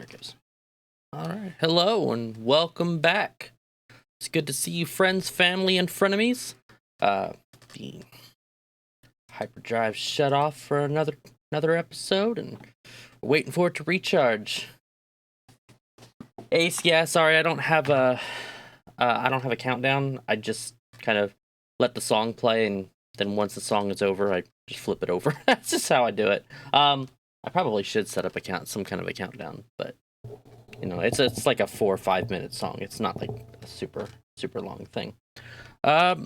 There it goes. All right. Hello and welcome back. It's good to see you, friends, family, and frenemies. The hyperdrive shut off for another episode, and we're waiting for it to recharge. Ace, yeah, sorry, I don't have a countdown. I just kind of let the song play, and then once the song is over, I just flip it over. That's just how I do it. I probably should set up some kind of a countdown, but you know, it's like a 4 or 5 minute song. It's not like a super long thing. But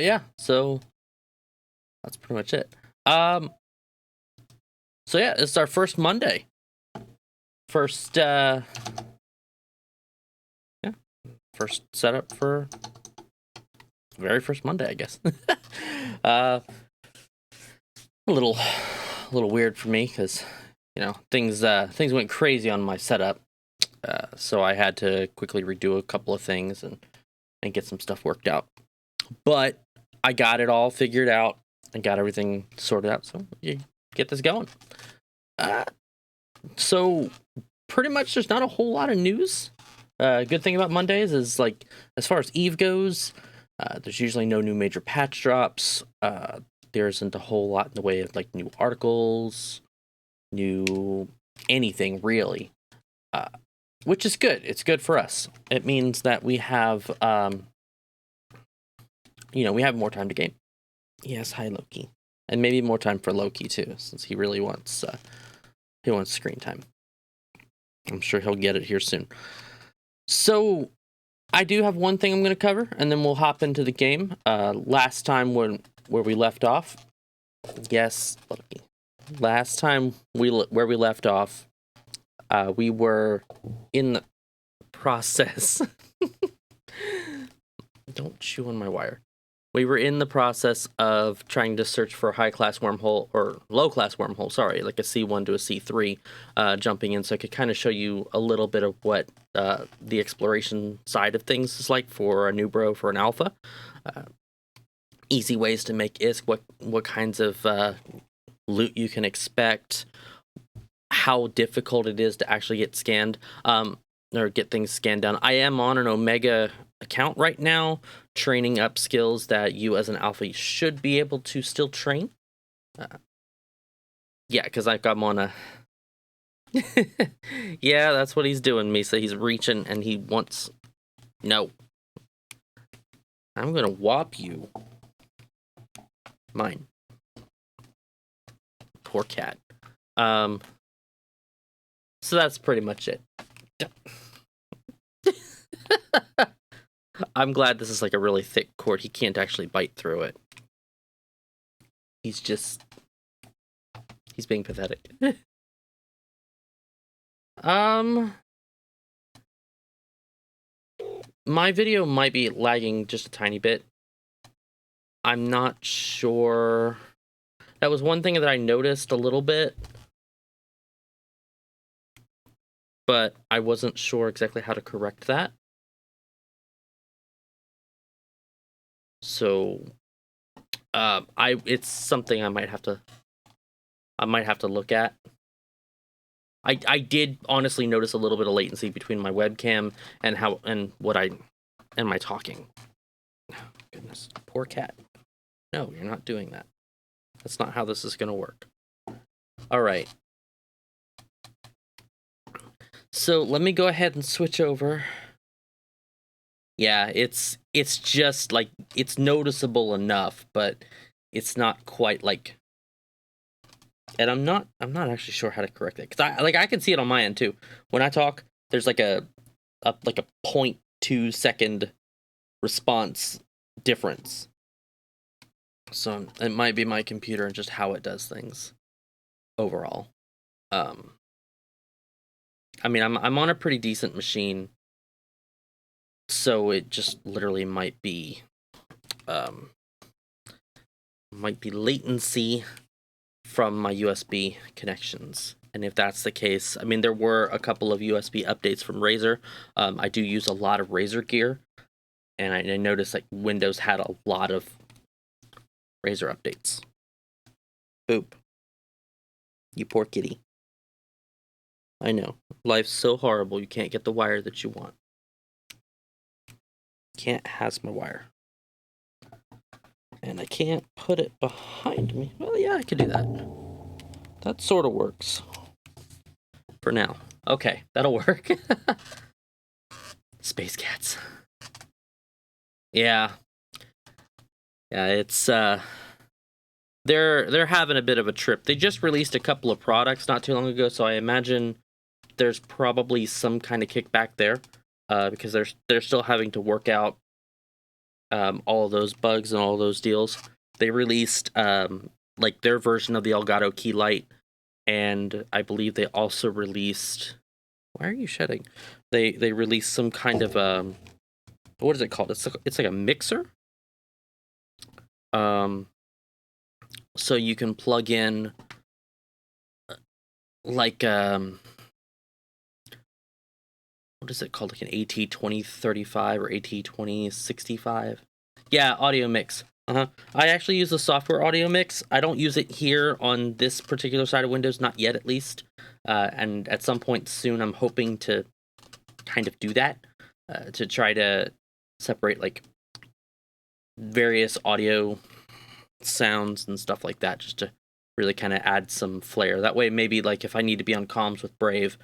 yeah, so that's pretty much it. So yeah, it's our first Monday. First setup for very first Monday, I guess. A little weird for me because things went crazy on my setup, so I had to quickly redo a couple of things and get some stuff worked out. But I got it all figured out and got everything sorted out, so you get this going. So pretty much there's not a whole lot of news. Good thing about Mondays is, like, as far as Eve goes, there's usually no new major patch drops. There isn't a whole lot in the way of, like, new articles, new anything really, which is good. It's good for us. It means that we have we have more time to game. Yes, hi Loki, and maybe more time for Loki too, since he really wants screen time. I'm sure he'll get it here soon. So I do have one thing I'm going to cover, and then we'll hop into the game. Last time where we left off, yes, Loki. Last time where we left off, we were in the process. Don't chew on my wire. We were in the process of trying to search for a high-class wormhole, or low-class wormhole, sorry, like a C1 to a C3, jumping in, so I could kind of show you a little bit of what the exploration side of things is like for a new bro, for an alpha. Easy ways to make ISK, what kinds of loot you can expect, how difficult it is to actually get scanned, or get things scanned down. I am on an Omega account right now, training up skills that you as an alpha should be able to still train. Yeah, because I'm on a... Yeah, that's what he's doing, Misa. He's reaching and he wants... No. I'm gonna whop you. Mine. Poor cat. So that's pretty much it. I'm glad this is like a really thick cord. He can't actually bite through it. He's being pathetic. My video might be lagging just a tiny bit. I'm not sure. That was one thing that I noticed a little bit, but I wasn't sure exactly how to correct that. So, it's something I might have to look at. I did honestly notice a little bit of latency between my webcam and my talking. Oh, goodness, poor cat. No, you're not doing that. That's not how this is gonna work. All right. So let me go ahead and switch over. Yeah, it's just like, it's noticeable enough, but it's not quite like, and I'm not actually sure how to correct it, because I can see it on my end too. When I talk, there's like a 0.2 second response difference. So it might be my computer and just how it does things overall. I mean, I'm on a pretty decent machine, so it just literally might be latency from my USB connections. And if that's the case, I mean, there were a couple of USB updates from Razer. I do use a lot of Razer gear, and I noticed like Windows had a lot of Razer updates. Boop. You poor kitty. I know. Life's so horrible, you can't get the wire that you want. Can't has my wire. And I can't put it behind me. Well, yeah, I could do that. That sort of works. For now. Okay, that'll work. Space cats. Yeah. Yeah, it's they're having a bit of a trip. They just released a couple of products not too long ago, so I imagine there's probably some kind of kickback there. Because they're still having to work out all of those bugs and all those deals. They released like their version of the Elgato key light, and I believe they also released. Why are you shedding? They released some kind of what is it called? It's like a mixer. So you can plug in like what is it called? Like an AT2035 or AT2065? Yeah, audio mix. I actually use the software audio mix. I don't use it here on this particular side of Windows, not yet at least. And at some point soon, I'm hoping to kind of do that to try to separate like various audio sounds and stuff like that, just to really kind of add some flair. That way, maybe like if I need to be on comms with Brave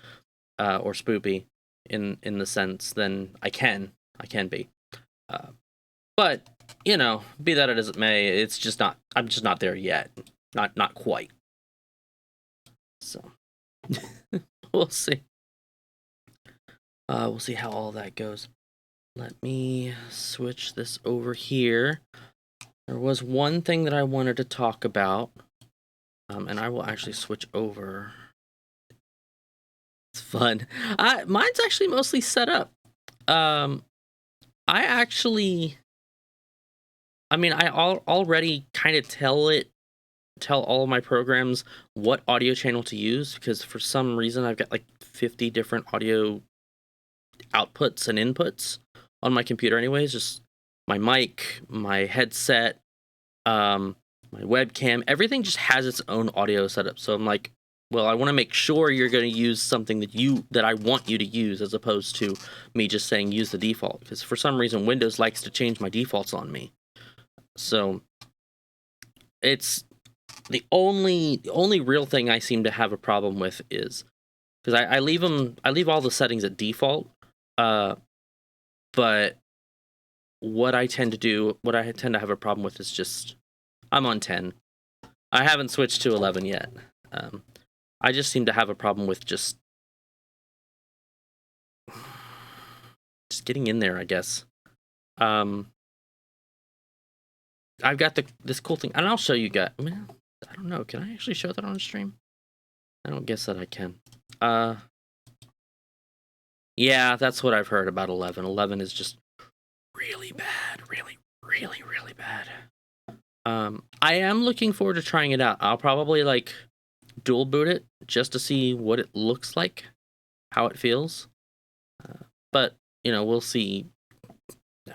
or Spoopy in the sense, then I can be. But you know, be that as it may, it's just not. I'm just not there yet. Not quite. So we'll see. We'll see how all that goes. Let me switch this over here. There was one thing that I wanted to talk about, and I will actually switch over. It's fun. Mine's actually mostly set up. I already kind of tell all of my programs what audio channel to use, because for some reason I've got like 50 different audio outputs and inputs on my computer anyways. Just my mic, my headset, my webcam, everything just has its own audio setup. So I'm like, well, I want to make sure you're going to use something that I want you to use, as opposed to me just saying use the default, because for some reason Windows likes to change my defaults on me. So it's the only real thing I seem to have a problem with is because I leave all the settings at default, but what I tend to have a problem with is just I'm on 10. I haven't switched to 11 yet. I just seem to have a problem with just getting in there, I guess. I've got this cool thing, and I'll show you guys. I mean, I don't know. Can I actually show that on stream? I don't guess that I can. Yeah, that's what I've heard about 11. 11 is just really bad. Really, really, really bad. I am looking forward to trying it out. I'll probably like dual boot it just to see what it looks like, how it feels. But, you know, we'll see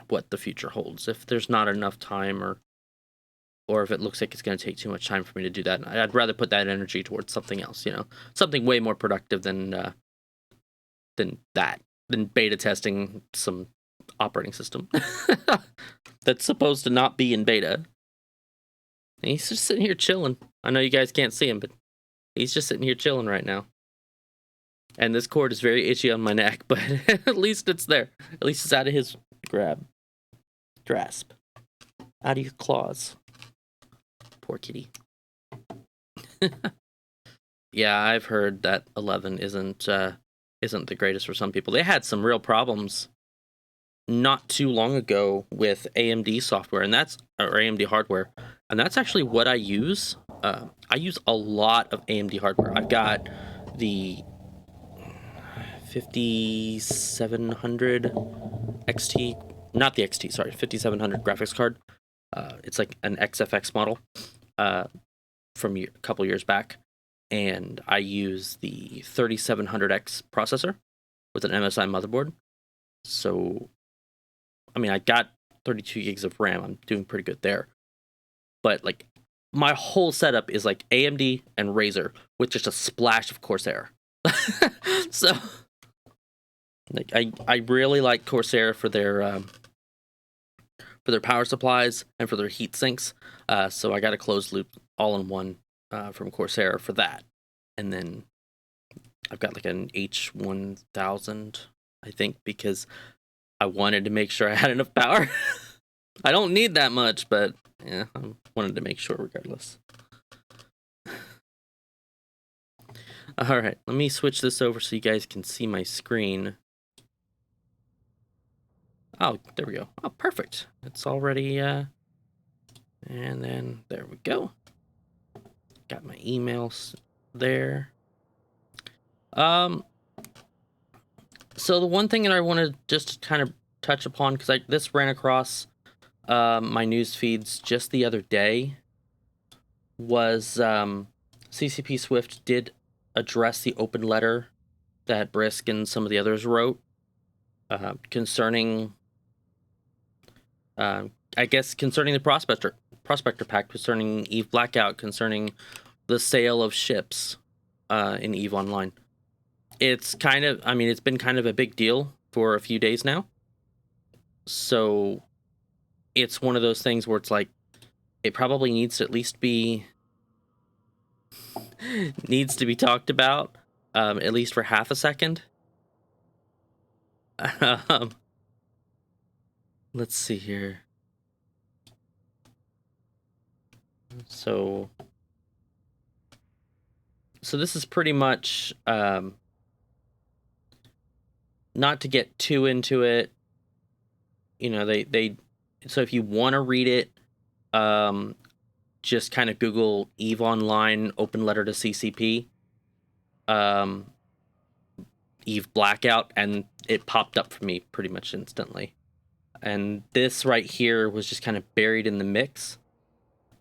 what the future holds. If there's not enough time or if it looks like it's going to take too much time for me to do that, I'd rather put that energy towards something else, you know, something way more productive than beta testing some operating system that's supposed to not be in beta. And he's just sitting here chilling. I know you guys can't see him, but he's just sitting here chilling right now. And this cord is very itchy on my neck, but at least it's there. At least it's out of his grasp. Out of your claws. Poor kitty. Yeah, I've heard that 11 isn't the greatest for some people. They had some real problems not too long ago with AMD software, or AMD hardware, and that's actually what I use. I use a lot of AMD hardware. I've got the 5700 XT, not the XT, sorry, 5700 graphics card. It's like an XFX model from a couple years back, and I use the 3700X processor with an MSI motherboard. So, I mean, I got 32 gigs of RAM. I'm doing pretty good there. But like, my whole setup is like AMD and Razer with just a splash of Corsair. So, like, I really like Corsair for their power supplies and for their heat sinks. So I got a closed loop all-in-one from Corsair for that, and then I've got like an H1000, I think, because I wanted to make sure I had enough power. I don't need that much, but yeah, I wanted to make sure regardless. All right, let me switch this over so you guys can see my screen. Oh, there we go. Oh, perfect. It's already, and then there we go. Got my emails there. So the one thing that I want to just kind of touch upon, because this ran across my news feeds just the other day, was CCP Swift did address the open letter that Brisk and some of the others wrote concerning, I guess, concerning the Prospector Pact, concerning EVE Blackout, concerning the sale of ships in EVE Online. It's kind of, I mean, it's been kind of a big deal for a few days now. So it's one of those things where it's like, it probably needs to at least be talked about, at least for half a second. Let's see here. So this is pretty much, not to get too into it, you know, so if you want to read it, just kind of Google EVE Online open letter to CCP, EVE Blackout, and it popped up for me pretty much instantly. And this right here was just kind of buried in the mix.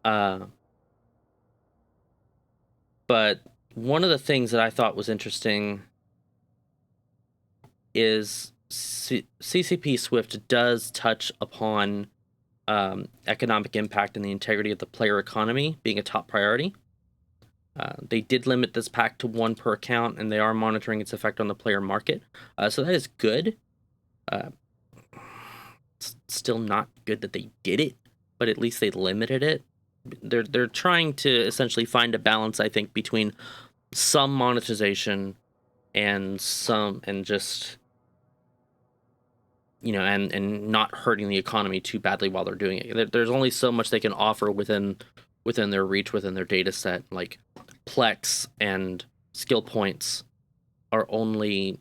But one of the things that I thought was interesting is CCP Swift does touch upon economic impact and the integrity of the player economy being a top priority. They did limit this pack to 1 per account, and they are monitoring its effect on the player market. So that is good. It's still not good that they did it, but at least they limited it. They're trying to essentially find a balance, I think, between some monetization and just, you know, and not hurting the economy too badly while they're doing it. There's only so much they can offer within their reach, within their data set. Like Plex and skill points are only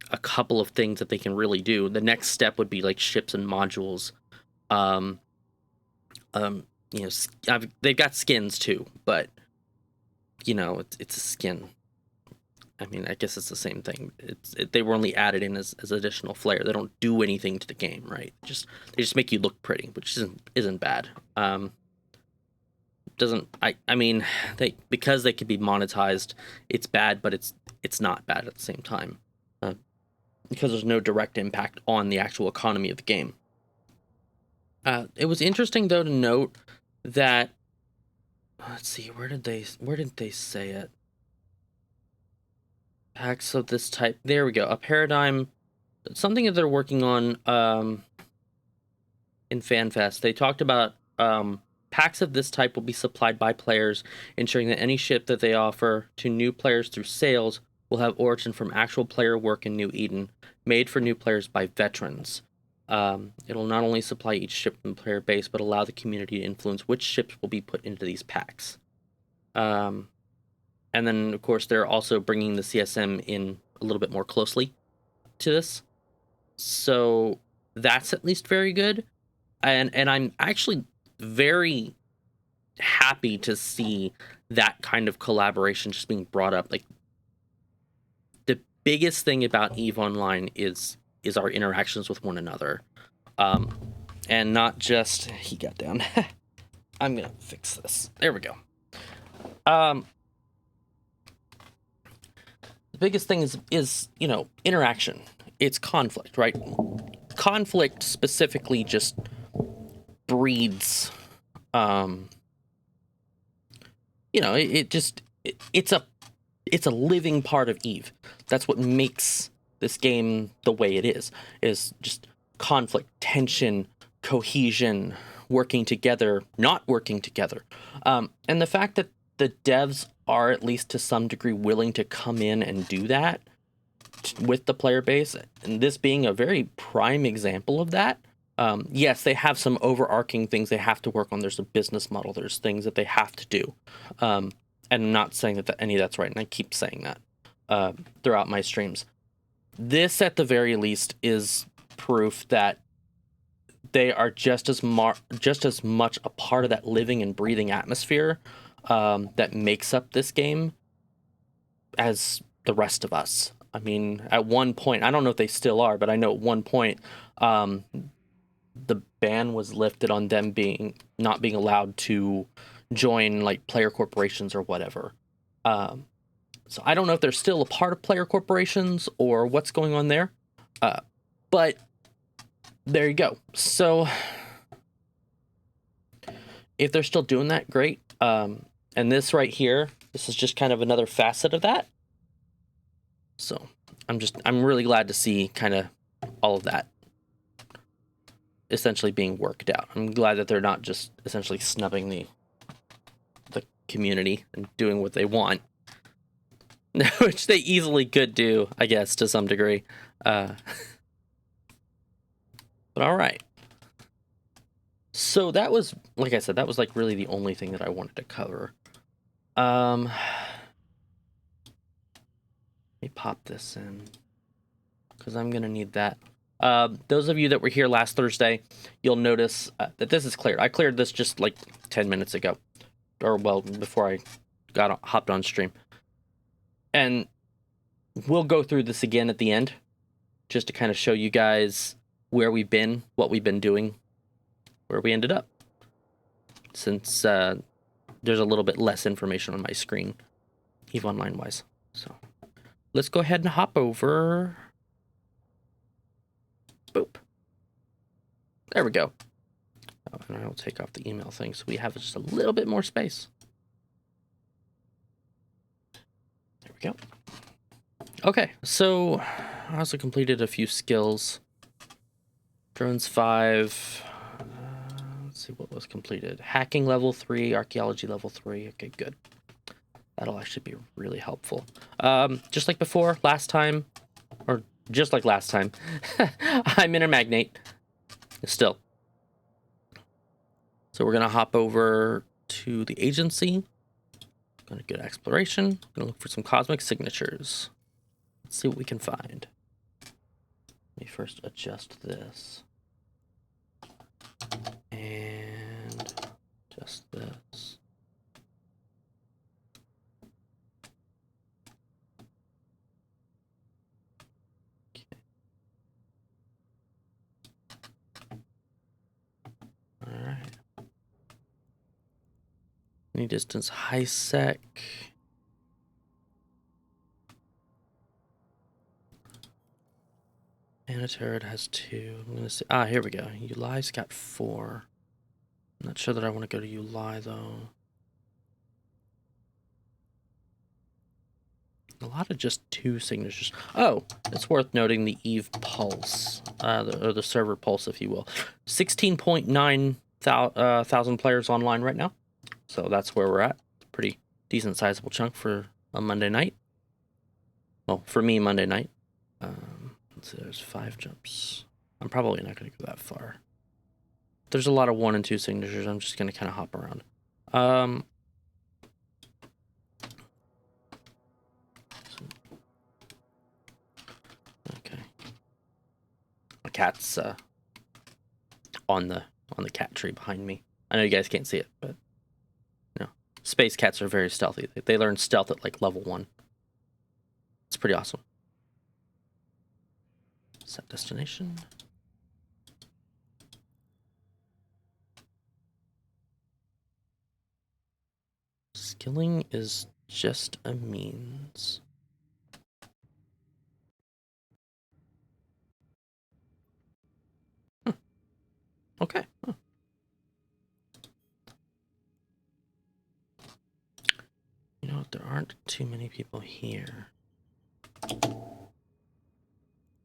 a couple of things that they can really do. The next step would be like ships and modules. You know, they've got skins too, but you know, it's a skin. I mean, I guess it's the same thing. They were only added in as additional flair. They don't do anything to the game, right? They just make you look pretty, which isn't bad. I mean, because they could be monetized, it's bad, but it's not bad at the same time, because there's no direct impact on the actual economy of the game. It was interesting though to note that, let's see, where did they say it? Packs of this type. There we go. A paradigm, something that they're working on in FanFest. They talked about packs of this type will be supplied by players, ensuring that any ship that they offer to new players through sales will have origin from actual player work in New Eden, made for new players by veterans. It'll not only supply each ship from the player base, but allow the community to influence which ships will be put into these packs. And then, of course, they're also bringing the CSM in a little bit more closely to this. So that's at least very good. And I'm actually very happy to see that kind of collaboration just being brought up. Like, the biggest thing about EVE Online is our interactions with one another. And not just... He got down. I'm going to fix this. There we go. Biggest thing is you know, interaction. It's conflict, right? Conflict specifically just breeds, you know, it's it's a living part of Eve. That's what makes this game the way it is just conflict, tension, cohesion, working together, not working together. And the fact that the devs are, at least to some degree, willing to come in and do that with the player base, and this being a very prime example of that. Yes, they have some overarching things they have to work on. There's a business model. There's things that they have to do. And I'm not saying that any of that's right, and I keep saying that throughout my streams. This, at the very least, is proof that they are just as much a part of that living and breathing atmosphere that makes up this game as the rest of us. I mean, at one point, I don't know if they still are, but I know at one point, the ban was lifted on them not being allowed to join like player corporations or whatever. So I don't know if they're still a part of player corporations or what's going on there. But there you go. So if they're still doing that, great. And this right here, this is just kind of another facet of that. So I'm really glad to see kind of all of that essentially being worked out. I'm glad that they're not just essentially snubbing the community and doing what they want, which they easily could do, I guess, to some degree. But all right. So that was, like I said, that was like really the only thing that I wanted to cover. Let me pop this in because I'm gonna need that. Those of you that were here last Thursday, you'll notice that this is cleared. I cleared this just like 10 minutes ago, or well, before I hopped on stream. And we'll go through this again at the end, just to kind of show you guys where we've been, what we've been doing, where we ended up. Since there's a little bit less information on my screen, EVE Online wise. So let's go ahead and hop over. Boop. There we go. Oh, and I'll take off the email thing so we have just a little bit more space. There we go. Okay, so I also completed a few skills. Drones 5. Let's see what was completed. Hacking level 3, archaeology level 3. Okay, good. That'll actually be really helpful. Just like before, last time, I'm Intermagnate. Still. So we're going to hop over to the agency. Going to get exploration. Going to look for some cosmic signatures. Let's see what we can find. Let me first adjust this. And adjust this. Alright. Any distance high sec. Annotated has 2. I'm gonna see. Here we go. Uli's got 4. I'm not sure that I want to go to Uli though. A lot of just 2 signatures. Oh, it's worth noting the Eve Pulse, or the server pulse, if you will. 16.9 thousand players online right now. So that's where we're at. Pretty decent sizable chunk for a Monday night. Well, for me, Monday night. Let's see, there's 5 jumps. I'm probably not going to go that far. There's a lot of 1 and 2 signatures. I'm just going to kind of hop around. Okay. My cat's on the cat tree behind me. I know you guys can't see it, but you know, space cats are very stealthy. They learn stealth at like level 1. It's pretty awesome. Set destination. Skilling is just a means. Okay. You know, there aren't too many people here.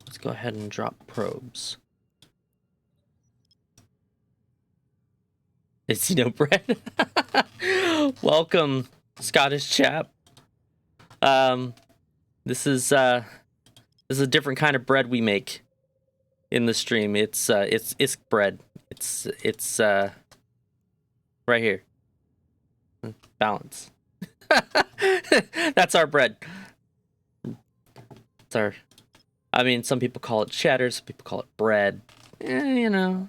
Let's go ahead and drop probes. Is no bread? Welcome, Scottish chap. This is a different kind of bread we make in the stream. It's isk bread. It's right here. Balance. That's our bread. It's our. I mean, some people call it cheddar. Some people call it bread. You know,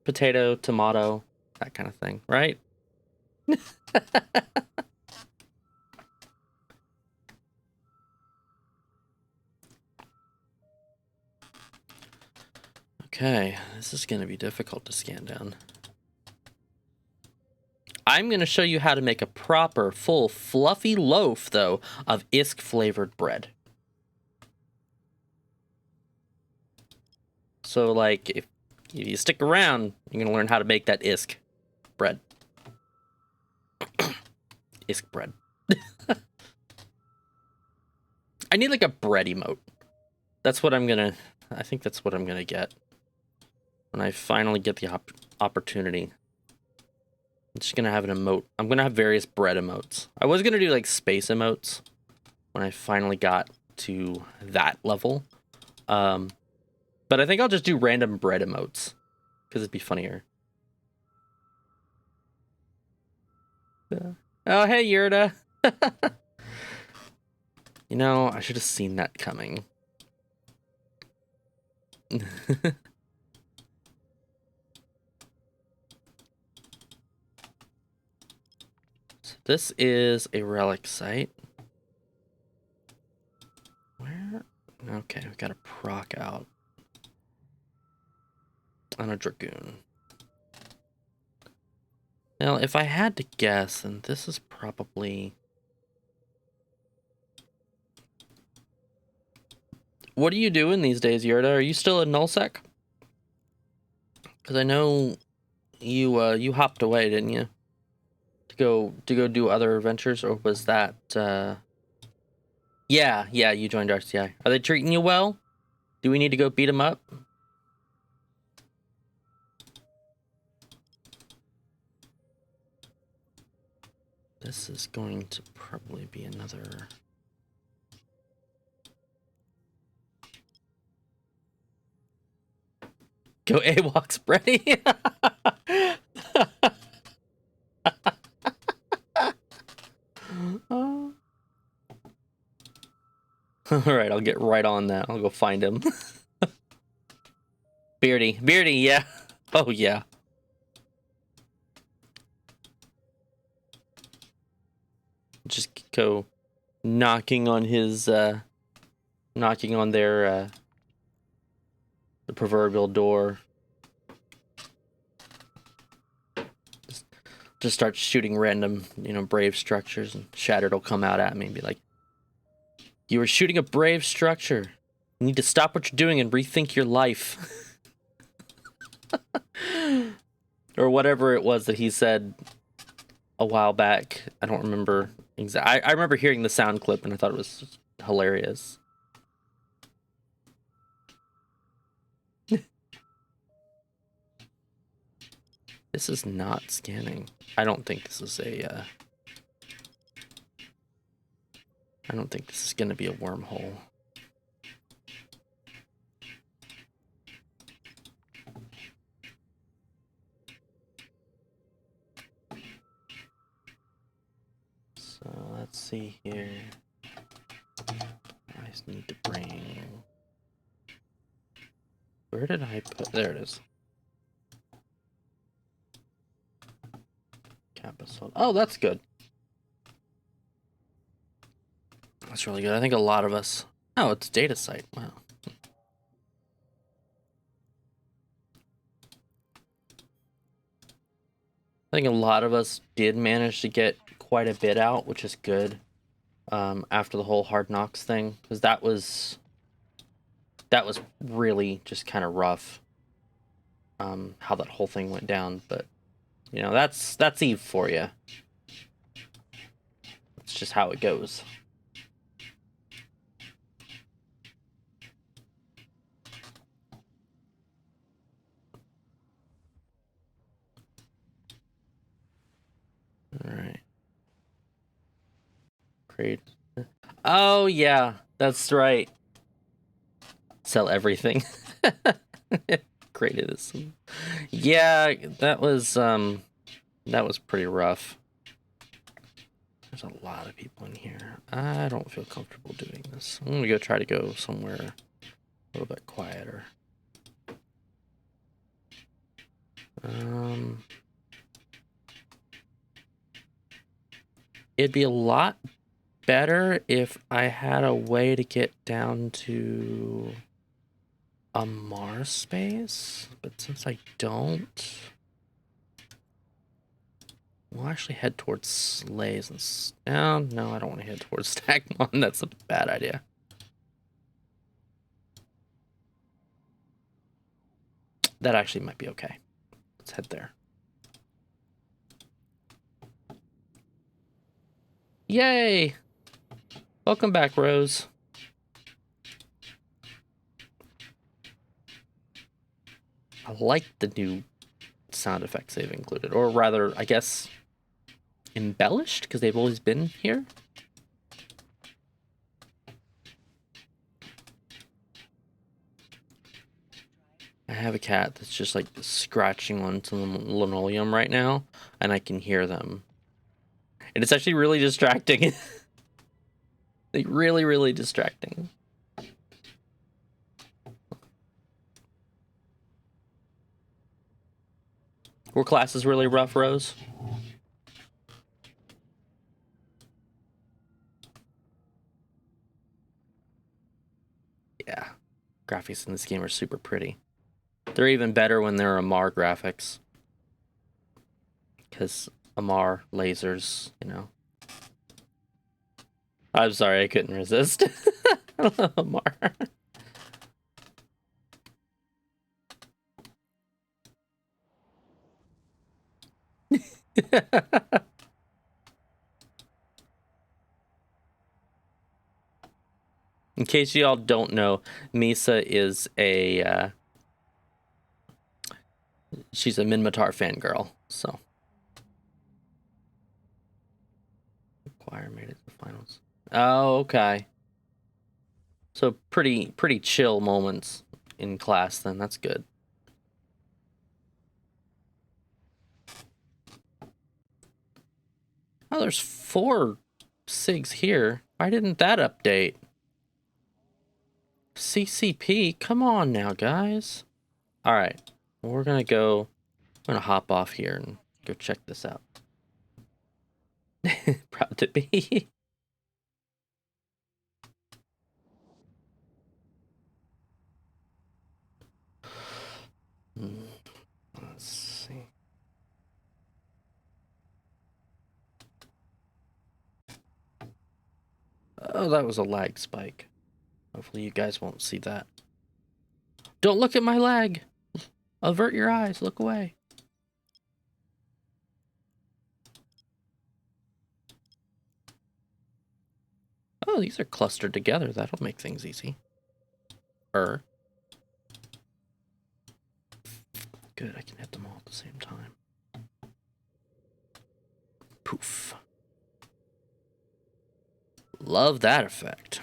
potato, tomato, that kind of thing, right? Okay, this is going to be difficult to scan down. I'm going to show you how to make a proper, full, fluffy loaf, though, of isk-flavored bread. So, like, if you stick around, you're going to learn how to make that isk bread. Isk bread. I need, like, a bread emote. That's what I'm going to... I think that's what I'm going to get. When I finally get the opportunity. I'm just going to have an emote. I'm going to have various bread emotes. I was going to do, like, space emotes when I finally got to that level. But I think I'll just do random bread emotes. Because it'd be funnier. Oh, hey, Yurda. You know, I should have seen that coming. So this is a relic site. Where? Okay, we got a proc out. On a Dragoon. Now, if I had to guess, then this is probably... What are you doing these days, Yurda? Are you still in nullsec? Because I know you hopped away, didn't you? To go do other adventures, or was that Yeah, you joined RCI. Are they treating you well? Do we need to go beat them up? This is going to probably be another... Go AWOC spray. Alright, I'll get right on that. I'll go find him. Beardy, yeah. Oh, yeah. Just go knocking on his, knocking on their, the proverbial door. Just start shooting random, brave structures, and Shattered will come out at me and be like, "You were shooting a brave structure. You need to stop what you're doing and rethink your life." Or whatever it was that he said a while back. I don't remember exactly. I remember hearing the sound clip and I thought it was hilarious. This is not scanning. I don't think this is a... I don't think this is going to be a wormhole. So let's see here. I just need to bring... Where did I put... There it is. Capisol. Oh, that's good. That's really good. I think a lot of us... Oh, it's data site. Wow. I think a lot of us did manage to get quite a bit out, which is good. After the whole Hard Knocks thing, because that was really just kind of rough. How that whole thing went down, but that's Eve for you. It's just how it goes. All right. Great. Oh yeah, that's right. Sell everything. Created this. Yeah, that was pretty rough. There's a lot of people in here. I don't feel comfortable doing this. I'm gonna go try to go somewhere a little bit quieter. It'd be a lot better if I had a way to get down to a Mars space, but since I don't, we'll actually head towards Slays and no, I don't want to head towards Stagmon. That's a bad idea. That actually might be okay. Let's head there. Yay! Welcome back, Rose. I like the new sound effects they've included, or rather, I guess, embellished, because they've always been here. I have a cat that's just like scratching onto the linoleum right now, and I can hear them. And it's actually really distracting. Like, really, really distracting. Were classes really rough, Rose? Yeah. Graphics in this game are super pretty. They're even better when they're Amar graphics. Because Amar lasers, you know. I'm sorry, I couldn't resist. Amar. In case y'all don't know, Misa is a she's a Minmatar fangirl, so choir made it to the finals. Oh, okay. So pretty chill moments in class then. That's good. Oh, there's 4 SIGs here. Why didn't that update? CCP, come on now, guys. All right, we're gonna go. I'm gonna hop off here and go check this out. Proud to be. Let's see. Oh, that was a lag spike. Hopefully you guys won't see that. Don't look at my lag. Avert your eyes. Look away. Oh, these are clustered together. That'll make things easy. Good, I can hit them all at the same time. Poof. Love that effect.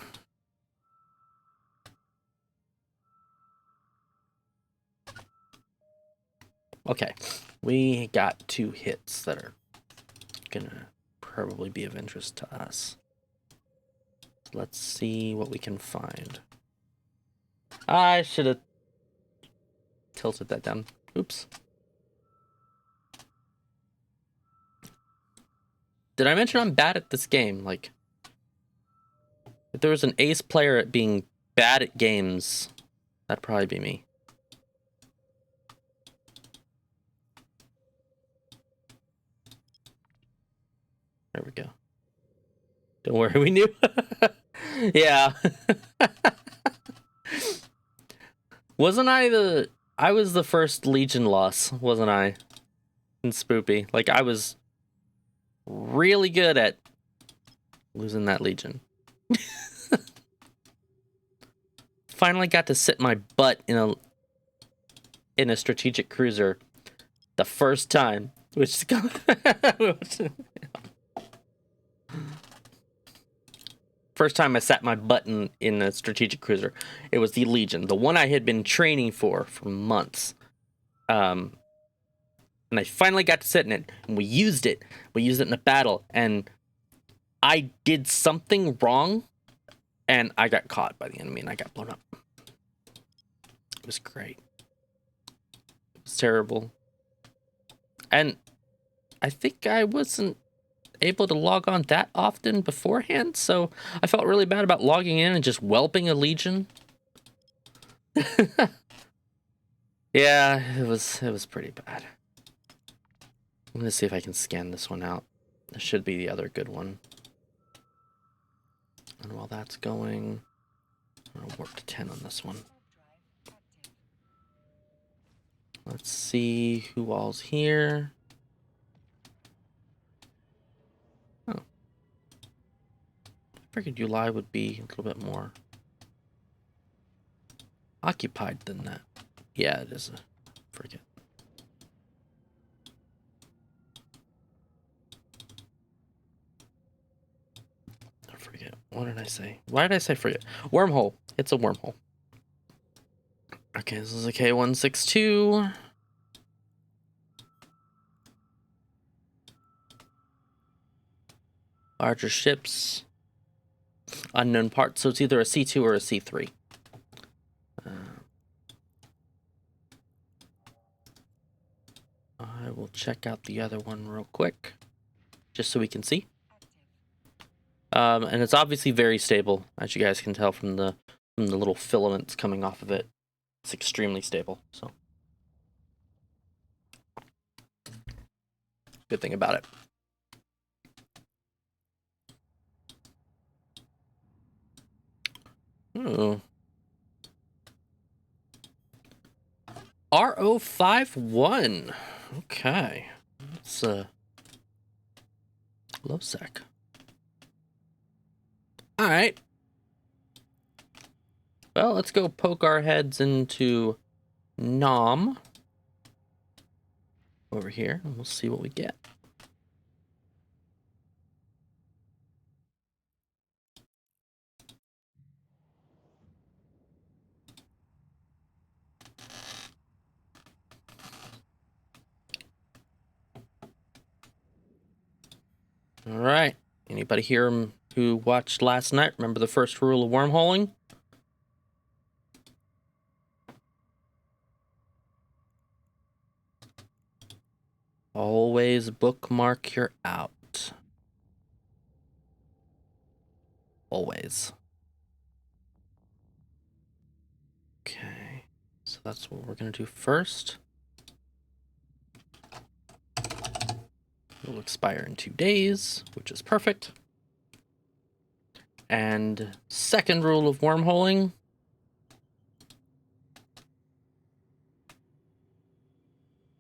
Okay, we got 2 hits that are gonna probably be of interest to us. Let's see what we can find. I should have tilted that down. Oops. Did I mention I'm bad at this game? Like, if there was an ace player at being bad at games, that'd probably be me. There we go. Don't worry, we knew. Yeah. Wasn't I was the first Legion loss, wasn't I? In Spoopy. Like, I was really good at Losing that Legion. Finally got to sit my butt in a strategic cruiser the first time, which first time I sat my butt in a strategic cruiser. It was the Legion, the one I had been training for months. And I finally got to sit in it, and we used it. We used it in a battle, and I did something wrong, and I got caught by the enemy, and I got blown up. It was great. It was terrible. And I think I wasn't able to log on that often beforehand, so I felt really bad about logging in and just whelping a Legion. Yeah, it was pretty bad. I'm gonna see if I can scan this one out. This should be the other good one. And while that's going, I'm gonna warp to 10 on this one. Let's see who all's here. Oh. I figured July would be a little bit more occupied than that. Yeah, it is. Forget. I forget. What did I say? Why did I say forget? Wormhole. It's a wormhole. Okay, this is a K162. Larger ships. Unknown parts, so it's either a C2 or a C3. I will check out the other one real quick, just so we can see. And it's obviously very stable, as you guys can tell from the little filaments coming off of it. It's extremely stable, so good thing about it. Ooh. RO51. Okay. It's low sec. Alright. Well, let's go poke our heads into Nom over here, and we'll see what we get. All right. Anybody here who watched last night remember the first rule of wormholing? Always bookmark your out. Always. Okay. So that's what we're going to do first. It will expire in 2 days, which is perfect. And second rule of wormholing.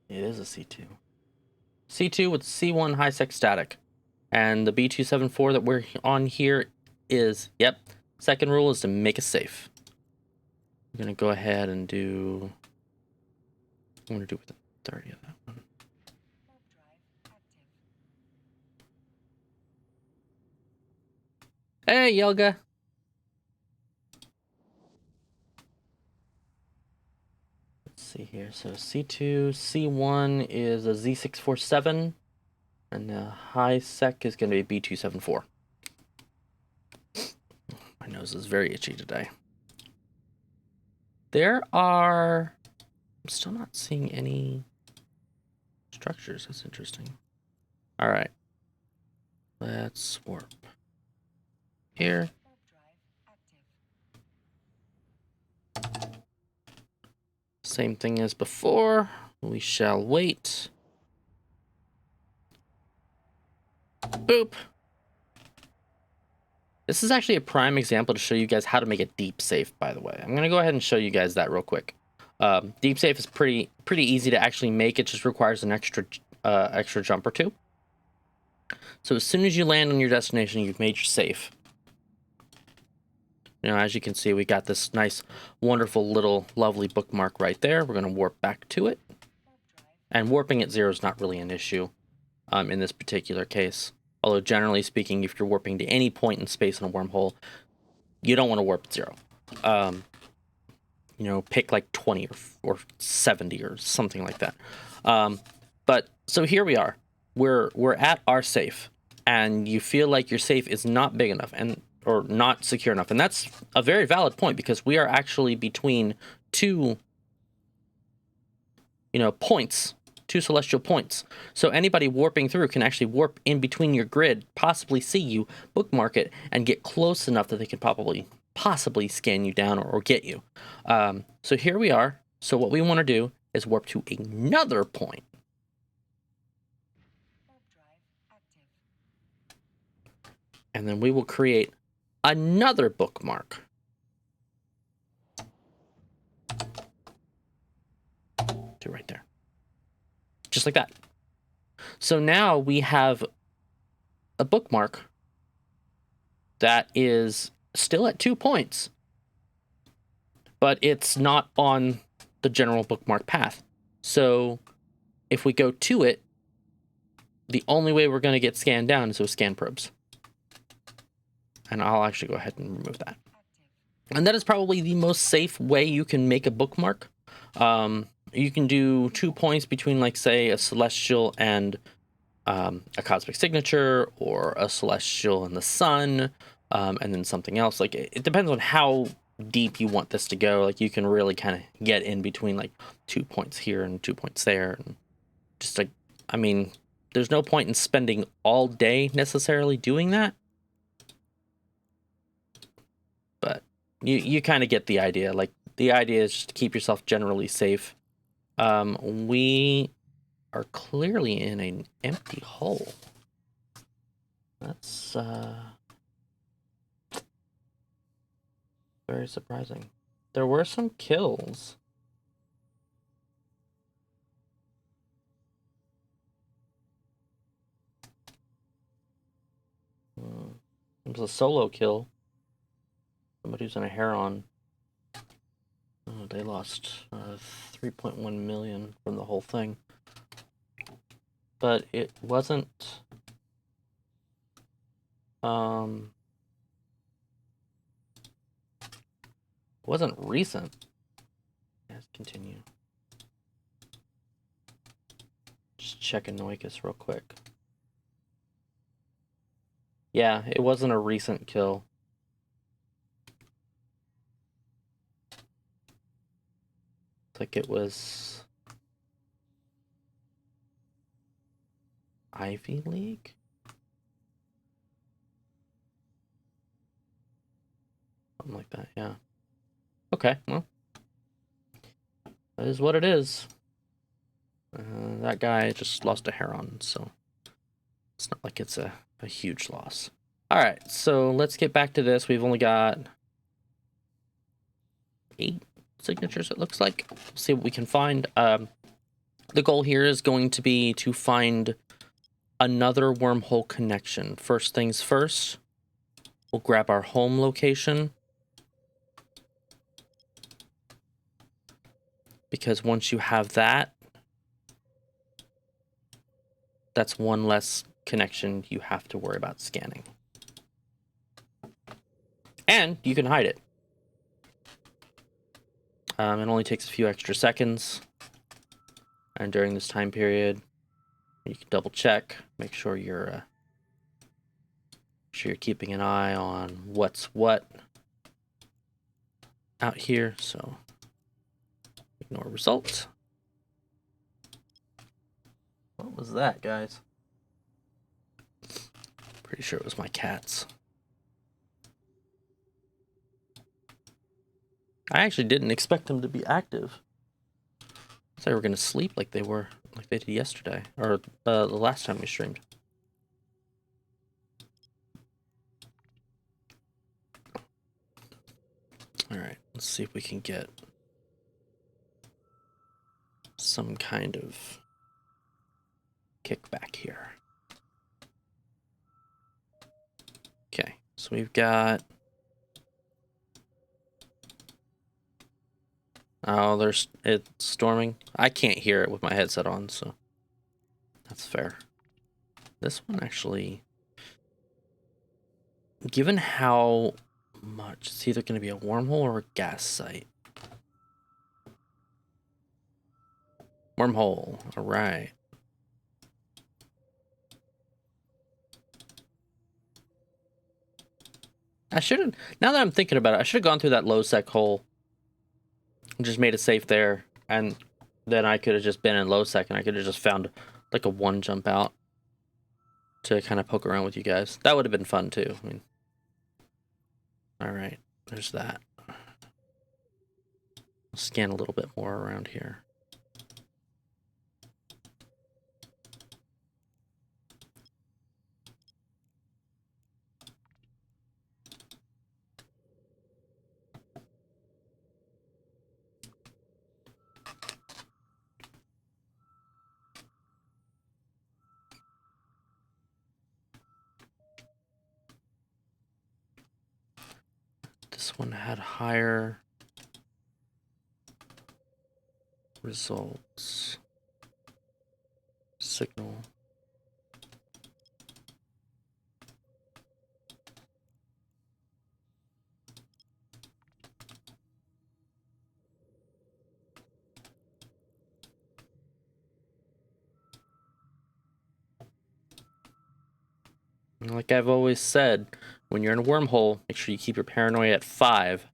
It is a C2. C2 with C1 high sec static. And the B274 that we're on here is, yep, second rule is to make it safe. I'm going to go ahead and do, I'm going to do with 30 of that one. Hey, Yelga. Let's see here. So C2, C1 is a Z647, and the high sec is going to be B274. My nose is very itchy today. There are, I'm still not seeing any structures. That's interesting. All right. Let's warp here. Same thing as before. We shall wait. Boop. This is actually a prime example to show you guys how to make a deep safe, by the way. I'm going to go ahead and show you guys that real quick. Deep safe is pretty easy to actually make. It just requires an extra jump or two. So as soon as you land on your destination, you've made your save. You know, as you can see, we got this nice, wonderful little lovely bookmark right there. We're going to warp back to it. And warping at 0 is not really an issue in this particular case. Although generally speaking, if you're warping to any point in space in a wormhole, you don't want to warp at 0. You know, pick like 20 or 70 or something like that. But so here we are. We're at our safe, and you feel like your safe is not big enough or not secure enough, and that's a very valid point because we are actually between two, points, two celestial points. So anybody warping through can actually warp in between your grid, possibly see you, bookmark it, and get close enough that they can possibly scan you down or get you. So here we are. So what we want to do is warp to another point. And then we will create another bookmark. Do right there. Just like that. So now we have a bookmark that is still at 2 points, but it's not on the general bookmark path. So if we go to it, the only way we're going to get scanned down is with scan probes. And I'll actually go ahead and remove that. And that is probably the most safe way you can make a bookmark. You can do 2 points between, like, say, a celestial and a cosmic signature, or a celestial and the sun, and then something else. Like, it depends on how deep you want this to go. Like, you can really kind of get in between, like, 2 points here and 2 points there. And just, like, I mean, there's no point in spending all day necessarily doing that. But you kind of get the idea. Like, the idea is just to keep yourself generally safe. We are clearly in an empty hole. That's very surprising. There were some kills. It was a solo kill. Somebody who's in a Heron. Oh, they lost 3.1 million from the whole thing. But it wasn't recent. Let's continue. Just checking Noicus real quick. Yeah, it wasn't a recent kill. It's like it was Ivy League? Something like that, yeah. Okay, well. That is what it is. That guy just lost a Heron, so it's not like it's a huge loss. Alright, so let's get back to this. We've only got 8 signatures, it looks like. Let's see what we can find. The goal here is going to be to find another wormhole connection. First things first, we'll grab our home location. Because once you have that, that's one less connection you have to worry about scanning. And you can hide it. It only takes a few extra seconds. And during this time period, you can double check, make sure you're keeping an eye on what's what out here. So ignore results. What was that, guys? Pretty sure it was my cats. I actually didn't expect them to be active. I thought they were going to sleep like they did yesterday, or the last time we streamed. All right, let's see if we can get some kind of kickback here. So we've got... Oh, it's storming. I can't hear it with my headset on, so that's fair. This one actually, given how much, it's either going to be a wormhole or a gas site. Wormhole, all right. I shouldn't, now that I'm thinking about it, I should have gone through that low sec hole and just made it safe there, and then I could have just been in low sec and I could have just found like a one jump out to kind of poke around with you guys. That would have been fun too. I mean, all right, there's that. I'll scan a little bit more around here. This one had higher results. Signal. Like I've always said, when you're in a wormhole, make sure you keep your paranoia at 5.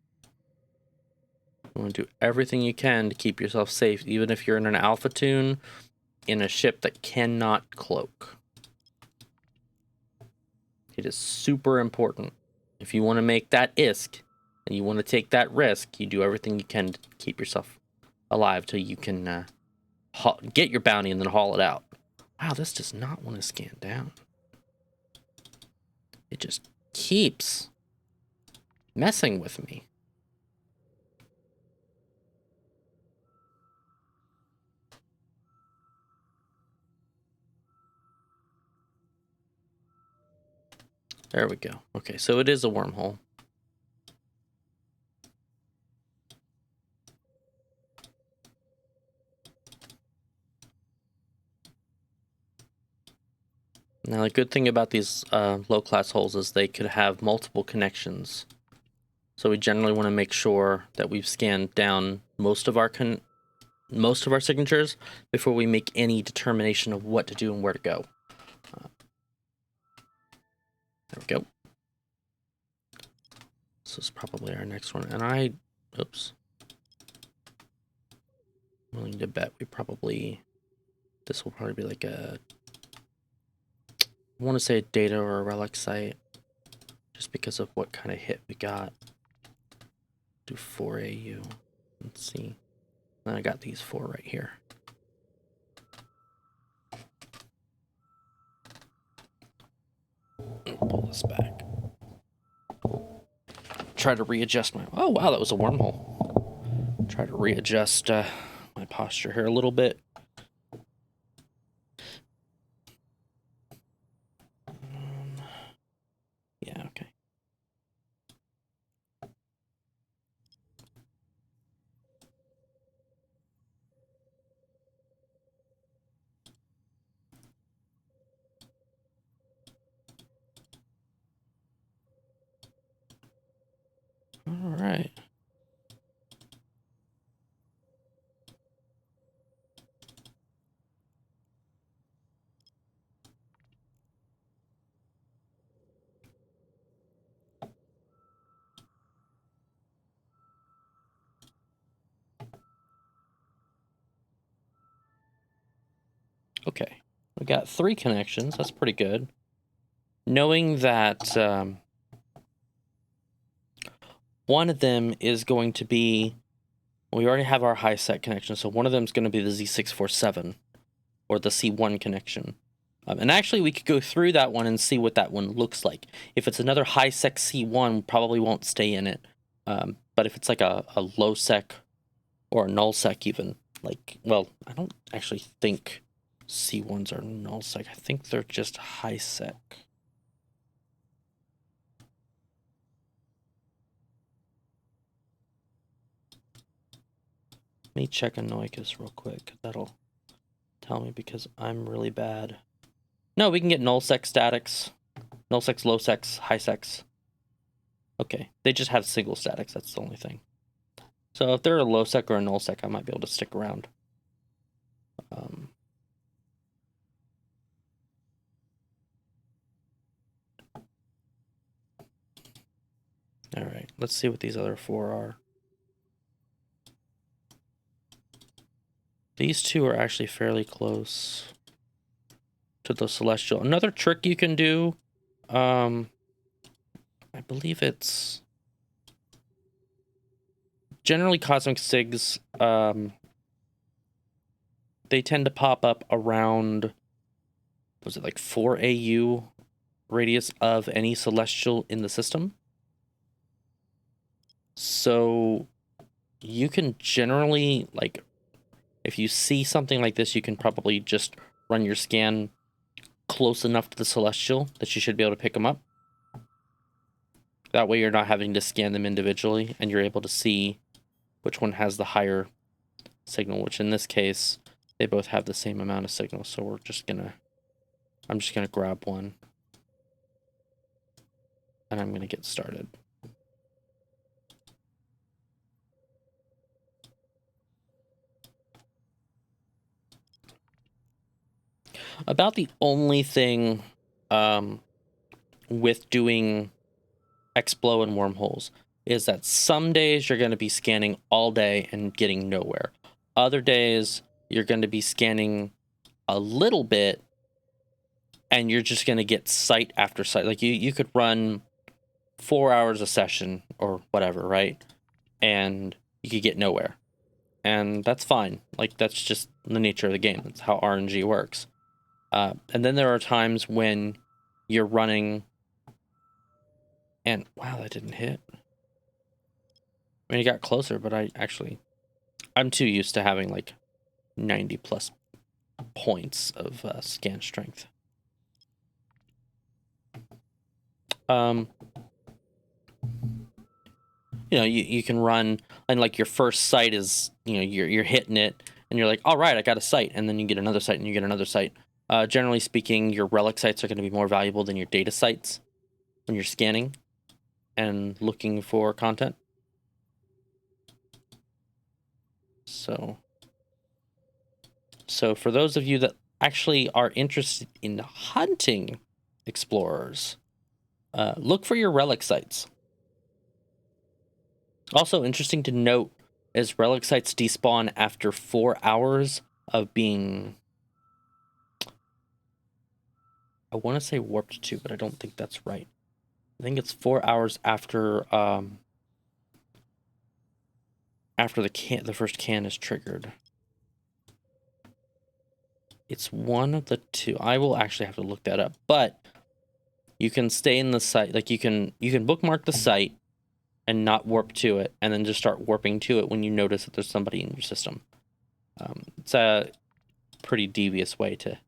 You want to do everything you can to keep yourself safe, even if you're in an alpha tune in a ship that cannot cloak. It is super important. If you want to make that ISK and you want to take that risk, you do everything you can to keep yourself alive till you can get your bounty and then haul it out. Wow, this does not want to scan down. It just keeps messing with me. There we go. Okay, so it is a wormhole. Now, the good thing about these low-class holes is they could have multiple connections. So we generally want to make sure that we've scanned down most of our signatures before we make any determination of what to do and where to go. There we go. This is probably our next one. And oops. I'm willing to bet this will probably be like I want to say a data or a relic site, just because of what kind of hit we got. Do 4 AU. Let's see. Then I got these 4 right here. Pull this back. Try to readjust my... Oh, wow, that was a wormhole. Try to readjust my posture here a little bit. Yeah, okay. All right. Okay, we got 3 connections. That's pretty good. Knowing that one of them is going to be... We already have our high set connection, so one of them is going to be the Z647, or the C1 connection. And actually, we could go through that one and see what that one looks like. If it's another high sec C1, we probably won't stay in it. But if it's like a low sec or a null sec even, like, well, I don't actually think C1s are null sec. I think they're just high sec. Let me check Anoicus real quick. That'll tell me because I'm really bad. No, we can get null sec statics. Null secs, low secs, high secs. Okay, they just have single statics. That's the only thing. So if they're a low sec or a null sec, I might be able to stick around. All right, let's see what these other 4 are. These 2 are actually fairly close to the celestial. Another trick you can do, I believe it's generally cosmic sigs. They tend to pop up around, was it like 4 AU radius of any celestial in the system? So you can generally, like, if you see something like this, you can probably just run your scan close enough to the celestial that you should be able to pick them up. That way you're not having to scan them individually, and you're able to see which one has the higher signal, which in this case, they both have the same amount of signal. So I'm just gonna grab one, and I'm gonna get started. About the only thing with doing Explo and wormholes is that some days you're going to be scanning all day and getting nowhere. Other days you're going to be scanning a little bit and you're just going to get site after site. Like you could run 4 hours a session or whatever, right? And you could get nowhere. And that's fine. Like, that's just the nature of the game. That's how RNG works. And then there are times when you're running and wow, that didn't hit. I mean, it got closer, but I'm too used to having like 90 plus points of scan strength. You know, you can run and like your first sight is, you know, you're hitting it and you're like, all right, I got a sight, and then you get another sight and you get another sight. Generally speaking, your relic sites are going to be more valuable than your data sites when you're scanning and looking for content. So for those of you that actually are interested in hunting explorers, look for your relic sites. Also interesting to note is relic sites despawn after 4 hours of being, I want to say warped to, but I don't think that's right. I think it's 4 hours after the first can is triggered. It's one of the two. I will actually have to look that up, but you can stay in the site. Like you can bookmark the site and not warp to it, and then just start warping to it when you notice that there's somebody in your system. It's a pretty devious way to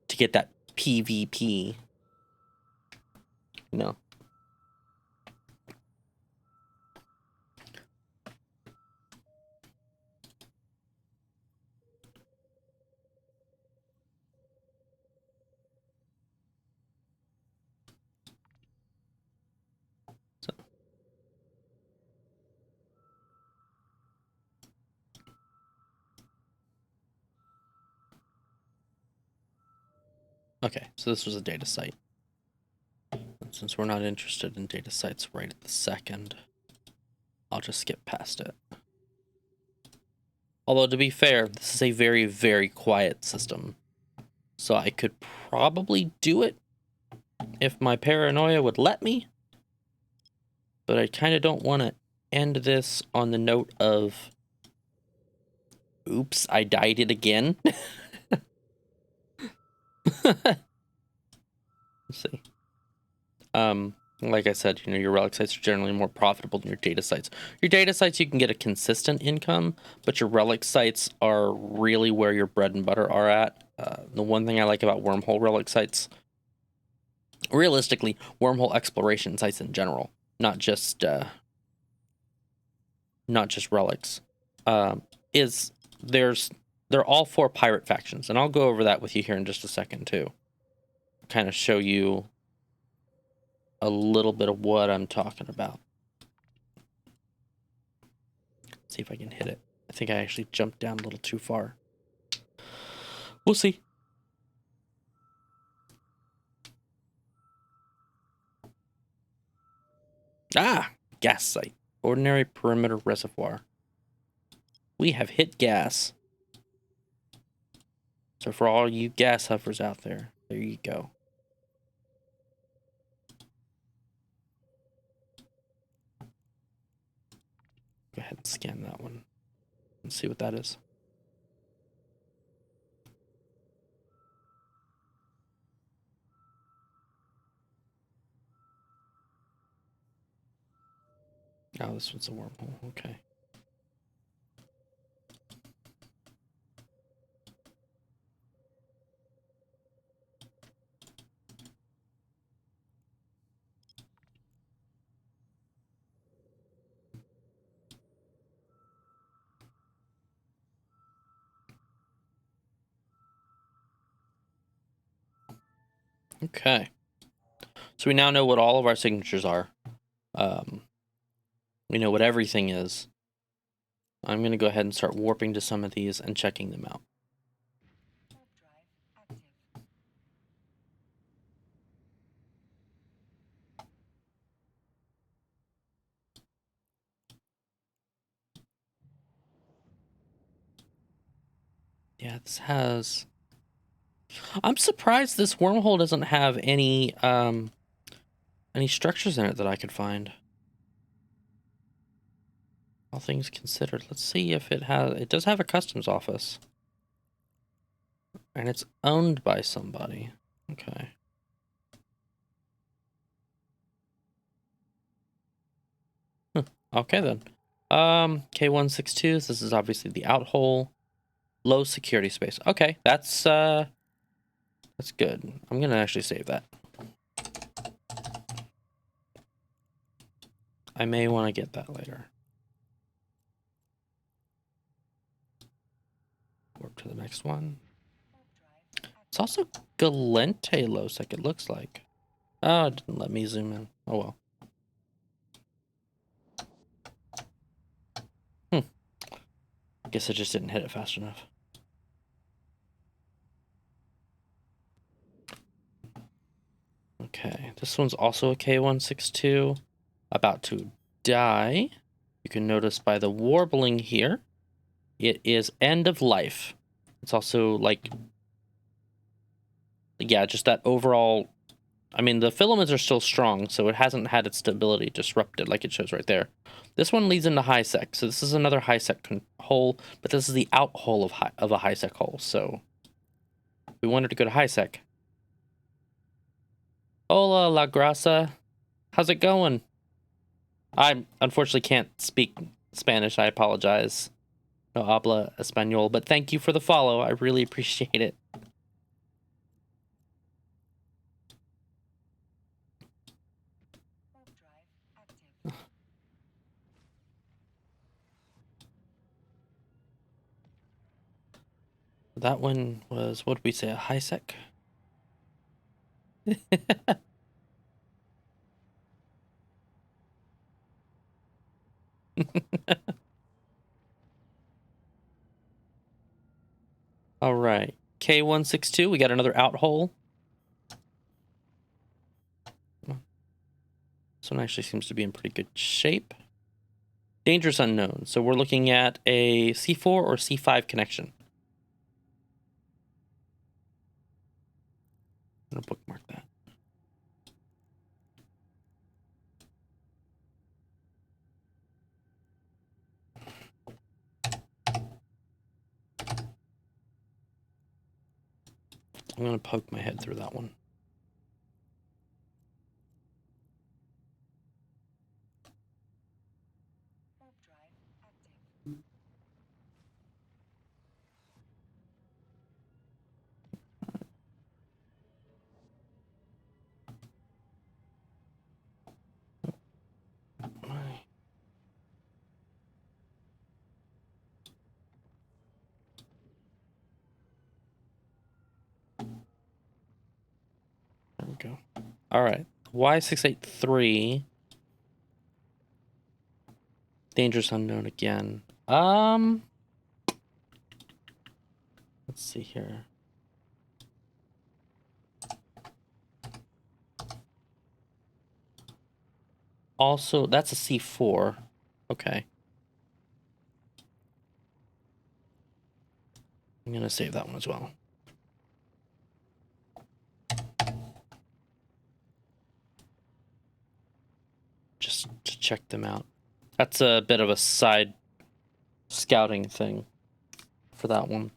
get that PvP. You know. Okay, so this was a data site. Since we're not interested in data sites right at the second, I'll just skip past it. Although, to be fair, this is a very, very quiet system. So I could probably do it if my paranoia would let me. But I kind of don't want to end this on the note of, oops, I died it again. Let's see. Like I said, you know, your relic sites are generally more profitable than your data sites. Your data sites, you can get a consistent income, but your relic sites are really where your bread and butter are at. The one thing I like about wormhole relic sites, realistically, wormhole exploration sites in general, not just relics, is they're all 4 pirate factions, and I'll go over that with you here in just a second too. Kind of show you a little bit of what I'm talking about. See if I can hit it. I think I actually jumped down a little too far. We'll see. Ah, gas site. Ordinary perimeter reservoir. We have hit gas. So for all you gas huffers out there, there you go. Go ahead and scan that one and see what that is. Oh, this one's a wormhole. Okay. Okay. So we now know what all of our signatures are. We know what everything is. I'm going to go ahead and start warping to some of these and checking them out. Yeah, this has... I'm surprised this wormhole doesn't have any structures in it that I could find. All things considered. Let's see if it has... It does have a customs office. And it's owned by somebody. Okay. Huh. Okay, then. K162, this is obviously the out hole. Low security space. Okay, that's good. I'm gonna actually save that. I may want to get that later. Warp to the next one. It's also Galente Losec, it looks like. Oh, it didn't let me zoom in. Oh well. Guess I just didn't hit it fast enough. Okay, this one's also a K162. About to die. You can notice by the warbling here, it is end of life. It's also like, yeah, just that overall, I mean, the filaments are still strong, so it hasn't had its stability disrupted like it shows right there. This one leads into high sec, so this is another high sec hole, but this is the out hole of a high sec hole, so we wanted to go to high sec. Hola, La Grasa. How's it going? I unfortunately can't speak Spanish. I apologize. No habla español, but thank you for the follow. I really appreciate it. That one was, what did we say, a high sec? All right. K162, we got another out hole. This one actually seems to be in pretty good shape. Dangerous unknown. So we're looking at a C4 or C5 connection. I'm going to bookmark that. I'm going to poke my head through that one. we go. All right. Y683. Dangerous unknown again. Let's see here. Also, that's a C4. Okay. I'm going to save that one as well. Just to check them out. That's a bit of a side scouting thing for that one.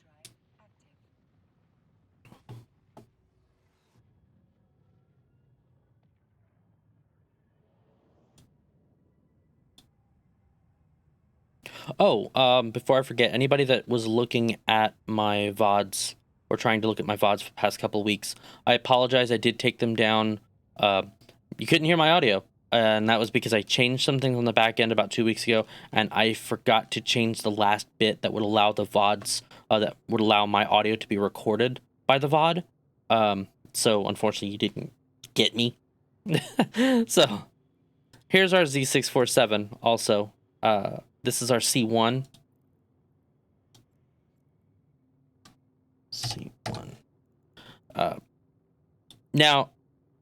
Oh, before I forget, anybody that was looking at my VODs or trying to look at my VODs for the past couple of weeks, I apologize. I did take them down. You couldn't hear my audio, and that was because I changed some things on the back end about 2 weeks ago, and I forgot to change the last bit that would allow the VODs, that would allow my audio to be recorded by the VOD. So unfortunately, you didn't get me. So here's our Z647 also. This is our C1. C1. Now,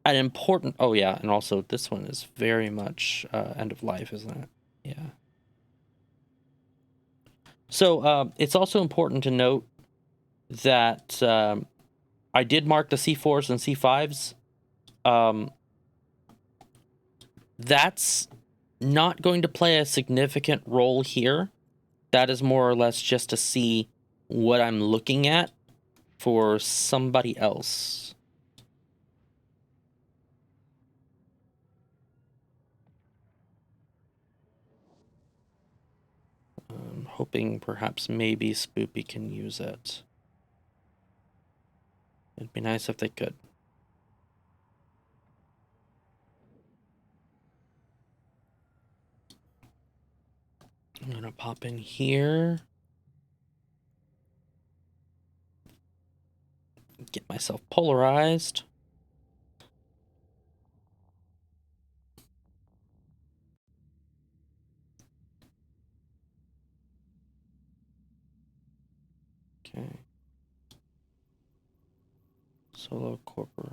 an important... Oh, yeah, and also this one is very much end of life, isn't it? Yeah. So, it's also important to note that I did mark the C4s and C5s. That's not going to play a significant role here. That is more or less just to see what I'm looking at for somebody else. I'm hoping perhaps maybe Spoopy can use it. It'd be nice if they could. I'm gonna pop in here. Get myself polarized. Okay. Solo Corpor.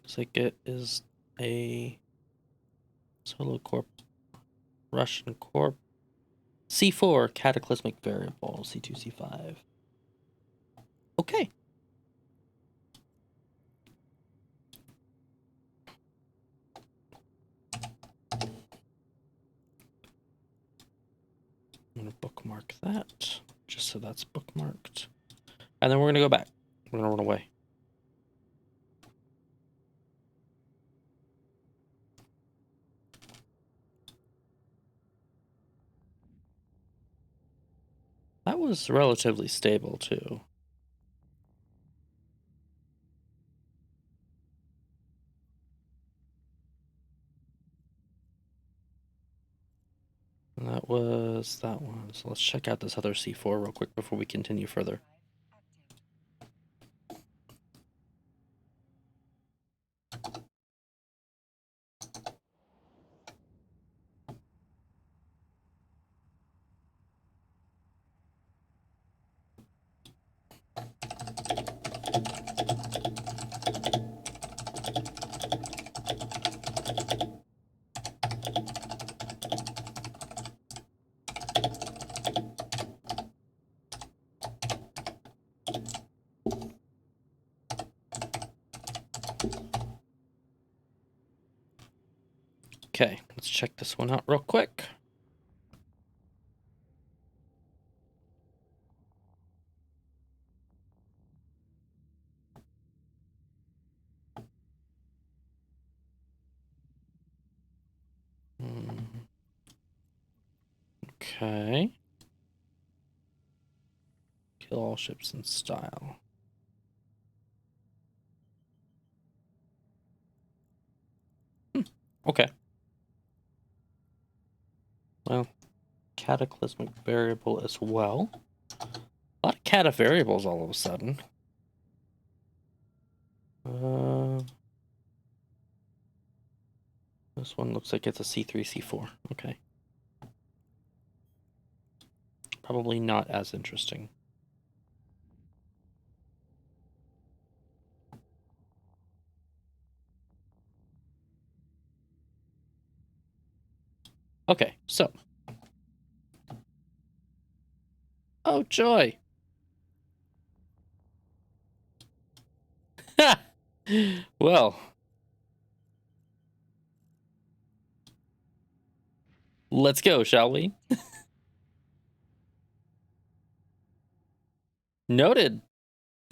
Looks like it is a Solo Corp. Russian Corp. C4, Cataclysmic Variable. C2, C5. Okay. I'm gonna bookmark that, just so that's bookmarked. And then we're gonna go back. We're gonna run away. That was relatively stable, too. And that was that one. So let's check out this other C4 real quick before we continue further. Okay, let's check this one out real quick. Okay. Kill all ships in style. Okay. Well, cataclysmic variable as well. A lot of cata variables all of a sudden. This one looks like it's a C3, C4. Okay. Probably not as interesting. Okay, so. Oh, joy! Well. Let's go, shall we? Noted.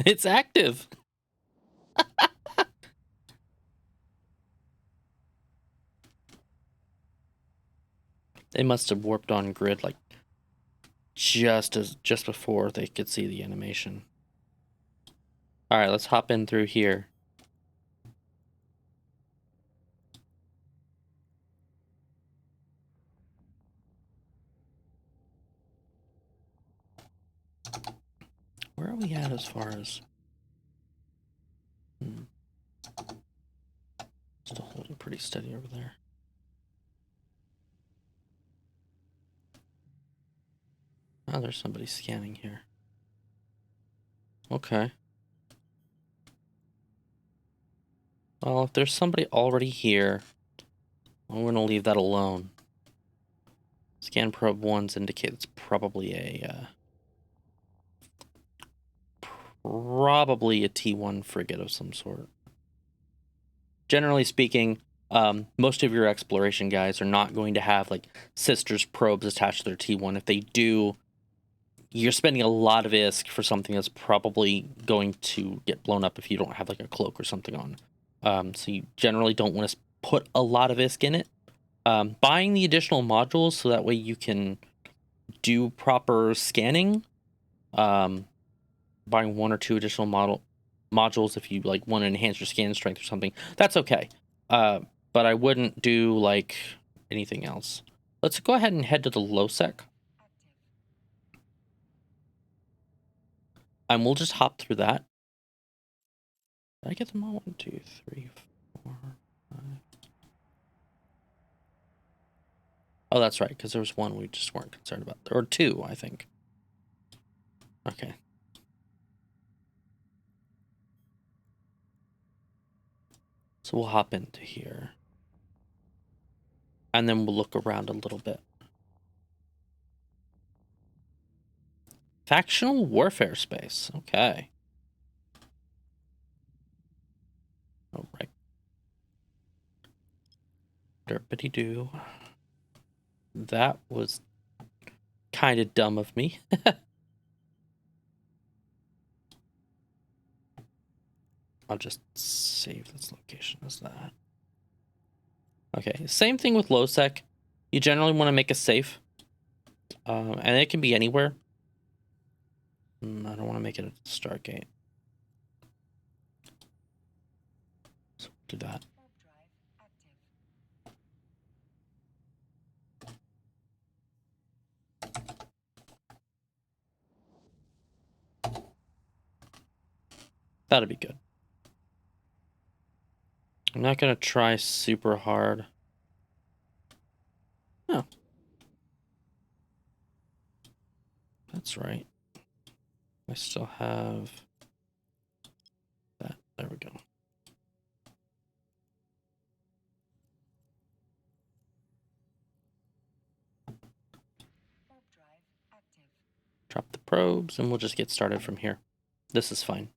It's active. They must have warped on grid like just before they could see the animation. All right, let's hop in through here. Where are we at as far as... Still holding pretty steady over there. Oh, there's somebody scanning here. Okay. Well, if there's somebody already here, I'm going to leave that alone. Scan probe 1's indicate it's probably a... probably a T1 frigate of some sort. Generally speaking, most of your exploration guys are not going to have like sisters probes attached to their T1. If they do, you're spending a lot of ISK for something that's probably going to get blown up if you don't have like a cloak or something on. So you generally don't want to put a lot of ISK in it. Buying the additional modules so that way you can do proper scanning. Buying 1 or 2 additional modules if you like want to enhance your scan strength or something, that's okay. But I wouldn't do like anything else. Let's go ahead and head to the low-sec. And we'll just hop through that. Did I get them all? 1, 2, 3, 4, 5. Oh, that's right, because there was one we just weren't concerned about. Or 2, I think. Okay. So we'll hop into here. And then we'll look around a little bit. Factional warfare space. Okay. All right. Derpity-doo. That was kind of dumb of me. I'll just save this location as that. Okay, same thing with low sec. You generally want to make a safe. And it can be anywhere. I don't want to make it a Stargate. So do that. That'll be good. I'm not going to try super hard. Oh. That's right. I still have that. There we go. Drop the probes and we'll just get started from here. This is fine.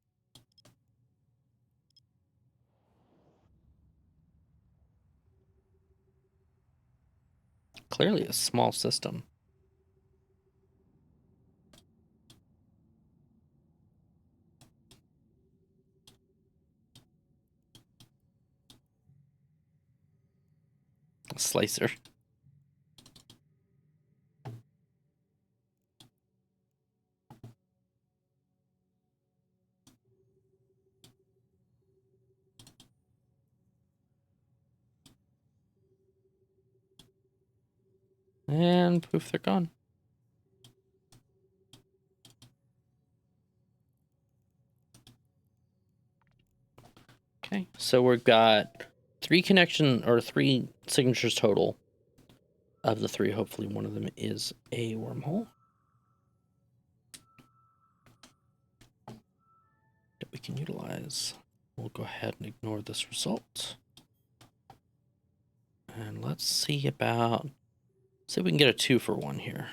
Clearly a small system. A slicer. And poof, they're gone. Okay, so we've got 3 signatures total. Of the 3, hopefully one of them is a wormhole that we can utilize. We'll go ahead and ignore this result. And let's see if we can get a 2 for 1 here.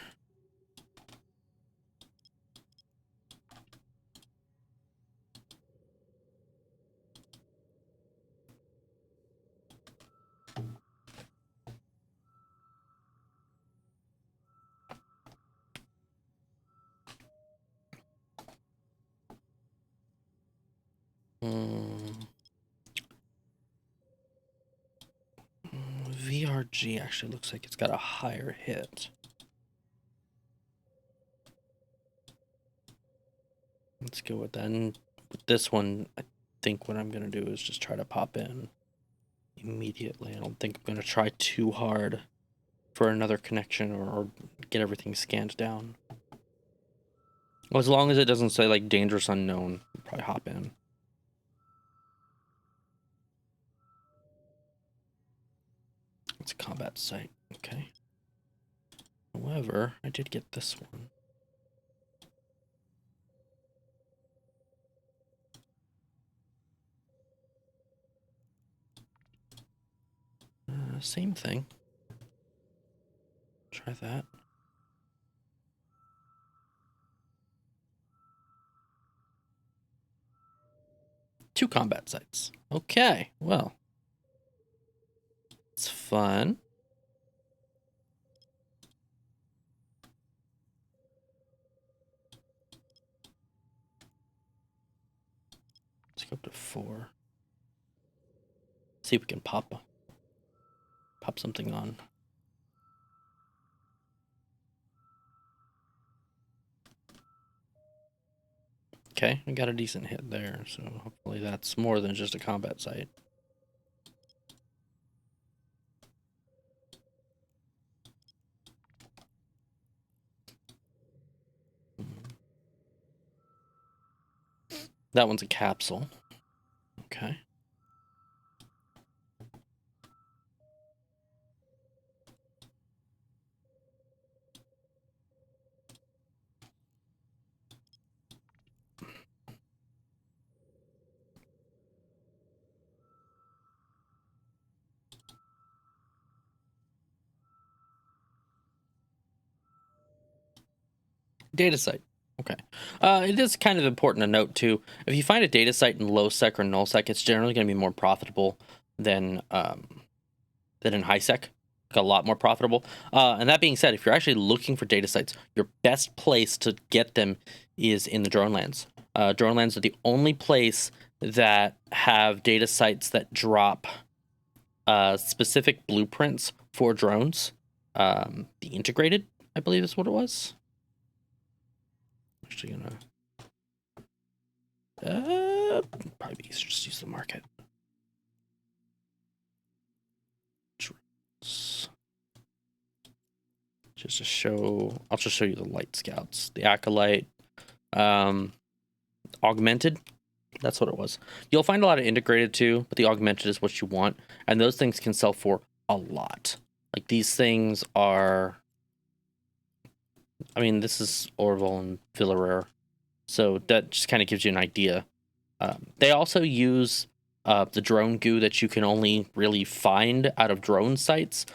VRG actually looks like it's got a higher hit. Let's go with that. And with this one, I think what I'm going to do is just try to pop in immediately. I don't think I'm going to try too hard for another connection or get everything scanned down. Well, as long as it doesn't say like dangerous unknown, I'll probably hop in. It's a combat site. Okay. However, I did get this one. Same thing. Try that. Two combat sites. Okay, well. It's fun. Let's go up to 4. See if we can pop something on. Okay, we got a decent hit there, so hopefully that's more than just a combat site. That one's a capsule. Okay. Data site. Okay. It is kind of important to note too. If you find a data site in low sec or null sec, it's generally going to be more profitable than in high sec. A lot more profitable. And that being said, if you're actually looking for data sites, your best place to get them is in the drone lands. Drone lands are the only place that have data sites that drop specific blueprints for drones. The integrated, I believe, is what it was. Actually gonna probably be easier just use the market. Just to show, I'll just show you the light scouts, the acolyte, augmented. That's what it was. You'll find a lot of integrated too, but the augmented is what you want, and those things can sell for a lot. Like these things are, I mean, this is Orville and Villarreal, so that just kind of gives you an idea. They also use the drone goo that you can only really find out of drone sites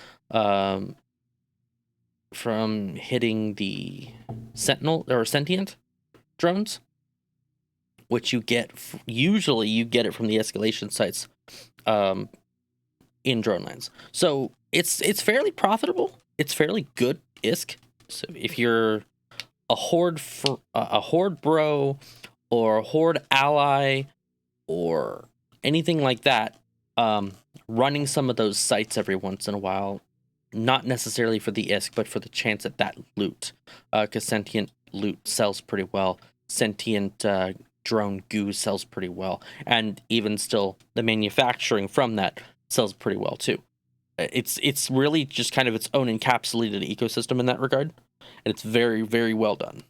from hitting the Sentinel or Sentient drones, which you get usually you get it from the escalation sites in drone lands. So it's fairly profitable. It's fairly good ISK. So if you're a horde bro or a horde ally or anything like that, running some of those sites every once in a while, not necessarily for the ISK, but for the chance at that loot, because sentient loot sells pretty well. Sentient drone goo sells pretty well, and even still, the manufacturing from that sells pretty well too. It's really just kind of its own encapsulated ecosystem in that regard, and it's very, very well done.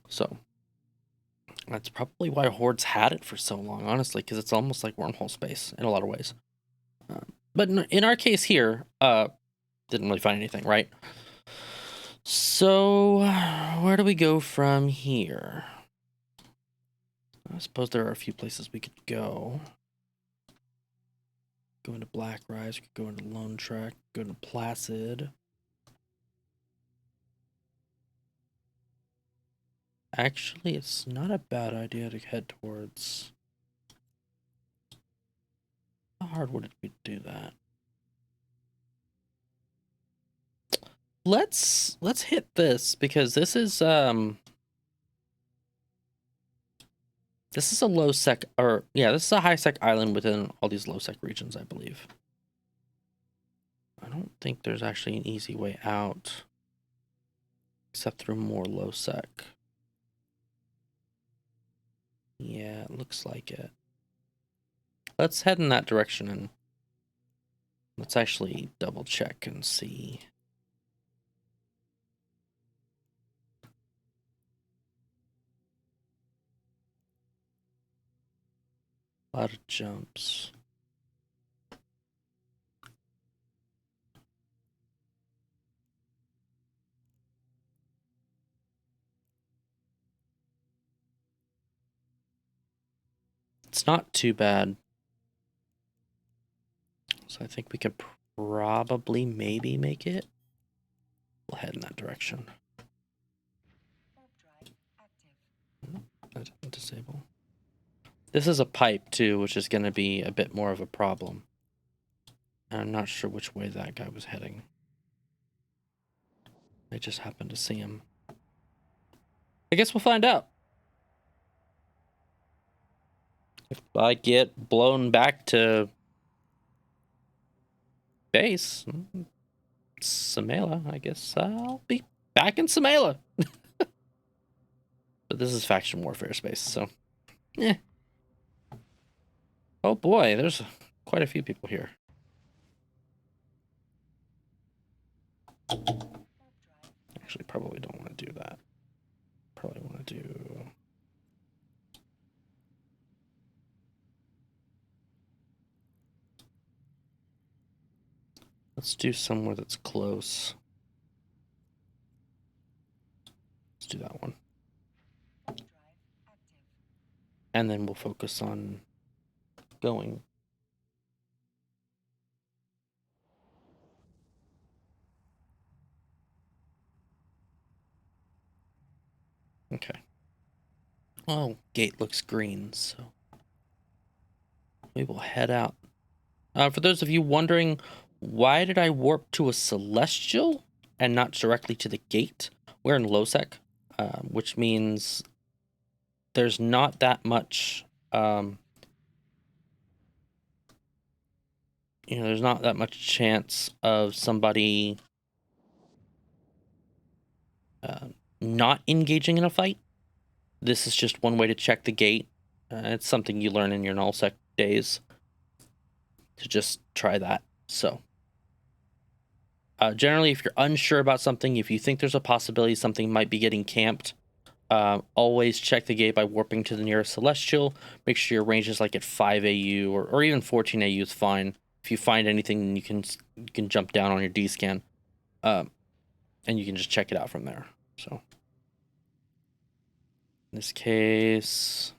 So that's probably why hordes had it for so long, honestly, because it's almost like wormhole space in a lot of ways. But in our case here, didn't really find anything, right? So, where do we go from here? I suppose there are a few places we could go. Go into Black Rise, we could go into Lone Trek, go into Placid. Actually, it's not a bad idea to head towards... How hard would it be to do that? Let's hit this, because this is a low sec, or yeah, this is a high sec island within all these low sec regions, I believe. I don't think there's actually an easy way out, except through more low sec. Yeah, it looks like it. Let's head in that direction and let's actually double check and see. A lot of jumps. It's not too bad. So I think we could probably maybe make it. We'll head in that direction. Disable. This is a pipe too, which is going to be a bit more of a problem. And I'm not sure which way that guy was heading. I just happened to see him. I guess we'll find out. If I get blown back to base, Samela, I guess I'll be back in Samela. But this is faction warfare space, so yeah. Oh boy, there's quite a few people here. Actually, probably don't want to do that. Probably want to do... Let's do somewhere that's close. Let's do that one. And then we'll focus on going. Okay. Oh, gate looks green, so we will head out. For those of you wondering, why did I warp to a celestial and not directly to the gate? We're in low sec, which means there's not that much, there's not that much chance of somebody not engaging in a fight. This is just one way to check the gate. It's something you learn in your null sec days to just try that. So generally, if you're unsure about something, if you think there's a possibility something might be getting camped, always check the gate by warping to the nearest celestial. Make sure your range is like at 5 AU or even 14 AU is fine. If you find anything, you can jump down on your D scan, and you can just check it out from there. So in this case,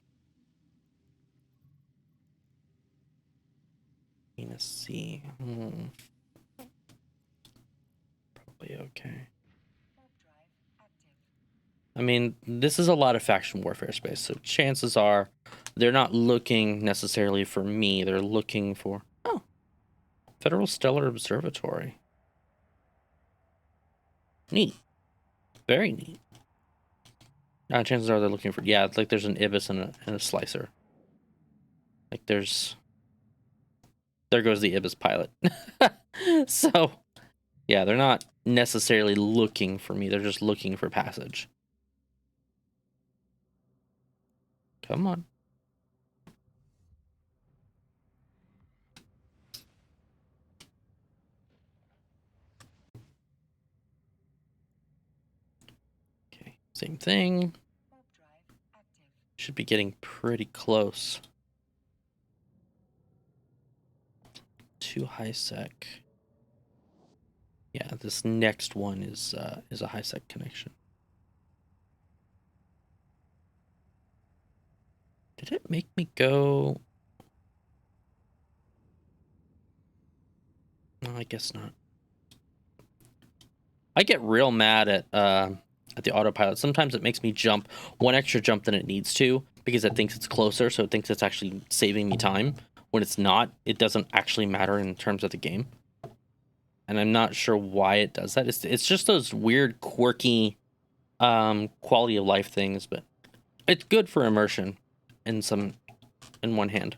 Venus C. Probably okay. I mean, this is a lot of faction warfare space, so chances are they're not looking necessarily for me. They're looking for... Oh, Federal Stellar Observatory. Neat. Very neat. Chances are they're looking for... Yeah, it's like there's an Ibis and a Slicer. Like there's... There goes the Ibis pilot. So, yeah, they're not necessarily looking for me. They're just looking for passage. Come on. Okay, same thing. Should be getting pretty close to high sec. Yeah, this next one is a high sec connection. Did it make me go? No, I guess not. I get real mad at the autopilot. Sometimes it makes me jump one extra jump than it needs to because it thinks it's closer, so it thinks it's actually saving me time. When it's not, it doesn't actually matter in terms of the game. And I'm not sure why it does that. It's just those weird, quirky quality of life things, but it's good for immersion in one hand.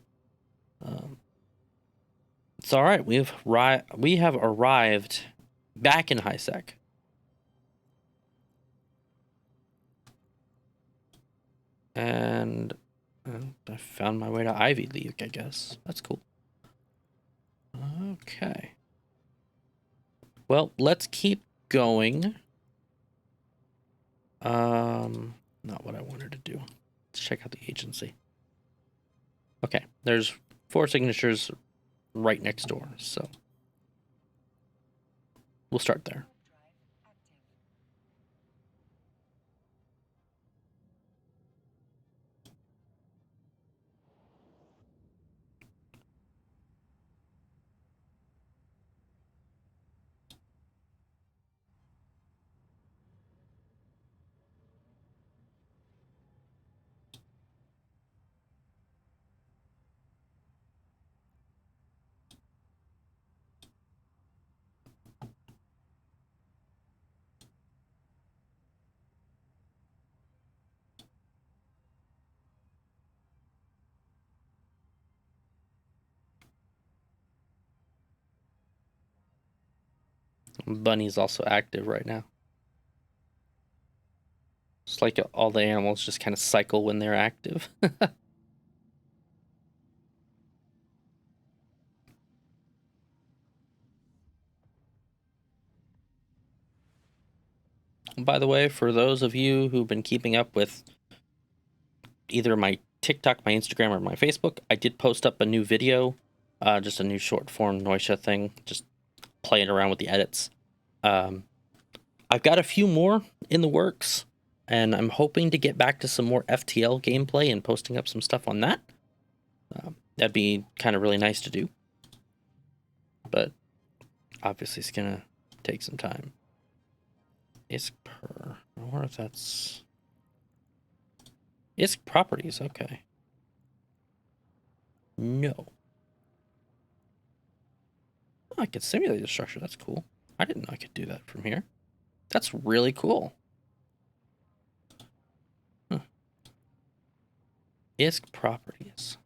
It's all right. We have arrived back in high sec. And I found my way to Ivy League, I guess. That's cool. Okay. Well, let's keep going. Not what I wanted to do. Let's check out the agency. Okay, there's 4 signatures right next door, so we'll start there. Bunny's also active right now. It's like all the animals just kind of cycle when they're active. By the way, for those of you who've been keeping up with either my TikTok, my Instagram, or my Facebook, I did post up a new video, just a new short form Noisha thing, just playing around with the edits. I've got a few more in the works, and I'm hoping to get back to some more FTL gameplay and posting up some stuff on that. That'd be kind of really nice to do, but obviously it's gonna take some time. ISK per, I wonder if that's ISK properties. Okay. No. Oh, I could simulate the structure. That's cool. I didn't know I could do that from here. That's really cool. Huh. ISK properties.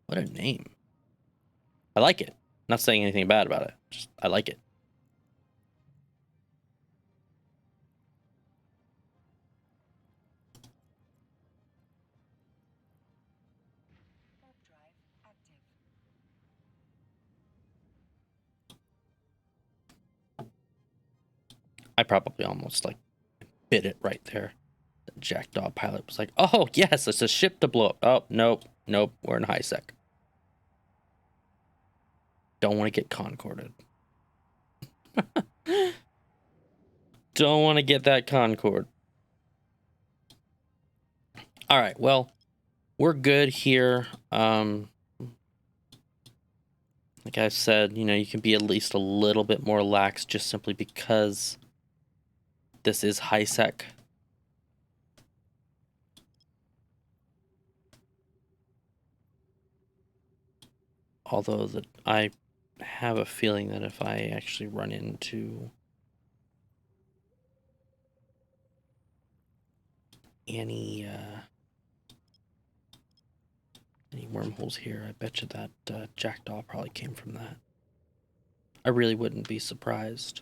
What a name. I like it. Not saying anything bad about it. Just I like it. I probably almost like bit it right there. The jackdaw pilot was like, "Oh yes, it's a ship to blow up." Oh nope, nope, we're in high sec. Don't want to get concorded. Don't want to get that concord. All right, well, we're good here. Like I said, you can be at least a little bit more lax just simply because this is high sec. Although I have a feeling that if I actually run into any wormholes here, I bet you that jackdaw probably came from that. I really wouldn't be surprised.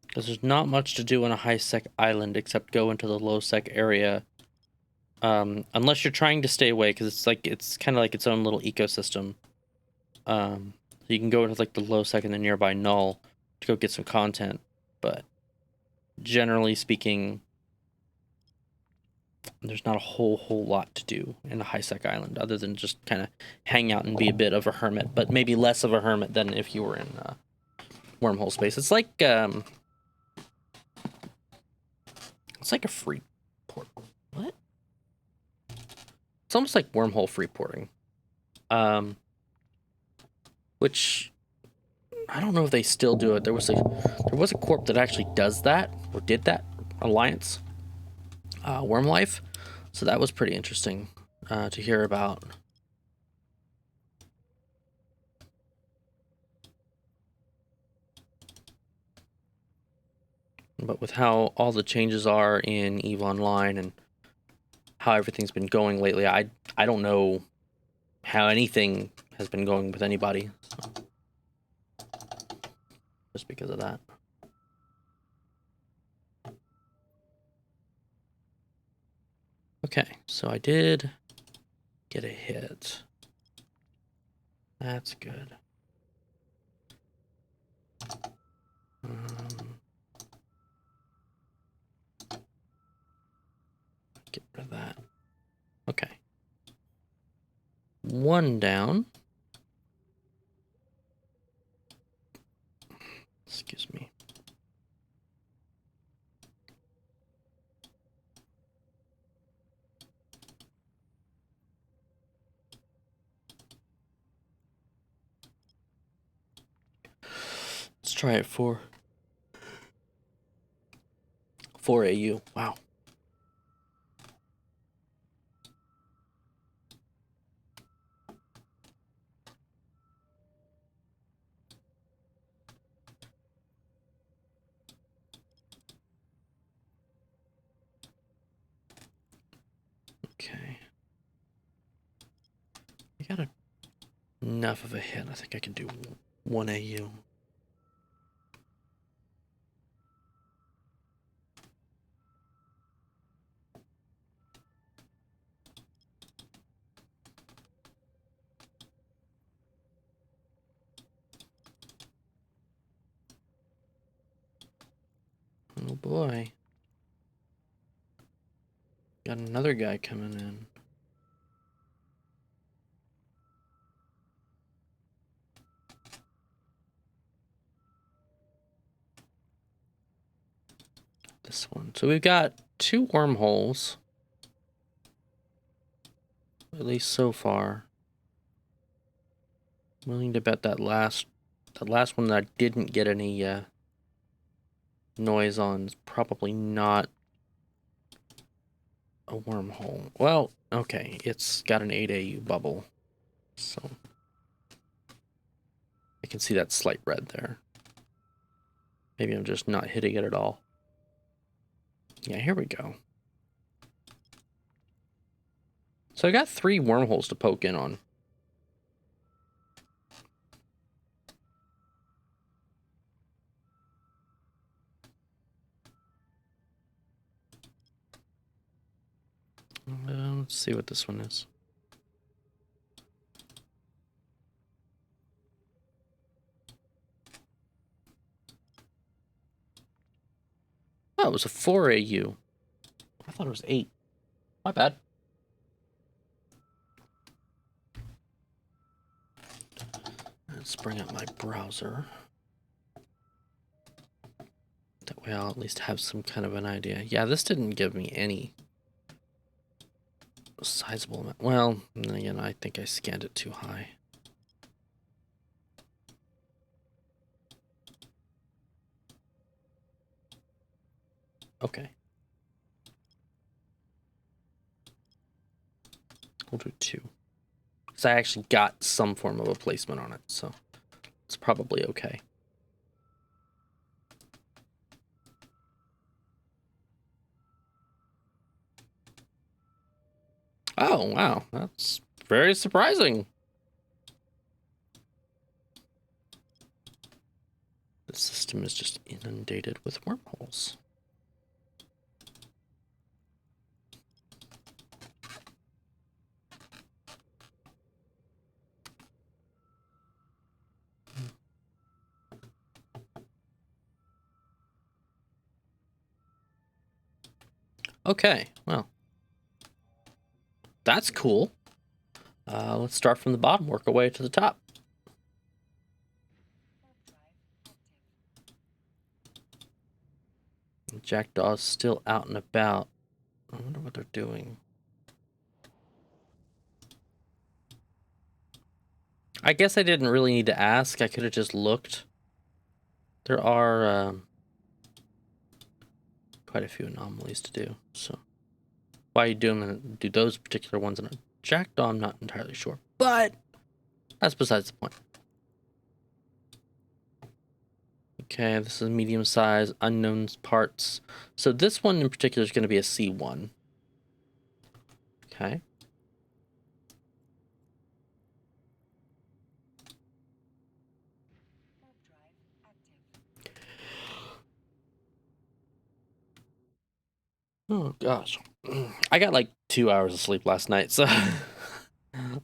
Because there's not much to do on a high sec island except go into the low sec area. Unless you're trying to stay away, because it's kind of like its own little ecosystem. You can go into like the low sec and the nearby null to go get some content, but generally speaking, there's not a whole lot to do in a high-sec island other than just kind of hang out and be a bit of a hermit, but maybe less of a hermit than if you were in wormhole space. It's like a free port. What? It's almost like wormhole free porting. Which I don't know if they still do it. There was a corp that actually does that or did that, Alliance, Worm Life. So that was pretty interesting to hear about. But with how all the changes are in EVE Online and how everything's been going lately, I don't know how anything has been going with anybody. So. Just because of that. Okay, so I did get a hit. That's good. Get rid of that. Okay. One down. Excuse me. Let's try it for 4 AU. Wow. Okay. I got enough of a hit. I think I can do 1 AU. Oh boy. Got another guy coming in. This one. So we've got 2 wormholes. At least so far. I'm willing to bet that last one that I didn't get any noise on is probably not a wormhole. Well, okay, it's got an 8 AU bubble. So I can see that slight red there. Maybe I'm just not hitting it at all. Yeah, here we go. So I got 3 wormholes to poke in on. Let's see what this one is. Oh, it was a 4 AU. I thought it was 8. My bad. Let's bring up my browser. That way I'll at least have some kind of an idea. Yeah, this didn't give me any sizable amount. Well, again, I think I scanned it too high. Okay. We'll do 2. Because I actually got some form of a placement on it, so it's probably okay. Oh, wow. That's very surprising. The system is just inundated with wormholes. Okay, well, that's cool. Let's start from the bottom, work our way to the top. Jackdaw's still out and about. I wonder what they're doing. I guess I didn't really need to ask. I could have just looked. There are quite a few anomalies to do. So why you do those particular ones in a jackdaw, I'm not entirely sure. But that's besides the point. Okay, this is medium size, unknown parts. So this one in particular is going to be a C1. Okay. Oh gosh, I got like 2 hours of sleep last night, so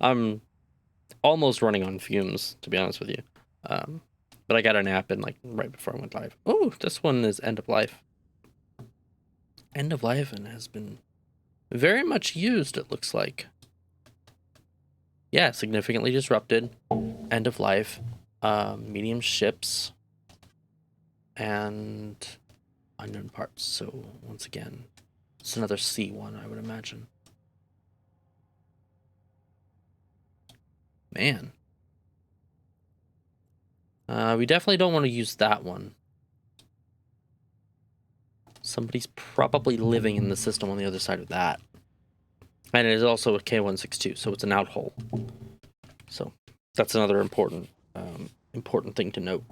I'm almost running on fumes, to be honest with you. But I got a nap in like right before I went live. Oh, this one is end of life. End of life and has been very much used, it looks like. Yeah, significantly disrupted. End of life. Medium ships. And unknown parts. So once again, it's another C1, I would imagine. Man. We definitely don't want to use that one. Somebody's probably living in the system on the other side of that. And it is also a K162, so it's an outhole. So that's another important thing to note.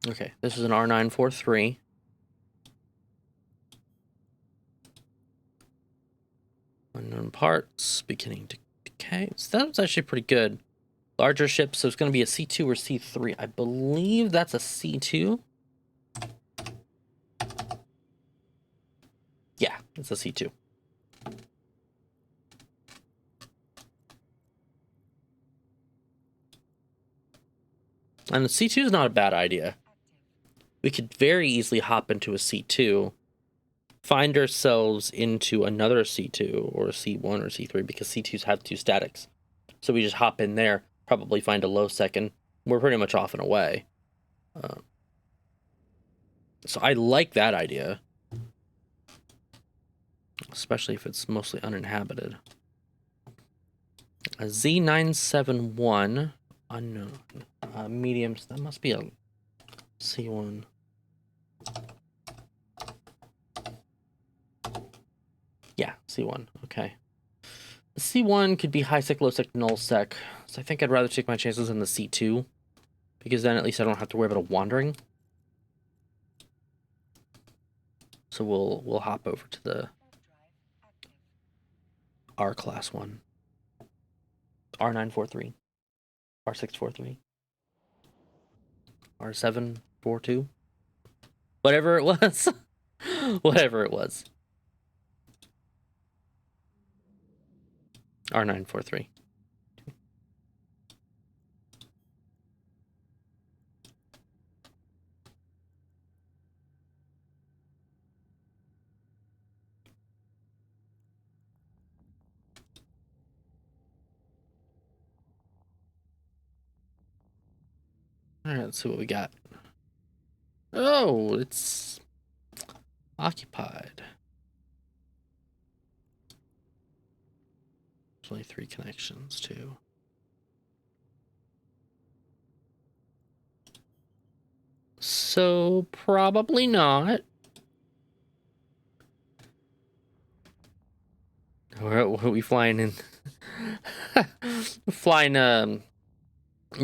Okay, this is an R943. Unknown parts, beginning to decay. So that was actually pretty good. Larger ships, so it's going to be a C2 or C3. I believe that's a C2. Yeah, it's a C2. And the C2 is not a bad idea. We could very easily hop into a C2, find ourselves into another C2 or a C1 or C3 because C2s have 2 statics. So we just hop in there, probably find a low second. We're pretty much off and away. So I like that idea. Especially if it's mostly uninhabited. A Z971 unknown. Mediums, that must be a C1. Yeah, C1, okay. The C1 could be high sec, low sec, null sec. So I think I'd rather take my chances in the C2. Because then at least I don't have to worry about a wandering. So we'll hop over to the R class one. R943. R643. R742. Whatever it was. Whatever it was. R943. All right, let's see what we got. Oh, it's occupied. There's only 3 connections, too. So, probably not. Where are we flying in?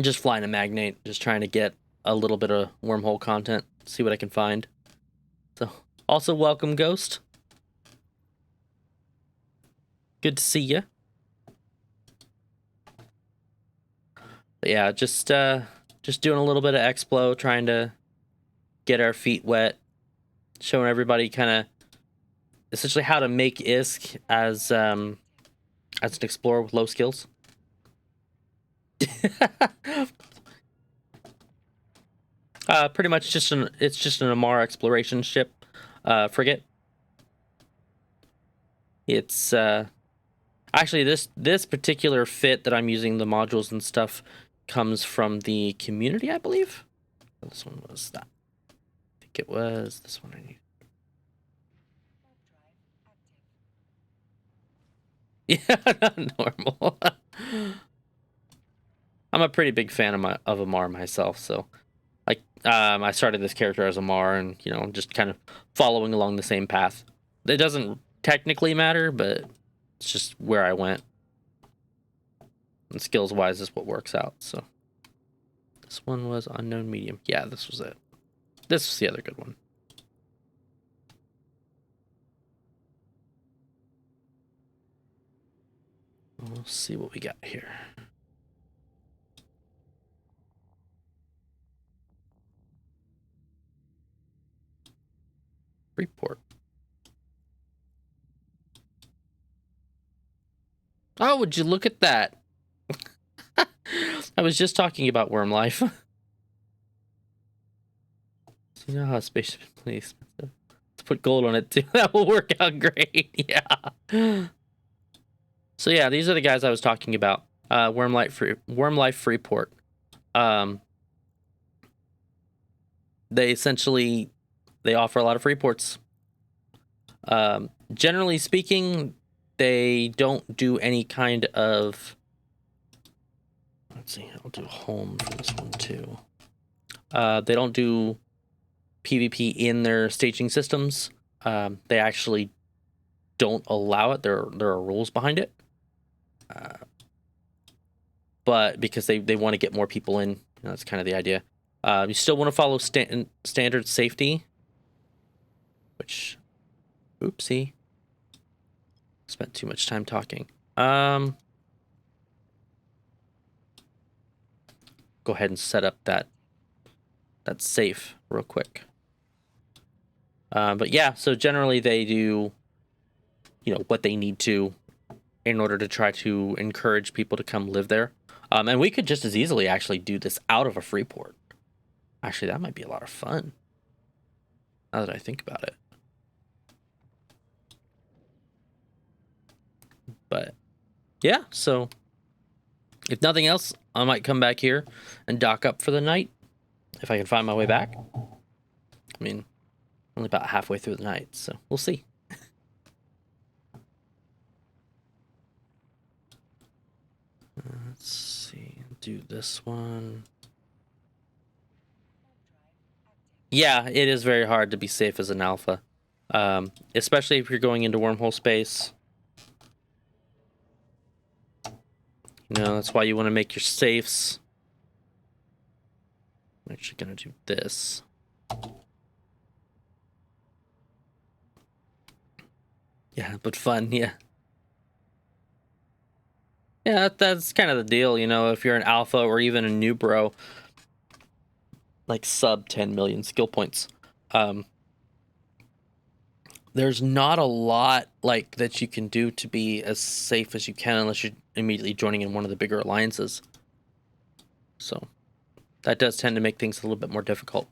Just flying a magnate, just trying to get a little bit of wormhole content, see what I can find. So, also welcome, Ghost. Good to see you. But yeah, just doing a little bit of Explo, trying to get our feet wet, showing everybody kind of essentially how to make ISK as an explorer with low skills. Pretty much it's just an Amara exploration ship, frigate. It's actually this particular fit that I'm using, the modules and stuff, comes from the community, I believe. This one was that. I think it was this one I need. Yeah, not normal. I'm a pretty big fan of Amar myself, so like I started this character as Amar, and you know, just kind of following along the same path. It doesn't technically matter, but it's just where I went. And skills wise is what works out. So this one was unknown medium. Yeah, this was it. This was the other good one. We'll see what we got here. Report. Oh, would you look at that? I was just talking about worm life. So you know how space please. Let's put gold on it too. That will work out great. Yeah. So yeah, these are the guys I was talking about. Worm Life Freeport. They essentially they offer a lot of free ports. Generally speaking, they don't do any kind of. Let's see. I'll do home for this one too. They don't do PvP in their staging systems. They actually don't allow it. There are rules behind it. But because they want to get more people in, that's kind of the idea. You still want to follow standard safety, which, oopsie, spent too much time talking. Go ahead and set up that safe real quick. But yeah, so generally they do, you know, what they need to in order to try to encourage people to come live there. And we could just as easily actually do this out of a free port. Actually, that might be a lot of fun. Now that I think about it. But yeah, so if nothing else, I might come back here and dock up for the night if I can find my way back. I mean, only about halfway through the night, so we'll see. Let's see, do this one. Yeah, it is very hard to be safe as an alpha, especially if you're going into wormhole space. You know, that's why you want to make your safes. I'm actually going to do this. Yeah, but fun, yeah. Yeah, that's kind of the deal, you know, if you're an alpha or even a new bro, like sub 10 million skill points. There's not a lot like that you can do to be as safe as you can unless you're immediately joining in one of the bigger alliances. So that does tend to make things a little bit more difficult.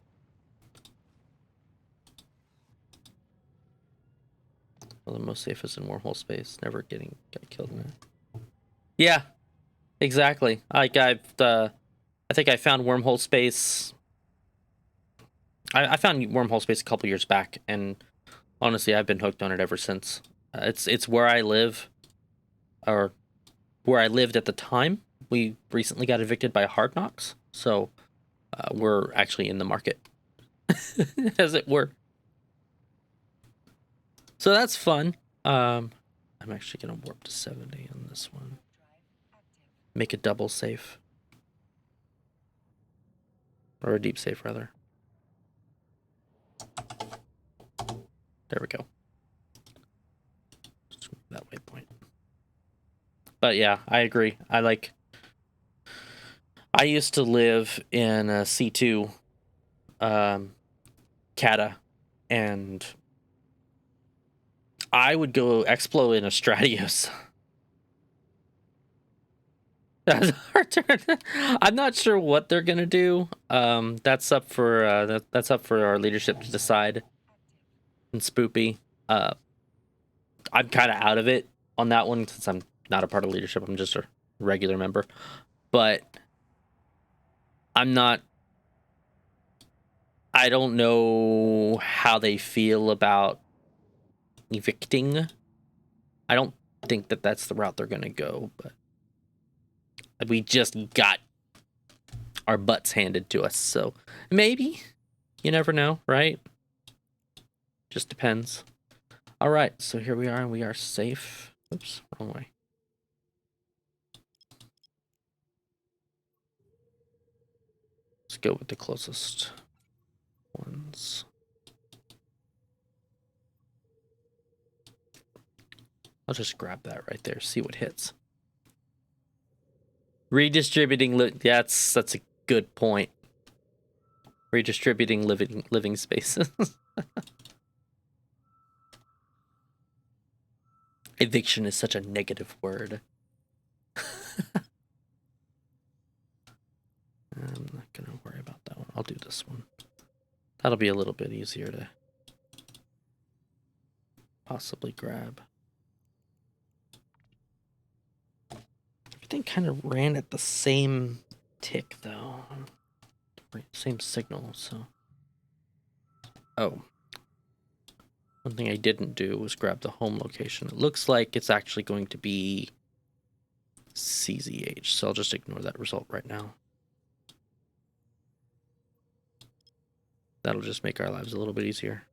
Well, the most safest in wormhole space, never got killed in it. Yeah, exactly. I think I found wormhole space. I found wormhole space a couple years back, and honestly, I've been hooked on it ever since. It's where I live, or where I lived at the time. We recently got evicted by Hard Knocks, so we're actually in the market, as it were. So that's fun. I'm actually gonna warp to 70 on this one. Make a double safe, or a deep safe rather. There we go. Just move that waypoint. But yeah, I agree. I used to live in a C2 Kata, and I would go Explo in a Stratios. That's our turn. I'm not sure what they're gonna do. That's up for that's up for our leadership to decide. And Spoopy, I'm kind of out of it on that one since I'm not a part of leadership. I'm just a regular member, but I'm not. I don't know how they feel about evicting. I don't think that that's the route they're gonna go, but we just got our butts handed to us, so maybe. You never know, right? Just depends. All right, so here we are, and we are safe. Oops, wrong way. Let's go with the closest ones. I'll just grab that right there, see what hits. Redistributing, that's a good point. Redistributing living spaces. Eviction is such a negative word. I'm not gonna worry about that one. I'll do this one. That'll be a little bit easier to possibly grab. Everything kind of ran at the same tick, though. Same signal, so. Oh. One thing I didn't do was grab the home location. It looks like it's actually going to be CZH, so I'll just ignore that result right now. That'll just make our lives a little bit easier.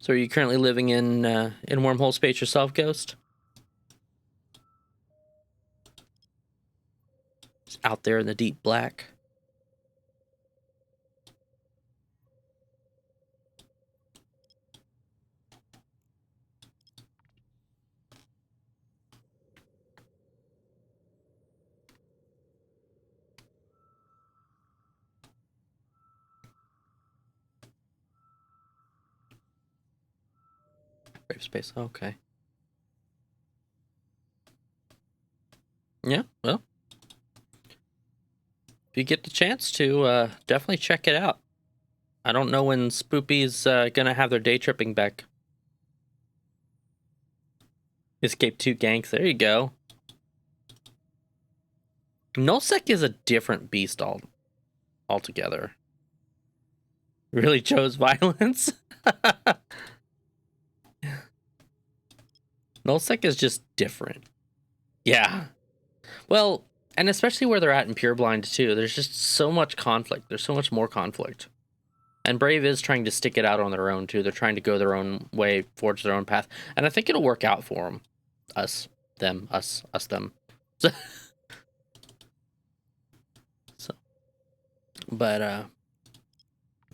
So are you currently living in wormhole space yourself, Ghost? Just out there in the deep black. Brave space. Okay. Yeah, well. If you get the chance to, definitely check it out. I don't know when Spoopy's gonna have their day tripping back. Escape 2 ganks. There you go. Nullsec is a different beast altogether. Really chose violence? Nullsec is just different. Yeah. Well, and especially where they're at in Pureblind too. There's just so much conflict. There's so much more conflict. And Brave is trying to stick it out on their own too. They're trying to go their own way, forge their own path. And I think it'll work out for them. Us, them, us, them. So, but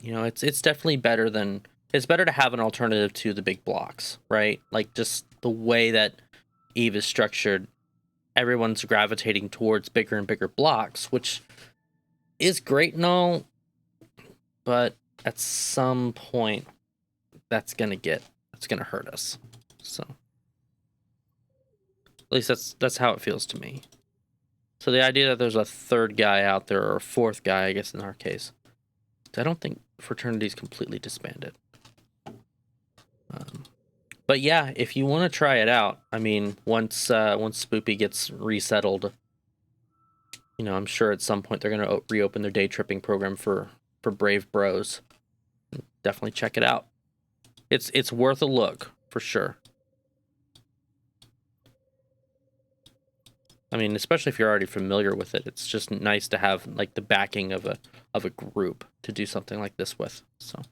you know, it's definitely better than, it's better to have an alternative to the big blocks, right? Like just the way that Eve is structured, everyone's gravitating towards bigger and bigger blocks, which is great and all, but at some point that's gonna hurt us. So at least that's how it feels to me. So the idea that there's a third guy out there, or a fourth guy, I guess in our case, I don't think fraternity's completely disbanded. But yeah, if you want to try it out, I mean, once Spoopy gets resettled, you know, I'm sure at some point they're gonna reopen their day tripping program for Brave Bros. Definitely check it out. It's worth a look for sure. I mean, especially if you're already familiar with it, it's just nice to have like the backing of a group to do something like this with. So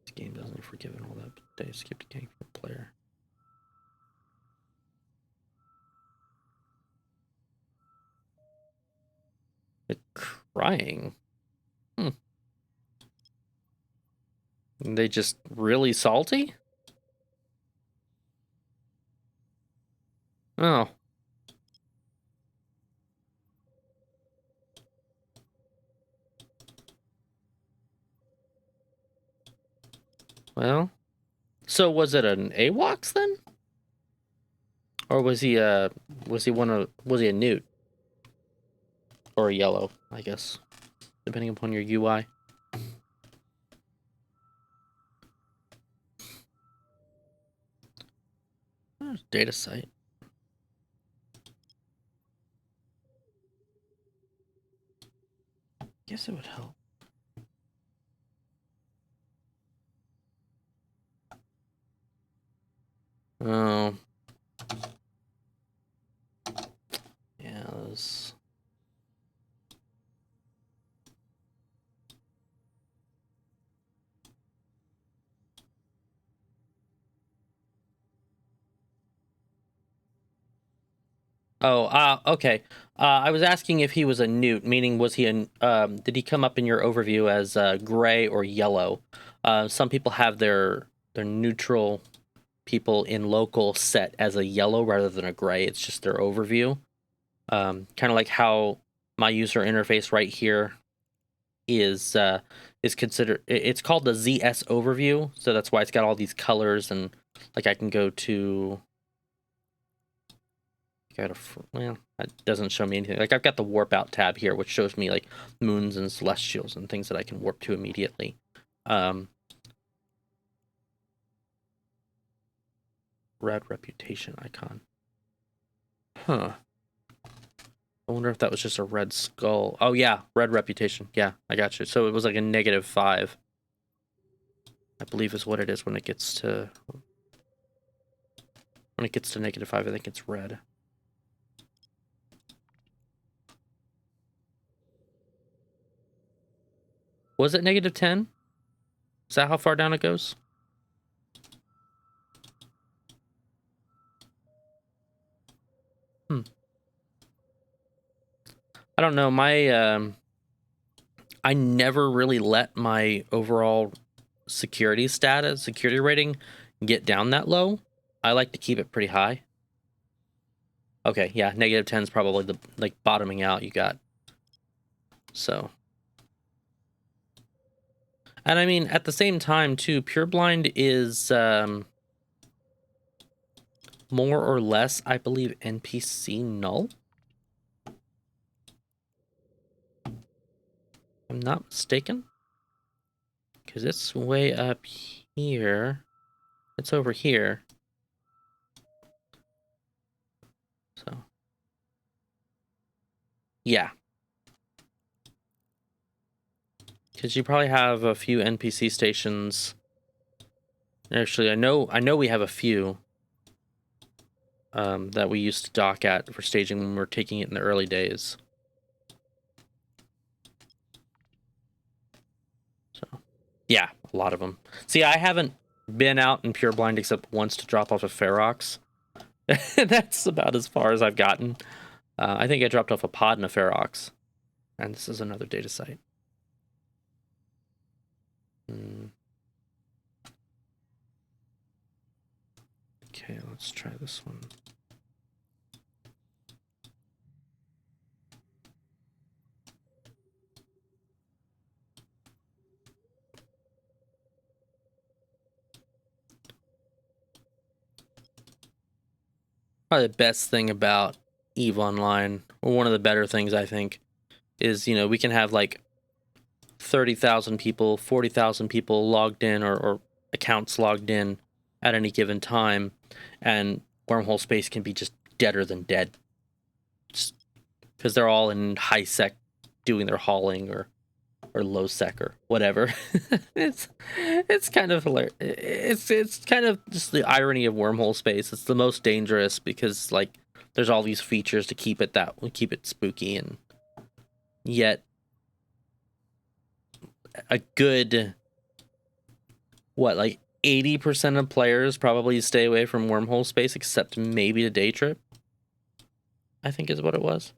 this game doesn't forgive all that, but they skipped a game for a player. They're crying. They just really salty? Oh. Well, so was it an AWOX then? Or was he a newt? Or a yellow, I guess. Depending upon your UI. Data site. Guess it would help. Oh. Yeah, those... Oh, okay. I was asking if he was a newt, meaning was he did he come up in your overview as gray or yellow? Some people have their neutral people in local set as a yellow rather than a gray. It's just their overview. Kind of like how my user interface right here is considered. It's called the ZS overview, so that's why it's got all these colors and like I can go to. Well, it doesn't show me anything. Like I've got the warp out tab here, which shows me like moons and celestials and things that I can warp to immediately. Red reputation icon. Huh. I wonder if that was just a red skull. Oh yeah, red reputation. Yeah, I got you. So it was like a -5. I believe is what it is when it gets to -5. I think it's red. Was it -10? Is that how far down it goes? I don't know. I never really let my overall security rating get down that low. I like to keep it pretty high. Okay, yeah, -10 is probably the like bottoming out you got. So, and I mean at the same time too, Pureblind is more or less, I believe, NPC null. I'm not mistaken, because it's way up here. It's over here. So, yeah. Because you probably have a few NPC stations. Actually, I know we have a few that we used to dock at for staging when we were taking it in the early days. So, yeah, a lot of them. See, I haven't been out in Pureblind except once to drop off a Ferox. That's about as far as I've gotten. I think I dropped off a pod and a Ferox. And this is another data site. Okay, let's try this one. Probably the best thing about EVE Online, or one of the better things I think, is, you know, we can have like 30,000 people, 40,000 people logged in or accounts logged in at any given time, and wormhole space can be just deader than dead. Because they're all in high sec doing their hauling or low sec or whatever. it's kind of hilarious. It's kind of just the irony of wormhole space. It's the most dangerous because like there's all these features to keep it spooky, and yet a good like 80% of players probably stay away from wormhole space except maybe a day trip, I think is what it was.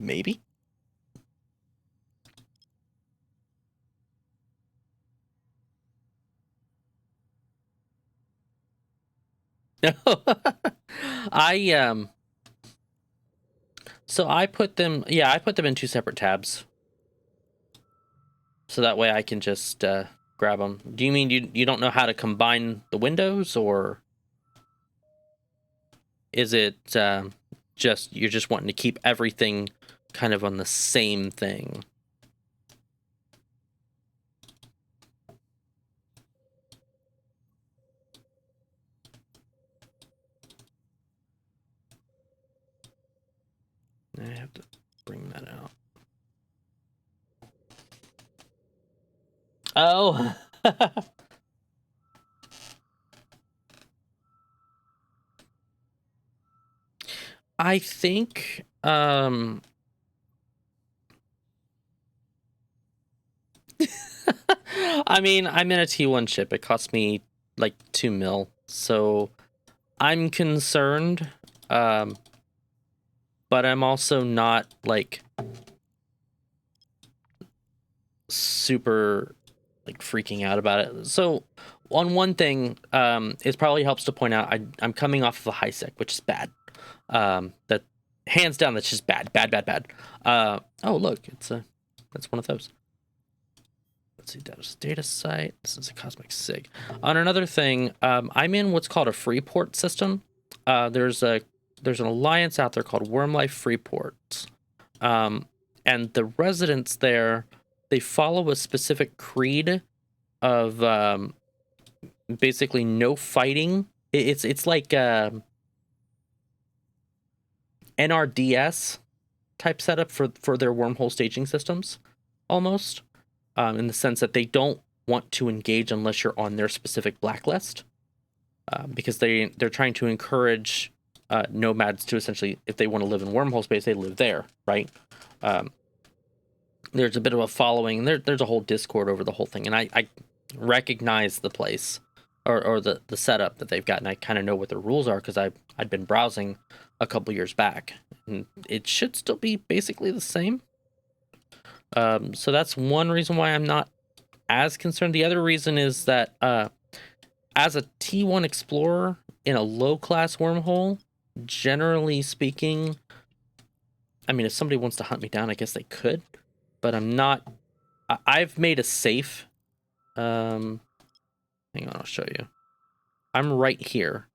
Maybe. No. I so I put them, yeah, I put them in two separate tabs. So that way I can just grab them. Do you mean you don't know how to combine the windows, or is it just you're just wanting to keep everything kind of on the same thing? I have to bring that out. Oh. I think I mean, I'm in a T1 ship. It cost me like 2 mil. So I'm concerned. But I'm also not like super like freaking out about it. So on one thing, it probably helps to point out I'm coming off of a high sec, which is bad. That hands down, that's just bad, bad, bad, bad. Oh look, that's one of those. Let's see, that was data site. This is a cosmic sig. On another thing, I'm in what's called a Freeport system. There's an alliance out there called Wormlife Freeports. And the residents there, they follow a specific creed of basically no fighting. It's like NRDS type setup for their wormhole staging systems, almost, in the sense that they don't want to engage unless you're on their specific blacklist, because they're trying to encourage nomads to essentially, if they want to live in wormhole space, they live there, right? There's a bit of a following. There's a whole Discord over the whole thing, and I recognize the place or the setup that they've got, and I kind of know what the rules are because I'd been browsing a couple years back, and it should still be basically the same. So that's one reason why I'm not as concerned. The other reason is that as a T1 explorer in a low class wormhole, generally speaking, I mean, if somebody wants to hunt me down, I guess they could, but I'm not. I've made a safe. Hang on, I'll show you. I'm right here.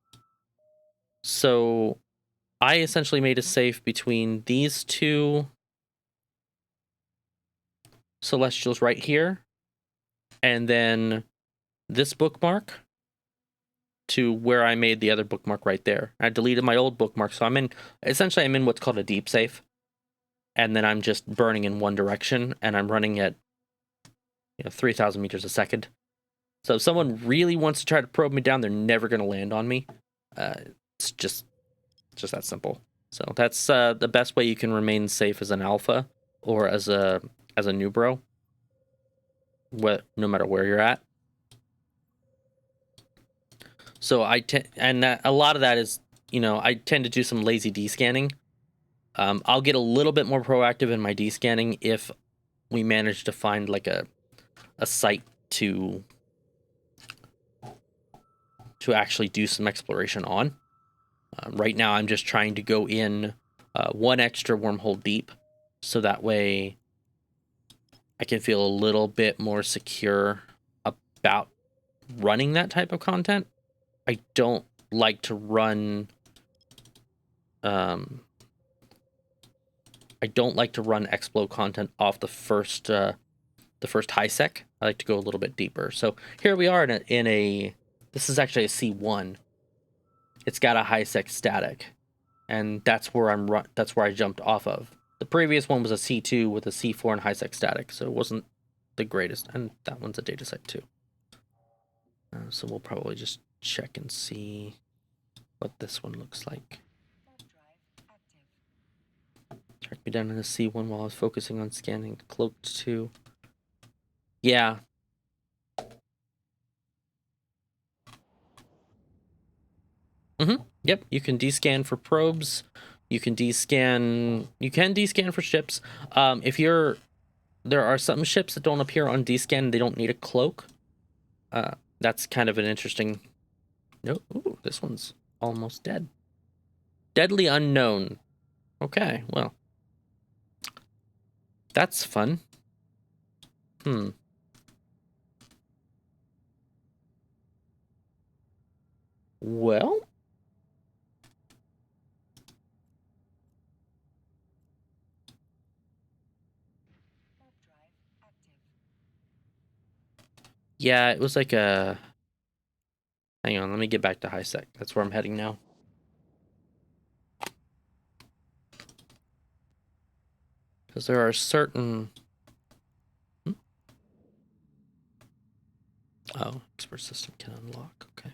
So I essentially made a safe between these two celestials right here, and then this bookmark to where I made the other bookmark right there. I deleted my old bookmark, so I'm in what's called a deep safe, and then I'm just burning in one direction, and I'm running at 3,000 meters a second. So if someone really wants to try to probe me down, they're never going to land on me. It's just that simple. So that's the best way you can remain safe as an alpha or as a new bro, no matter where you're at. So and a lot of that is, I tend to do some lazy D-scanning. I'll get a little bit more proactive in my D-scanning if we manage to find like a site to actually do some exploration on. Right now, I'm just trying to go in one extra wormhole deep, so that way I can feel a little bit more secure about running that type of content. I don't like to run. I don't like to run Explo content off the first high sec. I like to go a little bit deeper. So here we are in a this is actually a C1. It's got a high sec static, and that's where I jumped off of. The previous one was a C2 with a C4 and high sec static, so it wasn't the greatest. And that one's a data set too. So we'll probably just check and see what this one looks like. Track me down in the C1 while I was focusing on scanning. Cloaked 2. Yeah. Yep, you can descan for probes. You can descan for ships. There are some ships that don't appear on descan, they don't need a cloak. That's kind of an interesting. No, ooh, this one's almost dead. Deadly unknown. Okay, well. That's fun. Well. Yeah, it was like a... Hang on, let me get back to high sec. That's where I'm heading now. Because there are certain... Oh, expert system can unlock. Okay.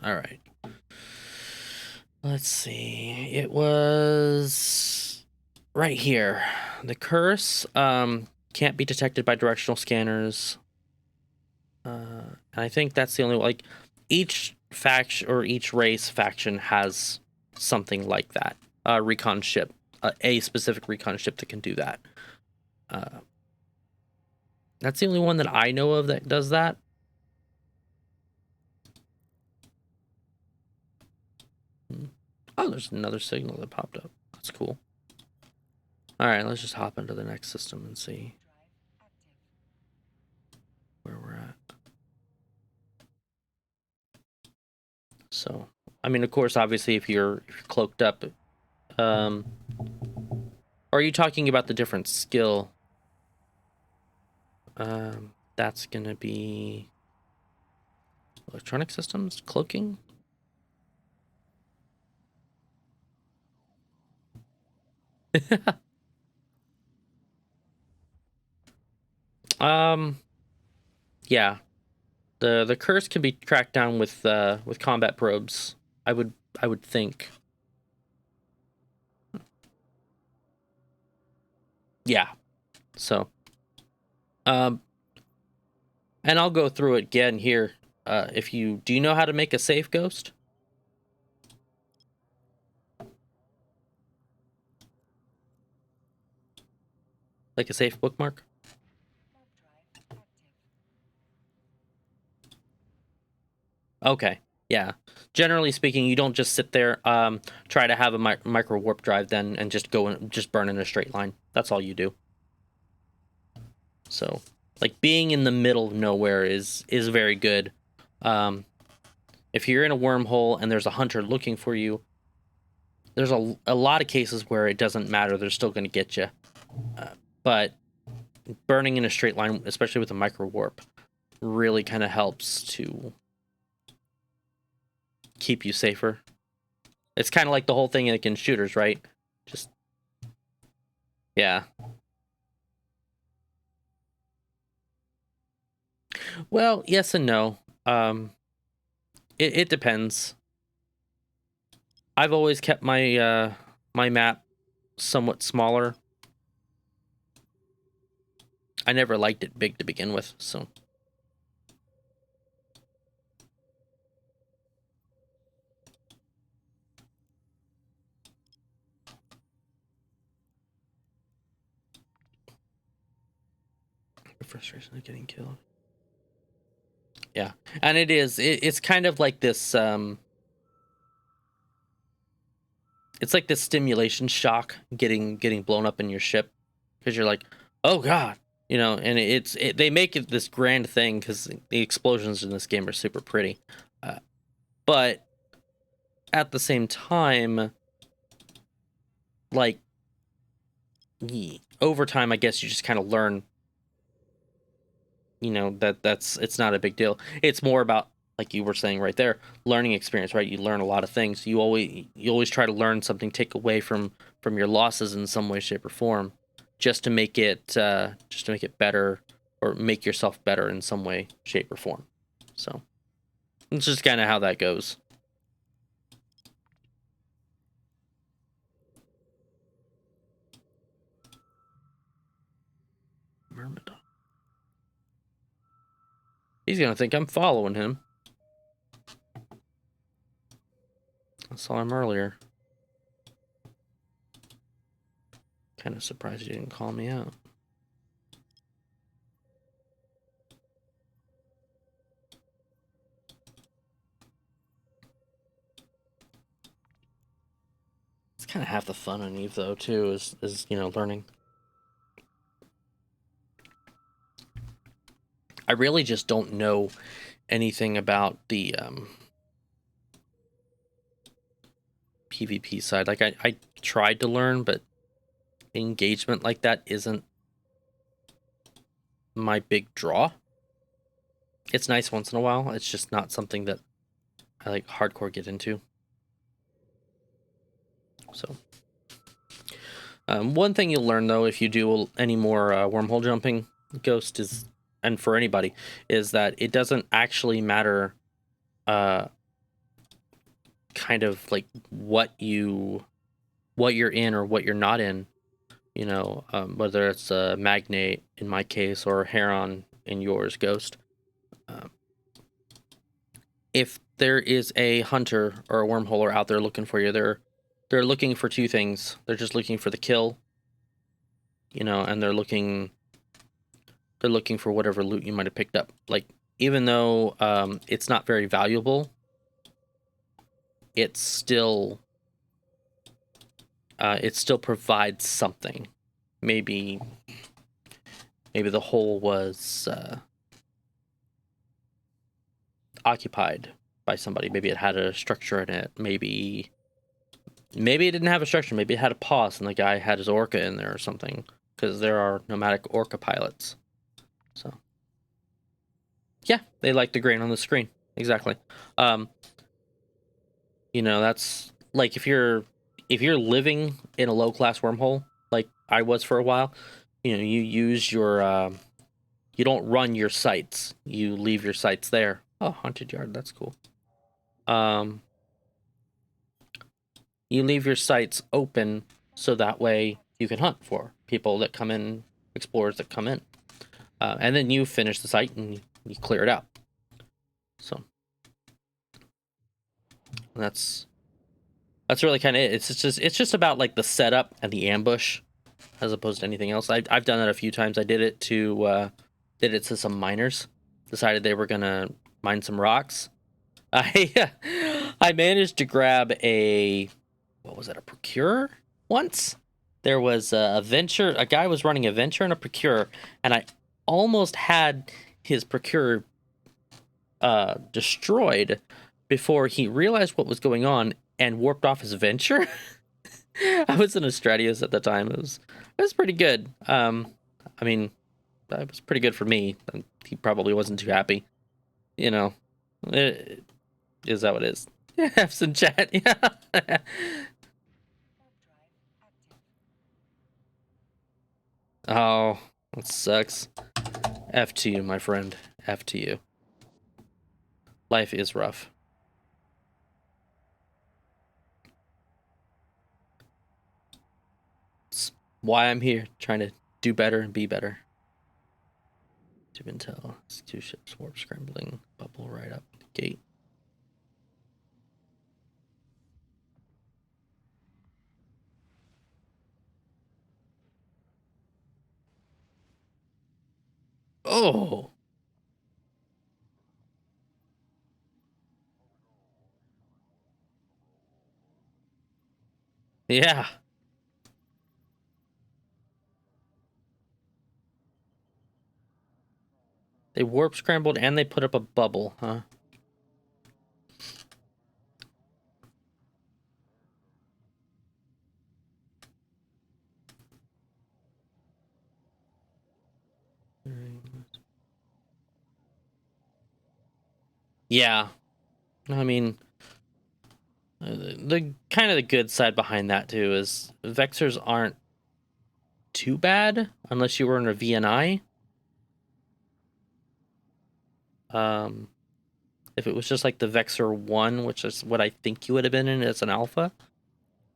All right. Let's see. It was right here. The curse can't be detected by directional scanners. And I think that's the only, like, each faction or each race faction has something like that. Recon ship, a specific recon ship that can do that. That's the only one that I know of that does that. Oh, there's another signal that popped up. That's cool. All right, let's just hop into the next system and see where we're at. So, I mean, of course, obviously, if you're cloaked up, or are you talking about the different skill? That's gonna be electronic systems, cloaking. Yeah, the curse can be tracked down with combat probes. I would think. Yeah. So, um, and I'll go through it again here. If you do, you know how to make a safe ghost? Like a safe bookmark? Okay. Yeah. Generally speaking, you don't just sit there, try to have a micro warp drive then and just go and just burn in a straight line. That's all you do. So, like, being in the middle of nowhere is very good. If you're in a wormhole and there's a hunter looking for you, there's a lot of cases where it doesn't matter. They're still going to get you. But burning in a straight line, especially with a micro warp, really kind of helps to keep you safer. It's kind of like the whole thing in shooters, right? Just, yeah. Well, yes and no. It depends. I've always kept my my map somewhat smaller. I never liked it big to begin with, so. The frustration of getting killed. Yeah, and it's kind of like this. It's like this stimulation shock getting blown up in your ship because you're like, oh god, you know. And they make it this grand thing because the explosions in this game are super pretty, but at the same time, like, over time, I guess you just kind of learn, you know, that's it's not a big deal. It's more about, like you were saying right there, learning experience, right? You learn a lot of things. You always try to learn something, take away from your losses in some way, shape, or form, just to make it better, or make yourself better in some way, shape, or form. So it's just kind of how that goes. Myrmidon. He's gonna think I'm following him. I saw him earlier. Kind of surprised he didn't call me out. It's kind of half the fun on Eve, though, too, is you know, learning. I really just don't know anything about the PvP side. Like, I tried to learn, but engagement like that isn't my big draw. It's nice once in a while. It's just not something that I like hardcore get into. So, one thing you'll learn though, if you do any more wormhole jumping, Ghost is, and for anybody, is that it doesn't actually matter, kind of like what you're in or what you're not in. You know, whether it's a Magnate in my case or Heron in yours, Ghost. If there is a hunter or a wormholer out there looking for you, they're looking for two things. They're just looking for the kill, you know, and they're looking for whatever loot you might have picked up. Like, even though it's not very valuable, it still provides something. Maybe the hole was occupied by somebody. Maybe it had a structure in it. Maybe it didn't have a structure. Maybe it had a pause and the guy had his orca in there or something. Because there are nomadic orca pilots. So, yeah, they like the grain on the screen. Exactly. You know, that's like if you're living in a low class wormhole, like I was for a while, you know, you use your you don't run your sites. You leave your sites there. Oh, haunted yard, that's cool. You leave your sites open so that way you can hunt for people that come in, explorers that come in. And then you finish the site and you clear it out. So that's really kind of it. It's just about like the setup and the ambush as opposed to anything else. I've done that a few times. I did it to some miners. Decided they were gonna mine some rocks. I managed to grab a, what was that, a procurer once. There was a venture. A guy was running a venture and a procurer, and I almost had his procurer destroyed before he realized what was going on and warped off his venture. I was in a Stratius at the time. It was pretty good. I mean, that was pretty good for me. He probably wasn't too happy. You know, it is how it is. Yeah, have some chat. Yeah. Oh, that sucks. F to you, my friend. F to you. Life is rough. It's why I'm here, trying to do better and be better. To intel, it's 2 ships, warp scrambling, bubble right up the gate. Oh, yeah. They warp scrambled and they put up a bubble, huh? Yeah. I mean, the kind of the good side behind that too is Vexers aren't too bad unless you were in a VNI. If it was just like the Vexer 1, which is what I think you would have been in as an alpha,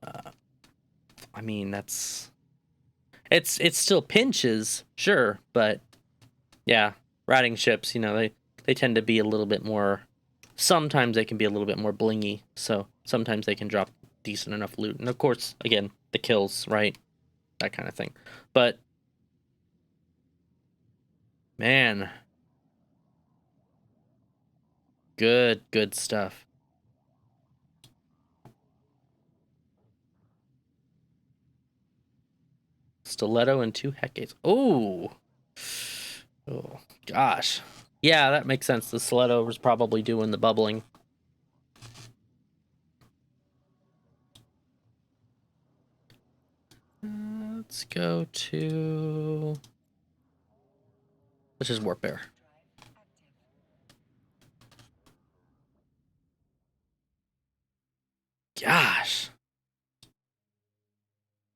I mean, it's still pinches, sure, but yeah, riding ships, you know, they tend to be a little bit more, sometimes they can be a little bit more blingy, so sometimes they can drop decent enough loot. And of course, again, the kills, right? That kind of thing. But man, good stuff. Stiletto and 2 Hecates. Oh, gosh. Yeah, that makes sense. The stiletto was probably doing the bubbling. Let's go to... Let's just warp bear. Gosh.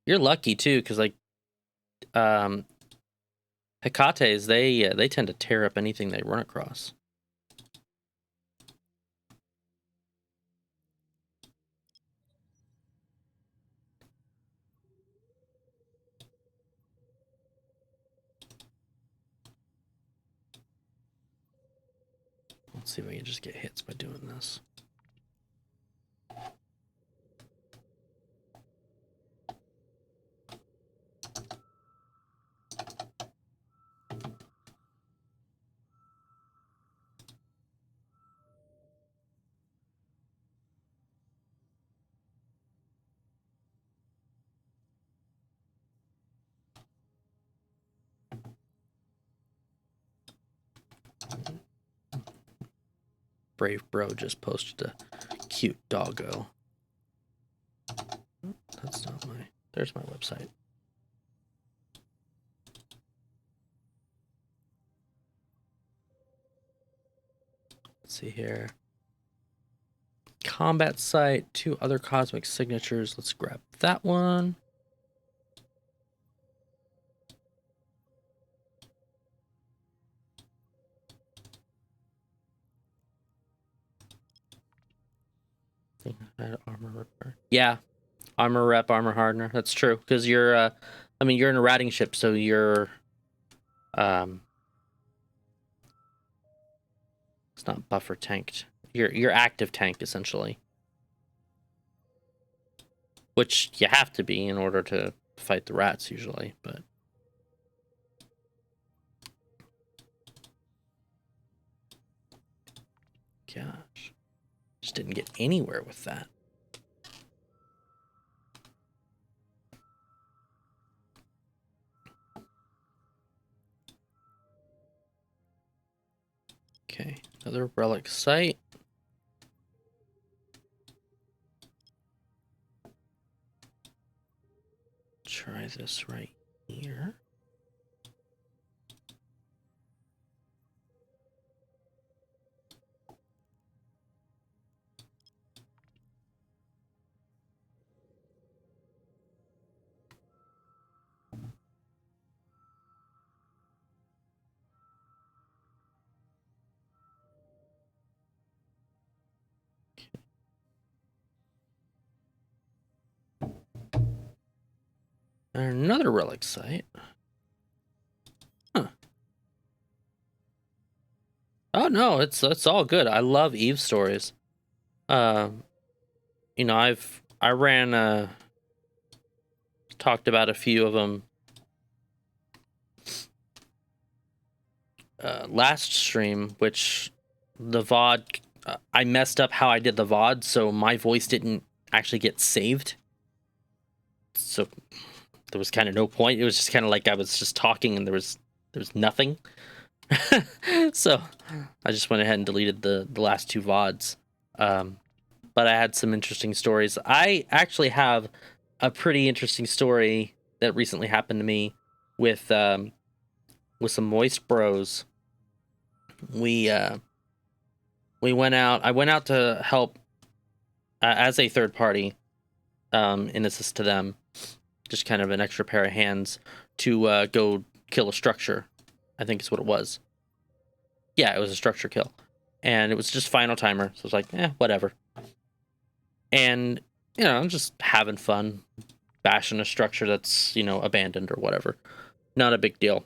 You're lucky too, because like Hecates, they tend to tear up anything they run across. Let's see if we can just get hits by doing this. Brave Bro just posted a cute doggo. That's not my... There's my website. Let's see here. Combat site, 2 other cosmic signatures. Let's grab that one. Armor rep. Yeah, armor rep, armor hardener. That's true because you're. I mean, you're in a routing ship, so you're. It's not buffer tanked. You're active tank essentially, which you have to be in order to fight the rats usually. But gosh, just didn't get anywhere with that. Okay, another relic site. Try this right here. Another relic site. Huh. Oh no, it's all good. I love Eve stories. You know, I talked about a few of them last stream, which the VOD I messed up how I did the VOD, so my voice didn't actually get saved. So there was kind of no point. It was just kind of like I was just talking and there was nothing. So I just went ahead and deleted the last 2 VODs. But I had some interesting stories. I actually have a pretty interesting story that recently happened to me with some moist bros. We went out. I went out to help as a third party, in assist to them, just kind of an extra pair of hands to go kill a structure. I think is what it was. Yeah, it was a structure kill, and it was just final timer. So I was like, whatever. And you know, I'm just having fun, bashing a structure that's abandoned or whatever. Not a big deal.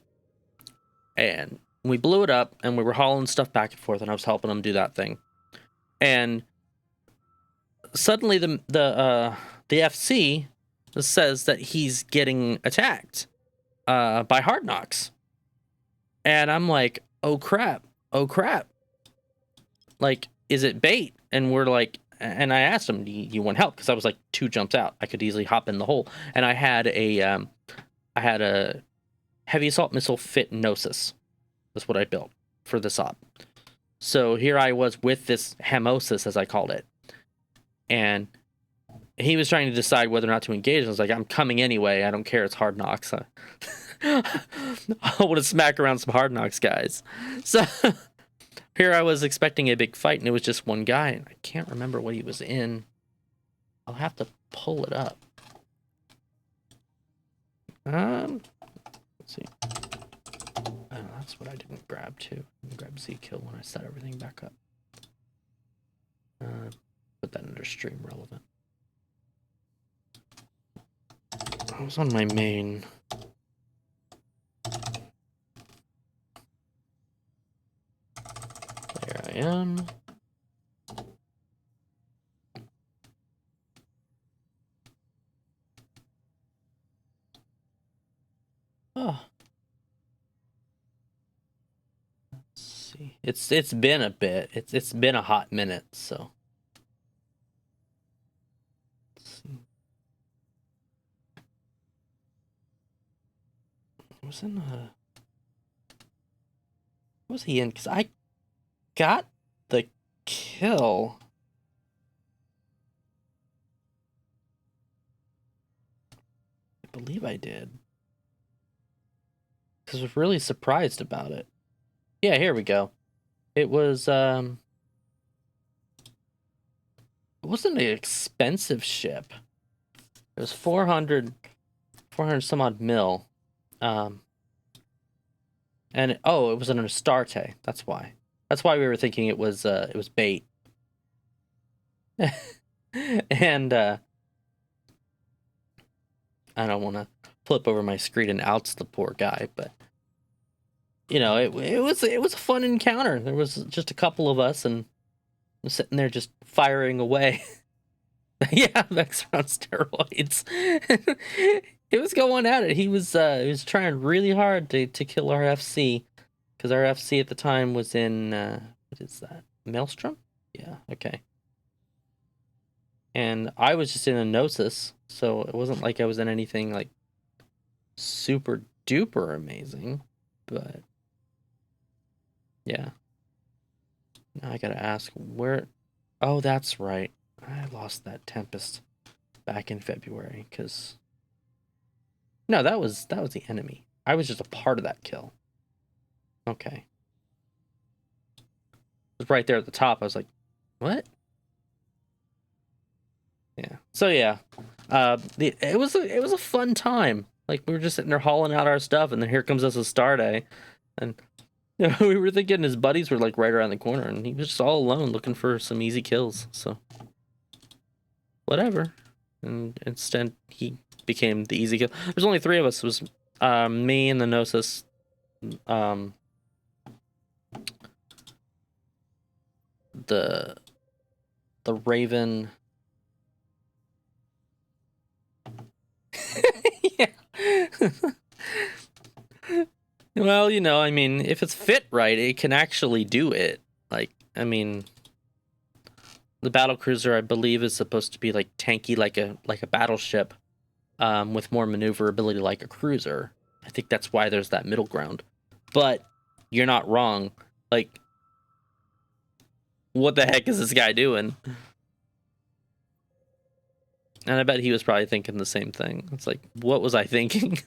And we blew it up, and we were hauling stuff back and forth, and I was helping them do that thing. And suddenly, the FC says that he's getting attacked by hard knocks, and I'm like, oh crap, like, is it bait? And we're like, and I asked him, do you want help? Because I was like 2 jumps out, I could easily hop in the hole, and I had I had a heavy assault missile fit Gnosis. That's what I built for this op. So here I was with this Hamosis, as I called it. And he was trying to decide whether or not to engage. I was like, I'm coming anyway. I don't care. It's Hard Knocks. I want to smack around some Hard Knocks guys. So here I was expecting a big fight, and it was just one guy. And I can't remember what he was in. I'll have to pull it up. Let's see. Oh, that's what I didn't grab too. Grab Z kill when I set everything back up. Put that under stream relevant. I was on my main. There I am. Oh. Let's see. It's been a bit. It's been a hot minute, so. Let's see. I was in a. What was he in? Because I got the kill. I believe I did. Because I was really surprised about it. Yeah, here we go. It was, it wasn't an expensive ship. It was 400 some odd mil. And, it was an Astarte. That's why. That's why we were thinking it was bait. And, I don't want to flip over my screen and outs the poor guy, but you know, it was a fun encounter. There was just a couple of us, and I'm sitting there just firing away. Yeah, Vex on steroids. It was going at it. He was trying really hard to kill our FC, because our FC at the time was in what is that? Maelstrom? Yeah, okay. And I was just in a Gnosis, so it wasn't like I was in anything like super duper amazing, but yeah. Now I gotta ask where. Oh, that's right. I lost that Tempest back in February, because no, that was the enemy. I was just a part of that kill. Okay. It was right there at the top. I was like, what? Yeah. So yeah, it was a fun time. Like, we were just sitting there hauling out our stuff, and then here comes us a Star Day, and you know, we were thinking his buddies were like right around the corner, and he was just all alone looking for some easy kills. So whatever. And instead, he became the easy kill. There's only 3 of us. It was me and the Gnosis. The Raven. Yeah. Well, you know, I mean, if it's fit right, it can actually do it. Like, I mean, the battle cruiser, I believe, is supposed to be like tanky, like a battleship, with more maneuverability like a cruiser. I think that's why there's that middle ground. But you're not wrong. Like, what the heck is this guy doing? And I bet he was probably thinking the same thing. It's like, what was I thinking?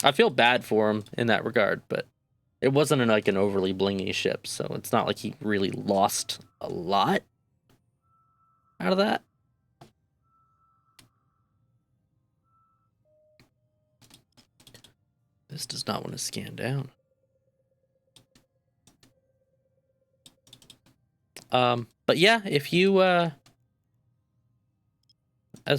I feel bad for him in that regard, but it wasn't like an overly blingy ship, so it's not like he really lost a lot out of that. This does not want to scan down. But yeah, if you, as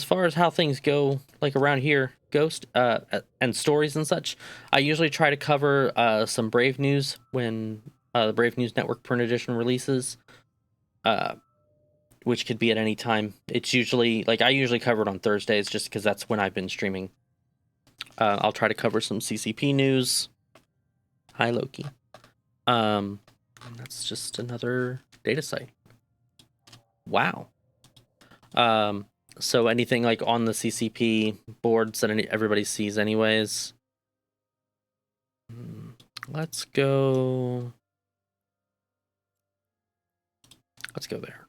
far as how things go, like around here, Ghost, and stories and such, I usually try to cover, some Brave News when, the Brave News Network print edition releases, which could be at any time. It's usually, like, I usually cover it on Thursdays just because that's when I've been streaming. I'll try to cover some CCP news. Hi, Loki. That's just another data site. Wow. So anything like on the CCP boards that everybody sees anyways. Let's go there.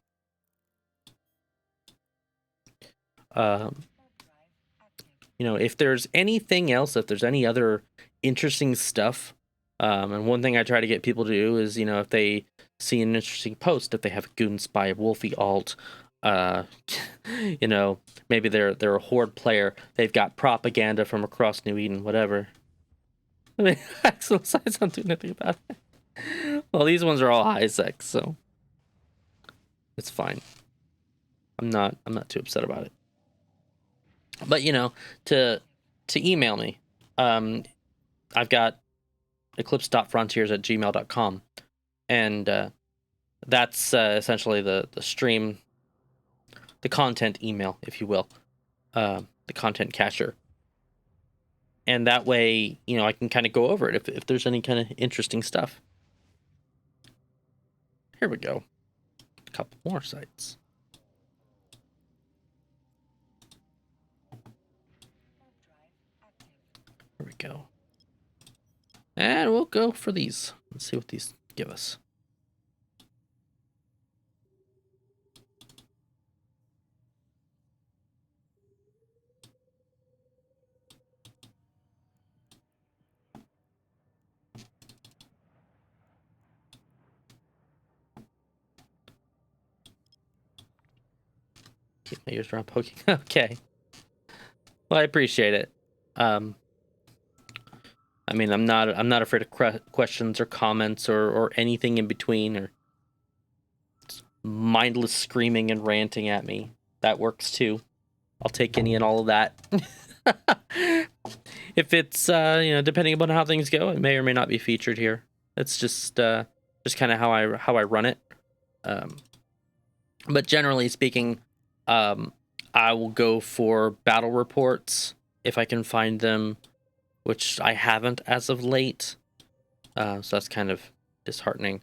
You know, if there's anything else, if there's any other interesting stuff, and one thing I try to get people to do is, you know, if they see an interesting post, if they have a Goon Spy, Wolfie alt, you know, maybe they're a Horde player, they've got propaganda from across New Eden, whatever. I mean, actual sites don't do anything about it. Well, these ones are all high sec, so it's fine. I'm not too upset about it. But you know, to email me, I've got eclipse.frontiers@gmail.com, and that's essentially the stream, the content email, if you will, the content cacher. And that way, you know, I can kind of go over it if there's any kind of interesting stuff. Here we go. A couple more sites. Here we go. And we'll go for these. Let's see what these give us. Keep my ears around poking. Okay. Well, I appreciate it. I mean, I'm not afraid of questions or comments or anything in between, or mindless screaming and ranting at me. That works too. I'll take any and all of that. If it's you know, depending upon how things go, it may or may not be featured here. It's just kind of how I run it. But generally speaking, I will go for battle reports if I can find them, which I haven't as of late. So that's kind of disheartening.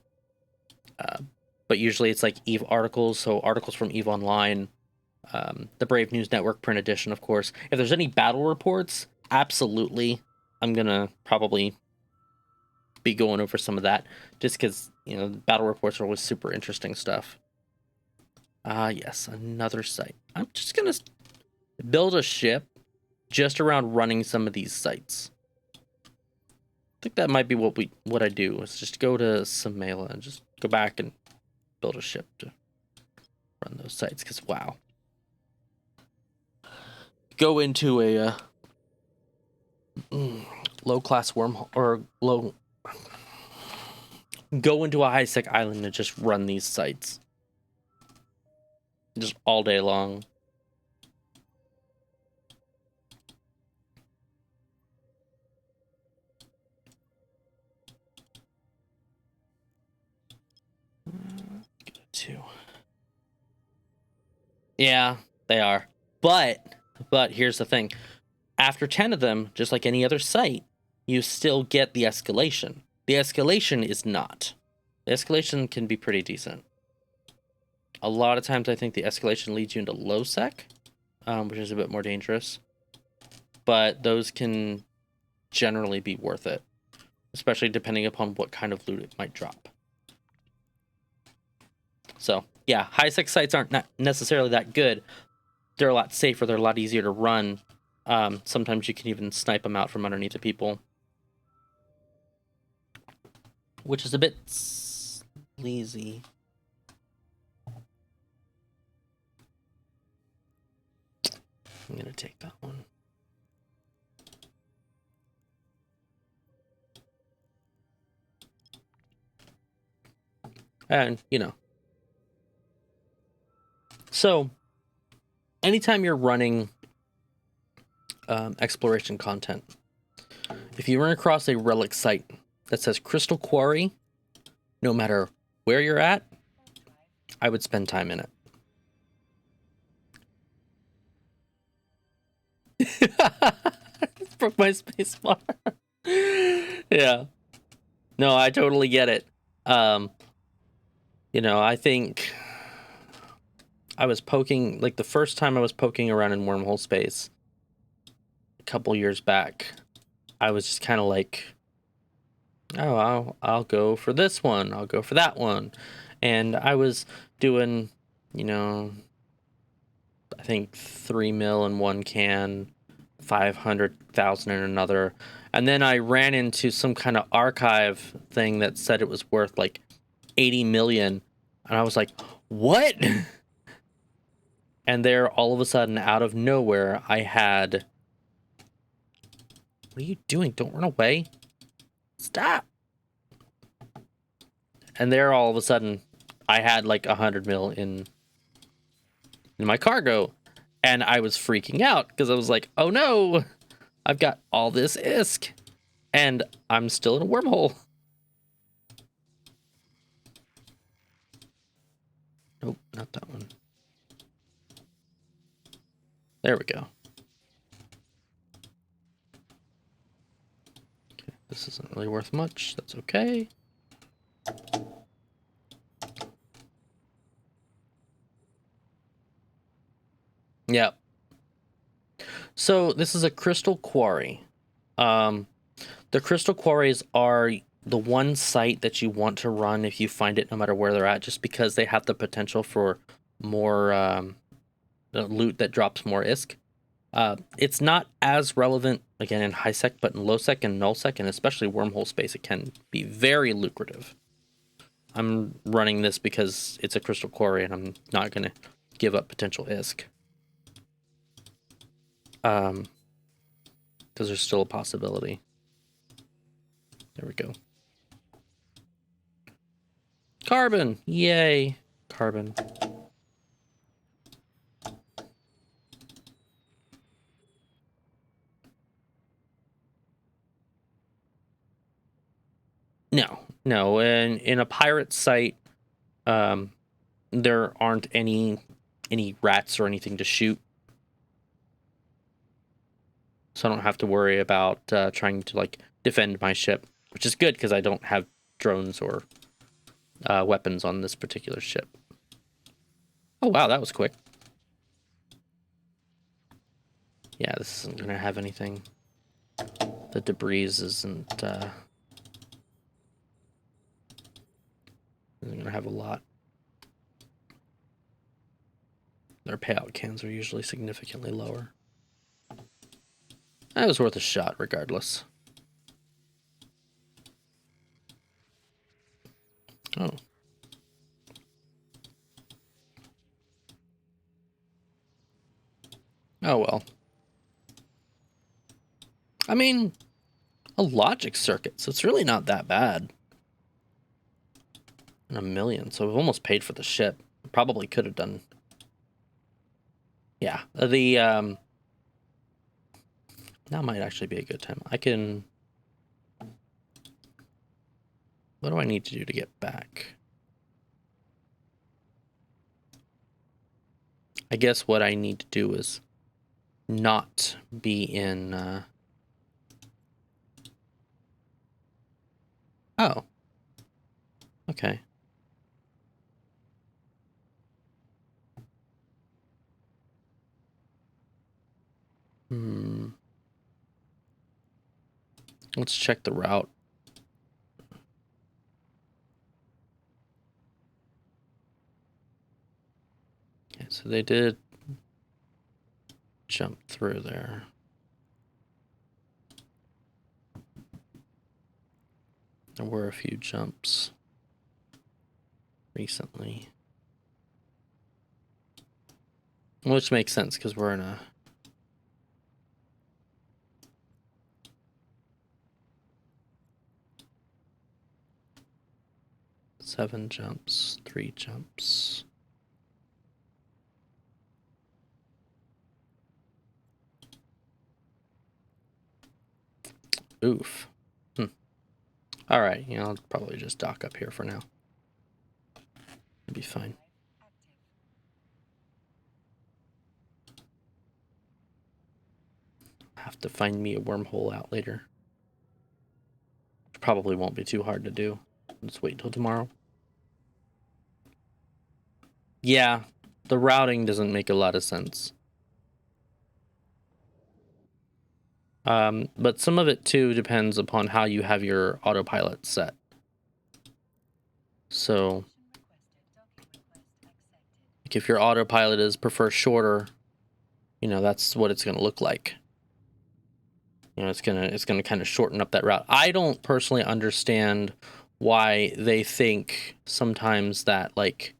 But usually it's like EVE articles, so articles from EVE Online, the Brave News Network print edition, of course. If there's any battle reports, absolutely, I'm gonna probably be going over some of that, just because, you know, battle reports are always super interesting stuff. Yes, another site. I'm just gonna build a ship just around running some of these sites. I think that might be what I do, is just go to Samela and just go back and build a ship to run those sites, because wow. Go into a low-class wormhole, or go into a high-sec island and just run these sites. Just all day long. Two. Yeah, they are. But here's the thing. After 10 of them, just like any other site, you still get the escalation. The escalation is not. The escalation can be pretty decent. A lot of times I think the escalation leads you into low sec, which is a bit more dangerous. But those can generally be worth it, especially depending upon what kind of loot it might drop. So, yeah, high-sec sites aren't necessarily that good. They're a lot safer. They're a lot easier to run. Sometimes you can even snipe them out from underneath the people, which is a bit sleazy. I'm going to take that one. And, you know. So, anytime you're running exploration content, if you run across a relic site that says Crystal Quarry, no matter where you're at, I would spend time in it. Broke my space bar. Yeah. No, I totally get it. You know, I think I was poking, like the first time I was poking around in wormhole space a couple years back, I was just kind of like, oh, I'll go for this one, I'll go for that one. And I was doing, you know, I think 3 mil in one can, 500,000 in another. And then I ran into some kind of archive thing that said it was worth like 80 million. And I was like, what? And there, all of a sudden, out of nowhere, I had... What are you doing? Don't run away. Stop. And there, all of a sudden, I had like 100 mil in my cargo. And I was freaking out because I was like, oh no, I've got all this ISK. And I'm still in a wormhole. Nope, not that one. There we go. Okay, this isn't really worth much. That's okay. Yep. So this is a crystal quarry. The crystal quarries are the one site that you want to run if you find it, no matter where they're at, just because they have the potential for more loot that drops more ISK. It's not as relevant, again, in high sec, but in low sec and null sec, and especially wormhole space, it can be very lucrative. I'm running this because it's a crystal quarry, and I'm not going to give up potential ISK. Because there's still a possibility. There we go. Carbon! Yay! Carbon. No. In a pirate site, there aren't any rats or anything to shoot. So I don't have to worry about trying to, like, defend my ship. Which is good, because I don't have drones or weapons on this particular ship. Oh, wow, that was quick. Yeah, this isn't going to have anything. The debris isn't going to have a lot. Their payout cans are usually significantly lower. That was worth a shot, regardless. Oh. Oh, well. I mean, a logic circuit, so it's really not that bad. And 1 million, so we've almost paid for the ship. Probably could have done... Yeah, now might actually be a good time. I can... What do I need to do to get back? I guess what I need to do is not be in... Oh. Okay. Let's check the route. Okay, so they did jump through there. There were a few jumps recently. Which makes sense, because we're in a... Seven jumps, 3 jumps. Oof. All right, I'll probably just dock up here for now. It'll be fine. Have to find me a wormhole out later. Probably won't be too hard to do. Just wait until tomorrow. Yeah, the routing doesn't make a lot of sense. But some of it too depends upon how you have your autopilot set. So, like if your autopilot is prefer shorter, you know, that's what it's going to look like. You know, it's gonna kind of shorten up that route. I don't personally understand why they think sometimes that like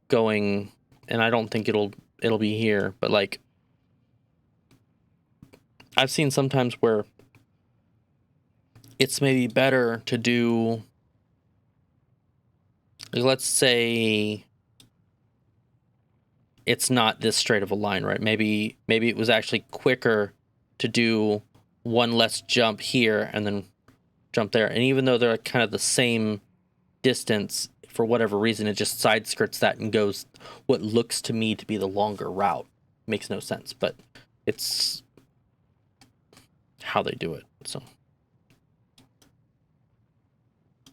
going, and I don't think it'll be here, but like I've seen sometimes where it's maybe better to do, like, let's say it's not this straight of a line, right? Maybe it was actually quicker to do one less jump here and then jump there. And even though they're kind of the same distance, for whatever reason, it just side skirts that and goes what looks to me to be the longer route. Makes no sense, but it's how they do it. So,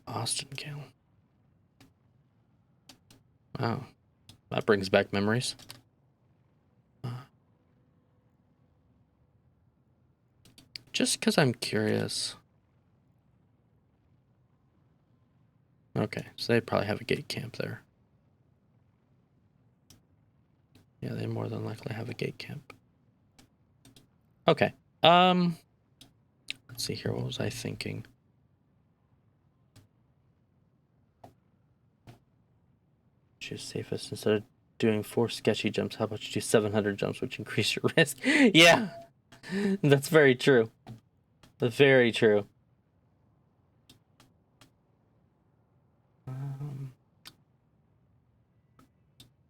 Austin Gale. Oh, that brings back memories. Just because I'm curious. Okay, so they probably have a gate camp there. Yeah, they more than likely have a gate camp. Okay. Let's see here. What was I thinking? Choose safest instead of doing 4 sketchy jumps. How about you do 700 jumps, which increase your risk? Yeah, that's very true. Very true. Let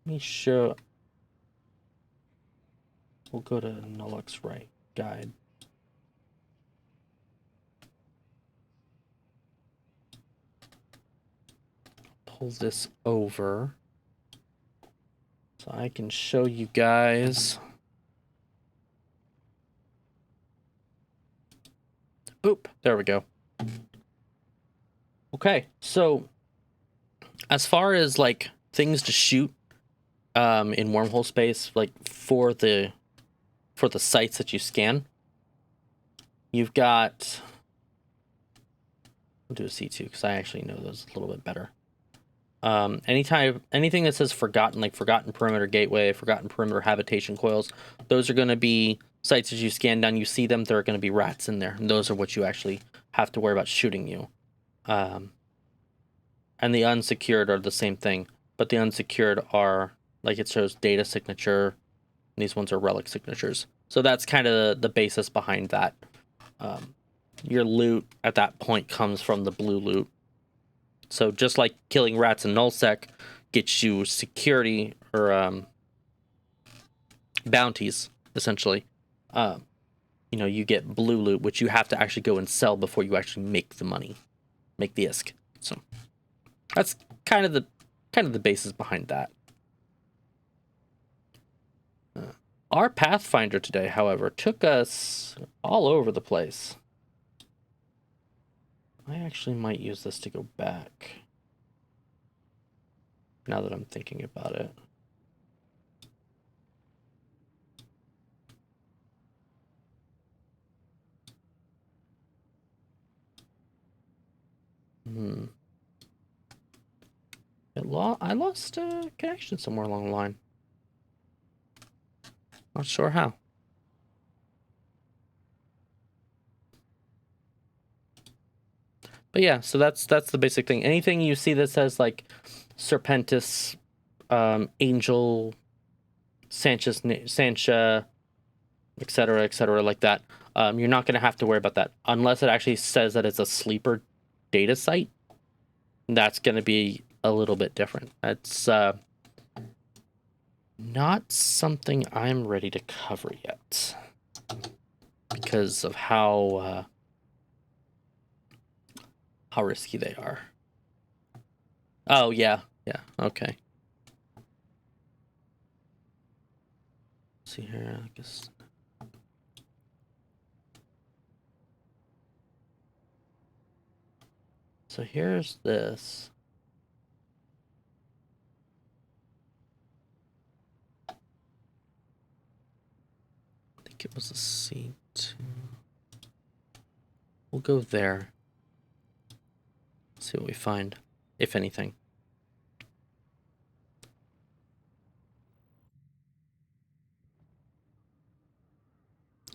me show. We'll go to Nullux right guide. Pull this over so I can show you guys. Oop, there we go. Okay, so as far as like things to shoot in wormhole space, like for the sites that you scan, you've got, I'll do a C2 because I actually know those a little bit better. Anything that says forgotten, like forgotten perimeter gateway, forgotten perimeter habitation coils, those are going to be sites as you scan down, you see them, there are going to be rats in there, and those are what you actually have to worry about shooting you. And the unsecured are the same thing, but the unsecured are, like it shows data signature, and these ones are relic signatures. So that's kind of the basis behind that. Your loot at that point comes from the blue loot. So just like killing rats in nullsec gets you security or bounties, essentially, you know, you get blue loot, which you have to actually go and sell before you actually make the money, make the ISK. So that's kind of the basis behind that. Our Pathfinder today, however, took us all over the place. I actually might use this to go back, now that I'm thinking about it. I lost a connection somewhere along the line. Not sure how. But yeah, so that's the basic thing. Anything you see that says like Serpentis, Angel, Sancha, etc., like that, you're not going to have to worry about that unless it actually says that it's a sleeper data site. That's going to be a little bit different. That's not something I'm ready to cover yet because of how risky they are. Oh yeah, okay. Let's see here, I guess. So here's this. think it was a C2. We'll go there. See what we find, if anything.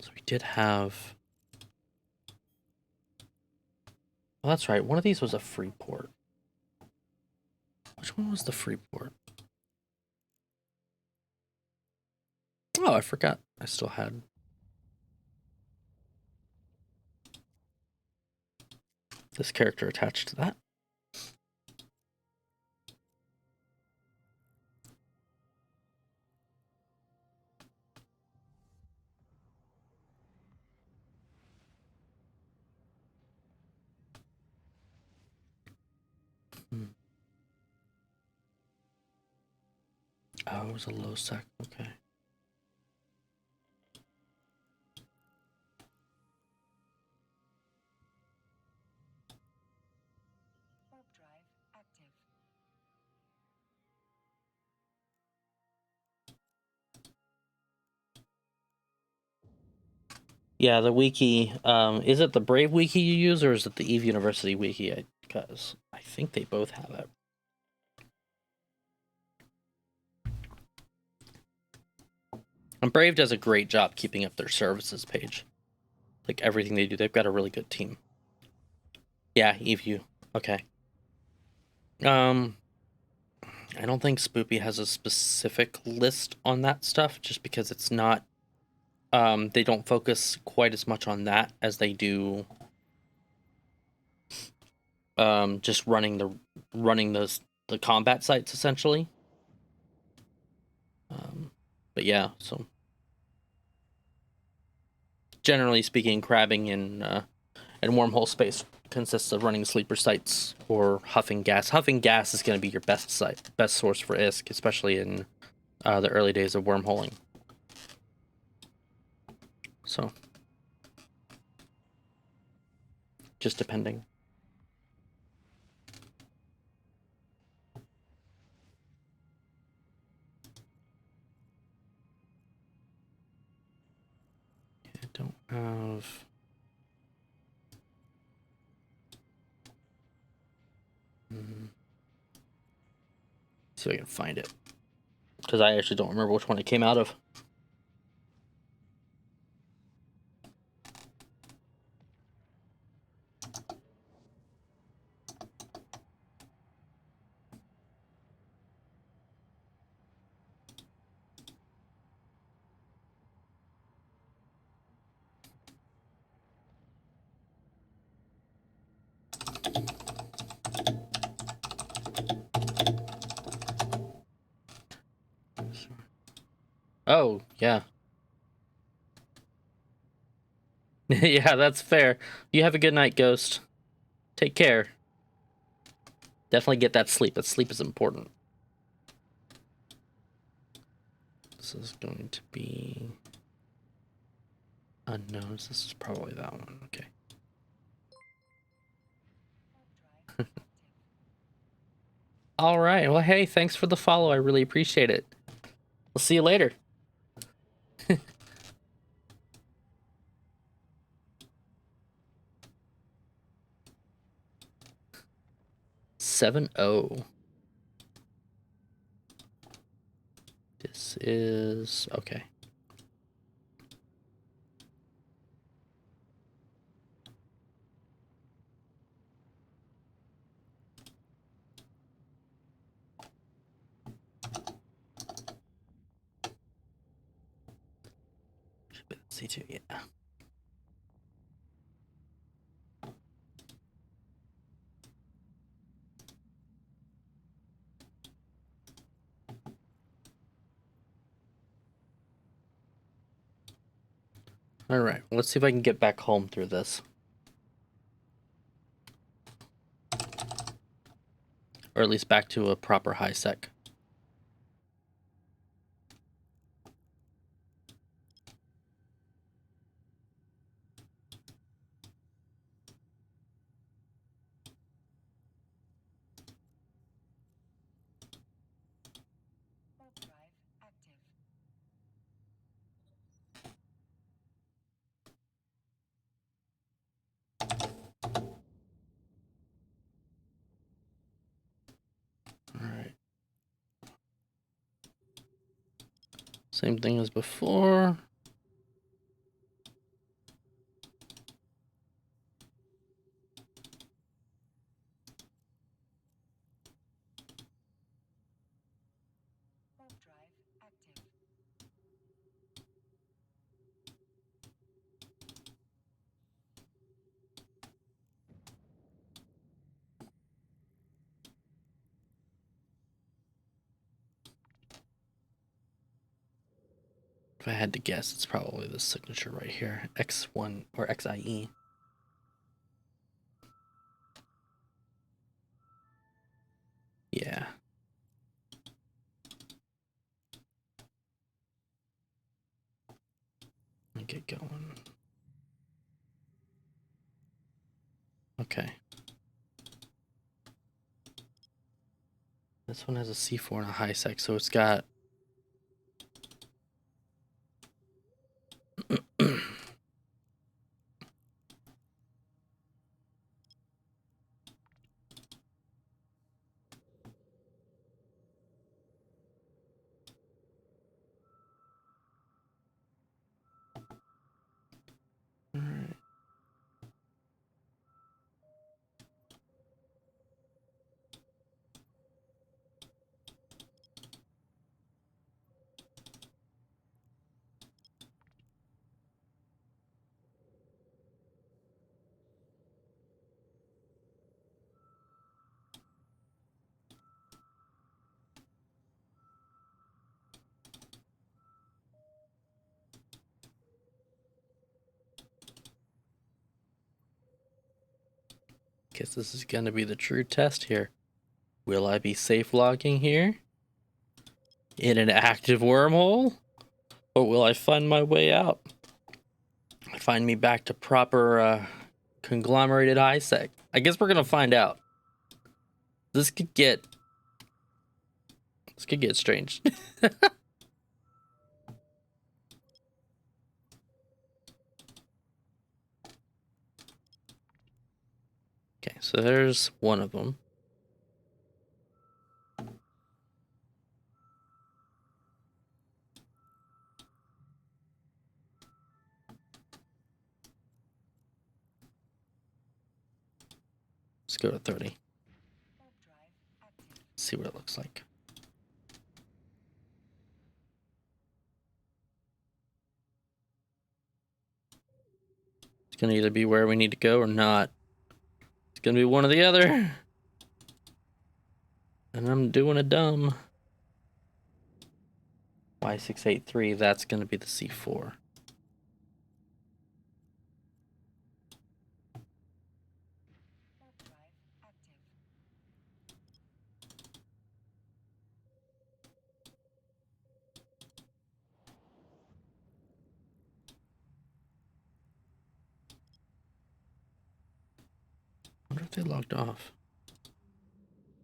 So we did have... Well, that's right. One of these was a free port. Which one was the free port? Oh, I forgot. I still had... this character attached to that. Oh, it was a low sec. Okay. Warp drive active. Yeah, the wiki. Is it the Brave wiki you use, or is it the Eve University wiki? Because I think they both have it. And Brave does a great job keeping up their services page. Like everything they do, they've got a really good team. Yeah, EVU. Okay. I don't think Spoopy has a specific list on that stuff, just because it's not. They don't focus quite as much on that as they do. Just running the combat sites essentially. But yeah, so generally speaking, crabbing in wormhole space consists of running sleeper sites or huffing gas. Huffing gas is going to be your best source for ISK, especially in the early days of wormholing. So, just depending. I don't have... See if I can find it. Because I actually don't remember which one it came out of. Oh, yeah. Yeah, that's fair. You have a good night, Ghost. Take care. Definitely get that sleep. That sleep is important. This is going to be unknowns. This is probably that one. Okay. All right. Well, hey, thanks for the follow. I really appreciate it. We'll see you later. 7-0. This is okay. C2, yeah. All right. Let's see if I can get back home through this. Or at least back to a proper high sec. Warp drive active. Same thing as before. Warp drive active. If I had to guess, it's probably this signature right here, X1 or XIE. Yeah. Let me get going. Okay. This one has a C4 and a high sec, so it's got Alright. Guess this is gonna be the true test here. Will I be safe logging here? In an active wormhole? Or will I find my way out? Find me back to proper conglomerated high sec? I guess we're gonna find out. This could get strange. Okay, so there's one of them. Let's go to 30. Warp drive active. See what it looks like. It's gonna either be where we need to go or not. It's gonna be one or the other. And I'm doing a dumb. Y683, that's gonna be the C4. Warp drive active. I wonder if they logged off.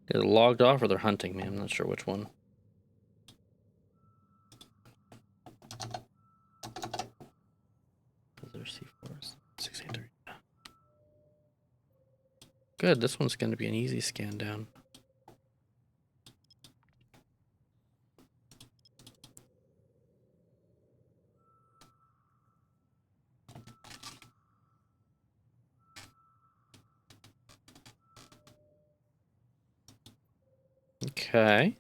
They're logged off or they're hunting me. I'm not sure which one. Those are C4s. 683. Good, this one's going to be an easy scan down. Okay.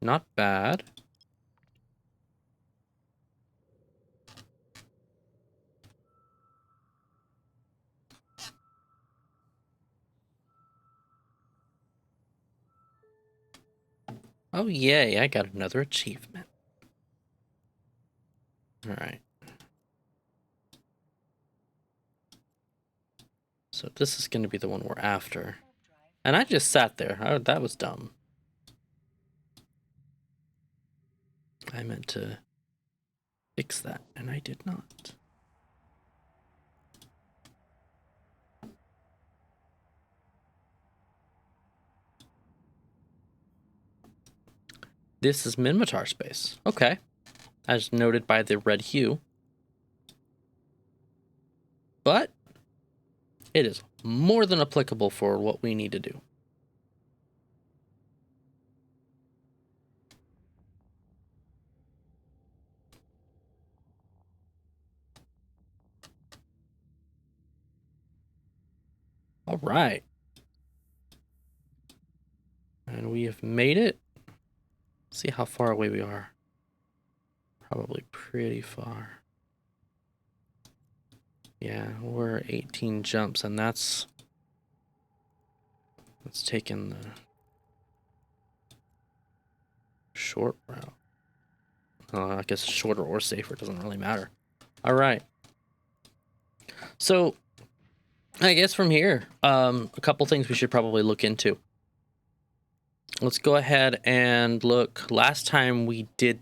Not bad. Oh, yay, I got another achievement. Alright. So this is going to be the one we're after. Warp drive. And I just sat there. That was dumb. I meant to fix that, and I did not. This is Minmatar space. Okay. As noted by the red hue. But it is more than applicable for what we need to do. All right. And we have made it. Let's see how far away we are. Probably pretty far. Yeah, we're 18 jumps, and that's taking the short route. I guess shorter or safer, doesn't really matter. All right. So I guess from here, a couple things we should probably look into. Let's go ahead and look. Last time we did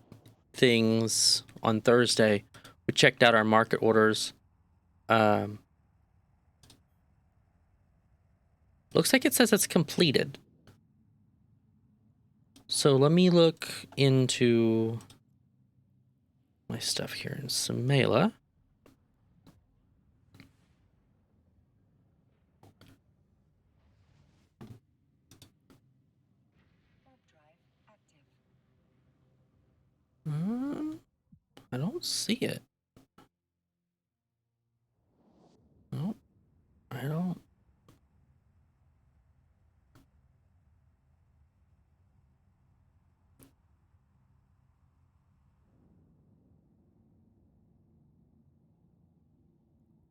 things on Thursday, we checked out our market orders. Looks like it says it's completed. So let me look into my stuff here in Samela. Warp drive active. I don't see it. No, I don't.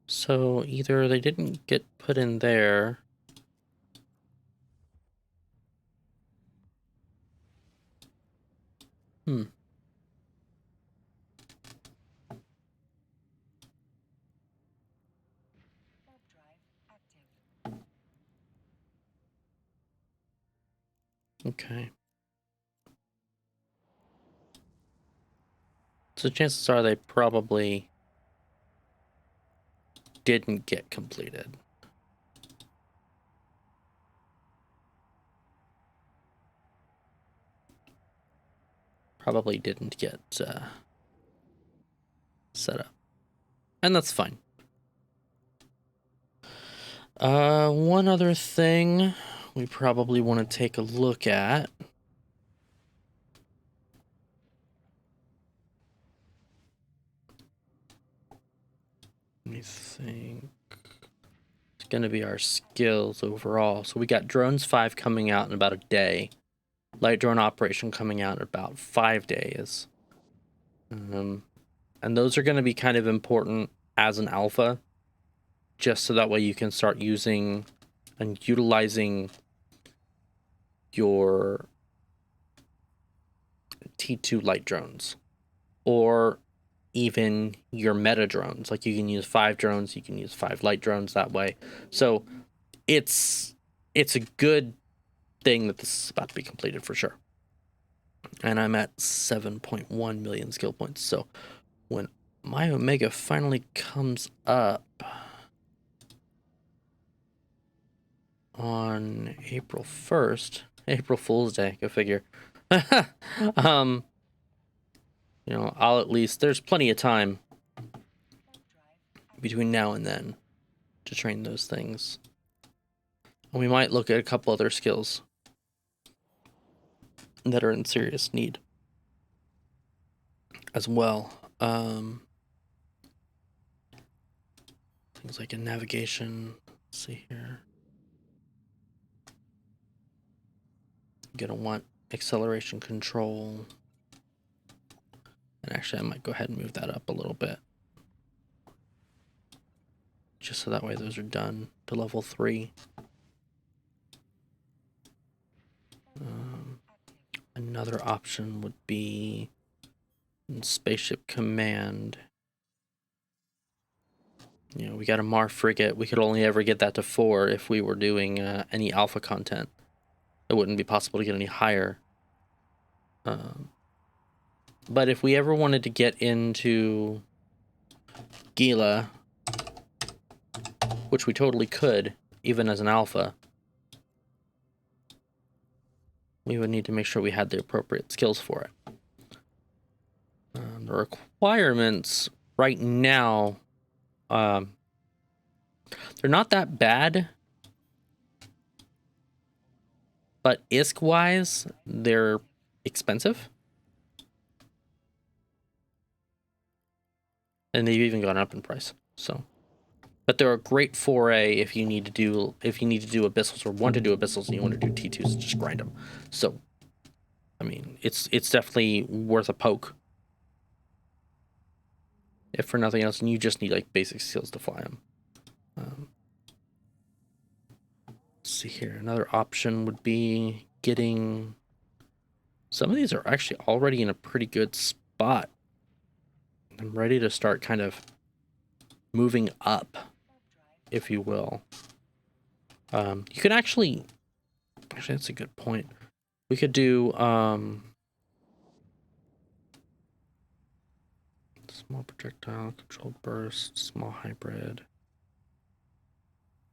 So either they didn't get put in there. Warp drive active. Okay. So chances are they probably didn't get completed. Probably didn't get set up. And that's fine. One other thing we probably want to take a look at. Let me think. It's going to be our skills overall. So we got drones 5 coming out in about a day. Light drone operation coming out in about 5 days. And those are going to be kind of important as an alpha, just so that way you can start using and utilizing your T2 light drones, or even your meta drones. Like you can use 5 drones, you can use 5 light drones that way. So it's a good thing that this is about to be completed for sure. And I'm at 7.1 million skill points. So when my Omega finally comes up on April 1st, April Fool's Day, go figure. You know, I'll at least, there's plenty of time between now and then to train those things. And we might look at a couple other skills that are in serious need as well. Things like in navigation. Let's see here. You're gonna want acceleration control. And actually, I might go ahead and move that up a little bit. Just so that way those are done to level 3. Another option would be in Spaceship Command. You know, we got a Mar frigate. We could only ever get that to 4 if we were doing any alpha content. It wouldn't be possible to get any higher. But if we ever wanted to get into Gila, which we totally could, even as an alpha, we would need to make sure we had the appropriate skills for it. The requirements right now, they're not that bad, but ISK-wise, they're expensive. And they've even gone up in price, so But they're a great foray if you need to do abyssals or want to do abyssals and you want to do T2s, just grind them. So, I mean, it's definitely worth a poke. If for nothing else, and you just need like basic skills to fly them. Let's see here. Another option would be getting. Some of these are actually already in a pretty good spot. I'm ready to start kind of moving up, if you will. You can actually that's a good point. We could do small projectile, controlled burst, small hybrid.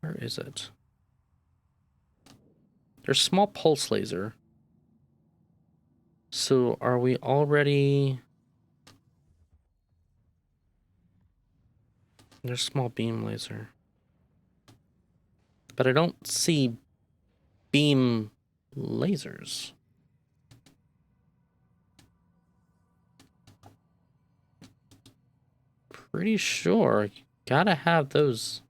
Where is it? There's small pulse laser. So are we already... There's small beam laser. But I don't see beam lasers. Pretty sure you gotta have those.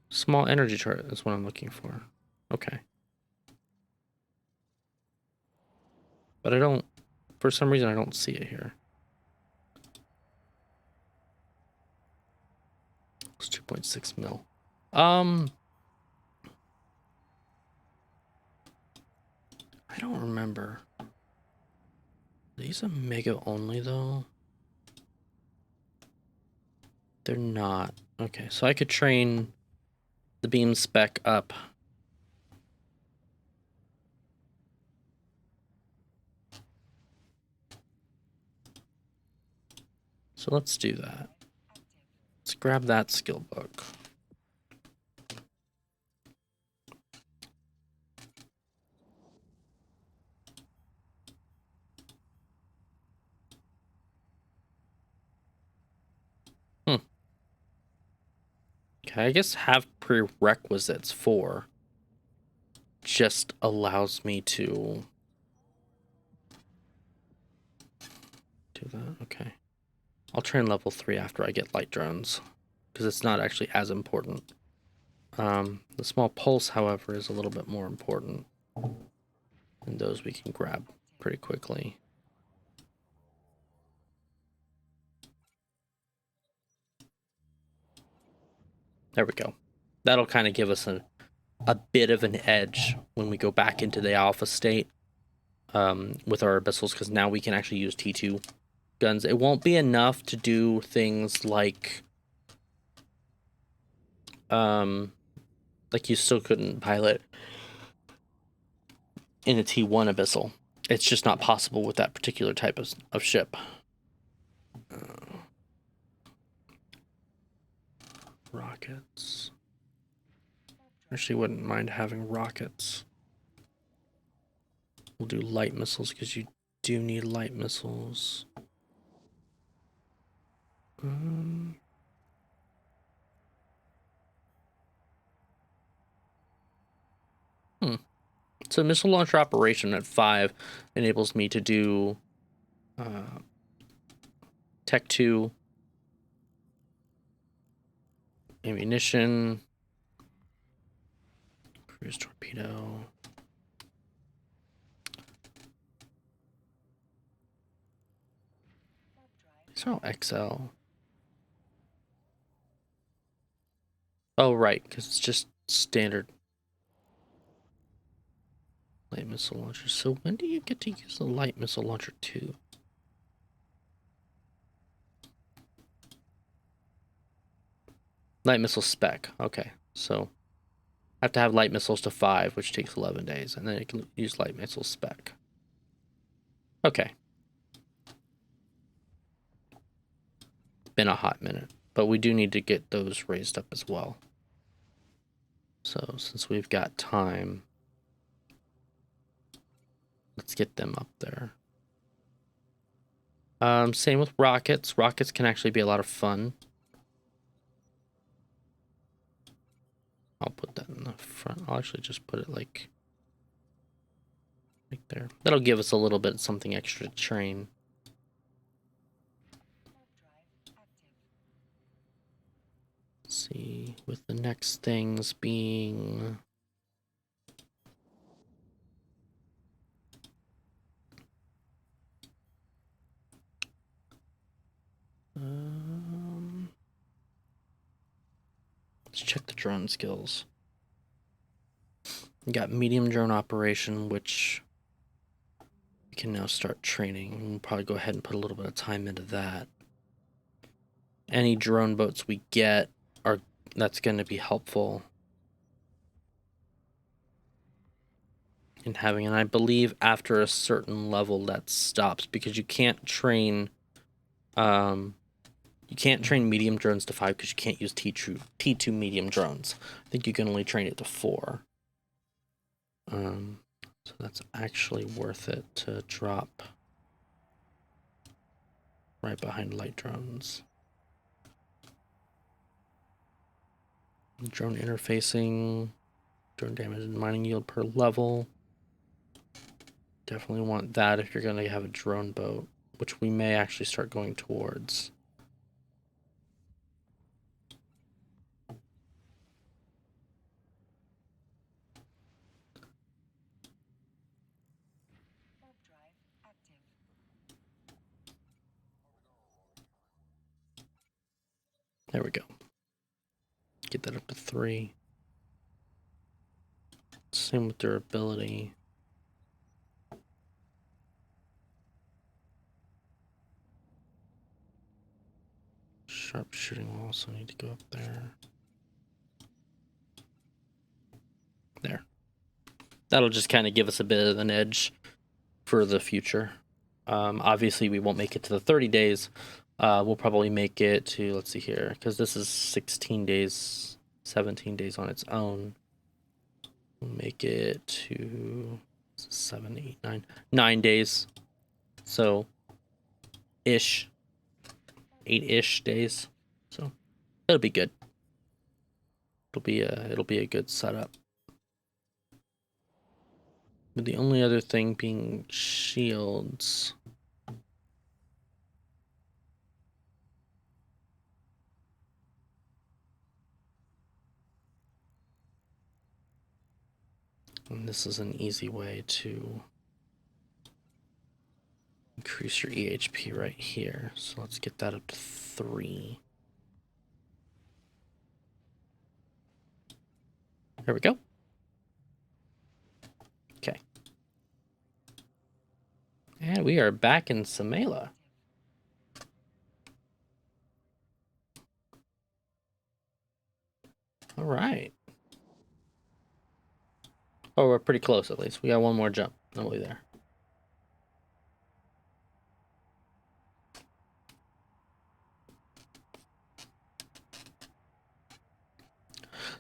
Small energy chart is what I'm looking for. Okay. But I don't, for some reason I don't see it here. It's 2.6 mil. I don't remember. Are these a mega only though? They're not. Okay, so I could train the beam spec up. So let's do that. Let's grab that skill book. Okay, I guess have prerequisites for just allows me to do that. Okay. I'll train level 3 after I get light drones, because it's not actually as important. The small pulse, however, is a little bit more important. And those we can grab pretty quickly. There we go. That'll kind of give us a bit of an edge when we go back into the alpha state with our abyssals, because now we can actually use T2 guns. It won't be enough to do things like you still couldn't pilot in a T1 abyssal. It's just not possible with that particular type of ship. Rockets. Actually wouldn't mind having rockets. We'll do light missiles because you do need light missiles. So missile launcher operation at 5 enables me to do Tech 2, ammunition, cruise torpedo. These are all XL. Oh, right, because it's just standard light missile launcher. So when do you get to use the light missile launcher 2? Light missile spec. Okay, so I have to have light missiles to 5, which takes 11 days, and then you can use light missile spec. Okay. Been a hot minute, but we do need to get those raised up as well. So since we've got time, let's get them up there. Same with rockets. Rockets can actually be a lot of fun. I'll put that in the front. I'll actually just put it like there. That'll give us a little bit something extra to train. Let's see, with the next things being let's check the drone skills. We got medium drone operation, which we can now start training. We'll probably go ahead and put a little bit of time into that. Any drone boats we get that's going to be helpful in having, and I believe after a certain level that stops, because you can't train medium drones to 5 because you can't use T2 medium drones. I think you can only train it to 4. So that's actually worth it to drop right behind light drones. Drone interfacing, drone damage and mining yield per level. Definitely want that if you're going to have a drone boat, which we may actually start going towards. Warp drive active. There we go. Get that up to 3. Same with durability. Sharpshooting will also need to go up there. There. That'll just kind of give us a bit of an edge for the future. Obviously, we won't make it to the 30 days. We'll probably make it to, let's see here, because this is 16 days, 17 days on its own. We'll make it to 7, 8, 9, 9 days. So, ish. 8-ish days. So, it'll be good. It'll be a good setup. But the only other thing being shields. And this is an easy way to increase your EHP right here. So let's get that up to 3. There we go. Okay. And we are back in Samela. All right. Oh, we're pretty close at least. We got one more jump. No way there.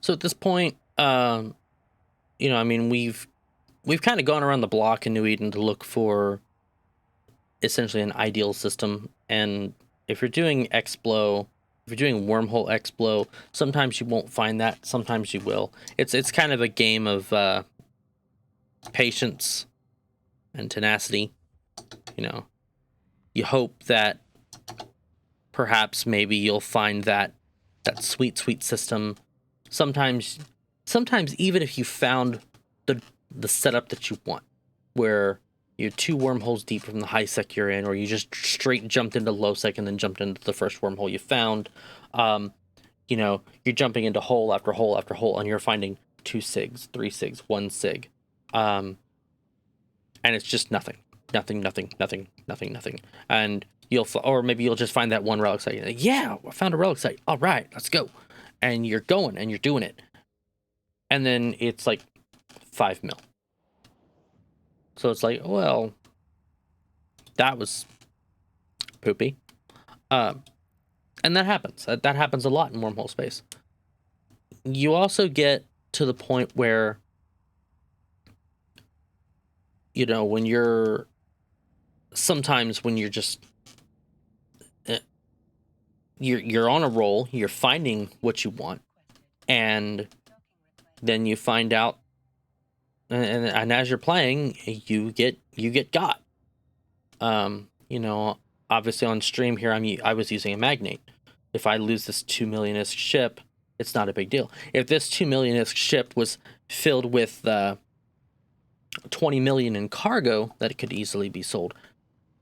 So at this point, you know, I mean, we've kind of gone around the block in New Eden to look for essentially an ideal system. And if you're doing Explo, if you're doing wormhole Explo, sometimes you won't find that. Sometimes you will. It's kind of a game of patience and tenacity. You know, you hope that perhaps maybe you'll find that sweet system. Sometimes even if you found the setup that you want, where you're 2 wormholes deep from the high sec you're in, or you just straight jumped into low sec and then jumped into the first wormhole you found, you know, you're jumping into hole after hole after hole, and you're finding 2 sigs, 3 sigs, 1 sig, and it's just nothing, and or maybe you'll just find that one relic site. Like, yeah, I found a relic site. All right, let's go. And you're going and you're doing it. And then it's like 5 mil. So it's like, well, that was poopy. And that happens. That happens a lot in wormhole space. You also get to the point where, you know, when you're just you're on a roll, you're finding what you want, and then you find out, and as you're playing, you get got. You know, obviously on stream here, I was using a magnate. If I lose this 2 millionist ship, It's not a big deal. If this 2 million ISK ship was filled with 20 million in cargo that it could easily be sold,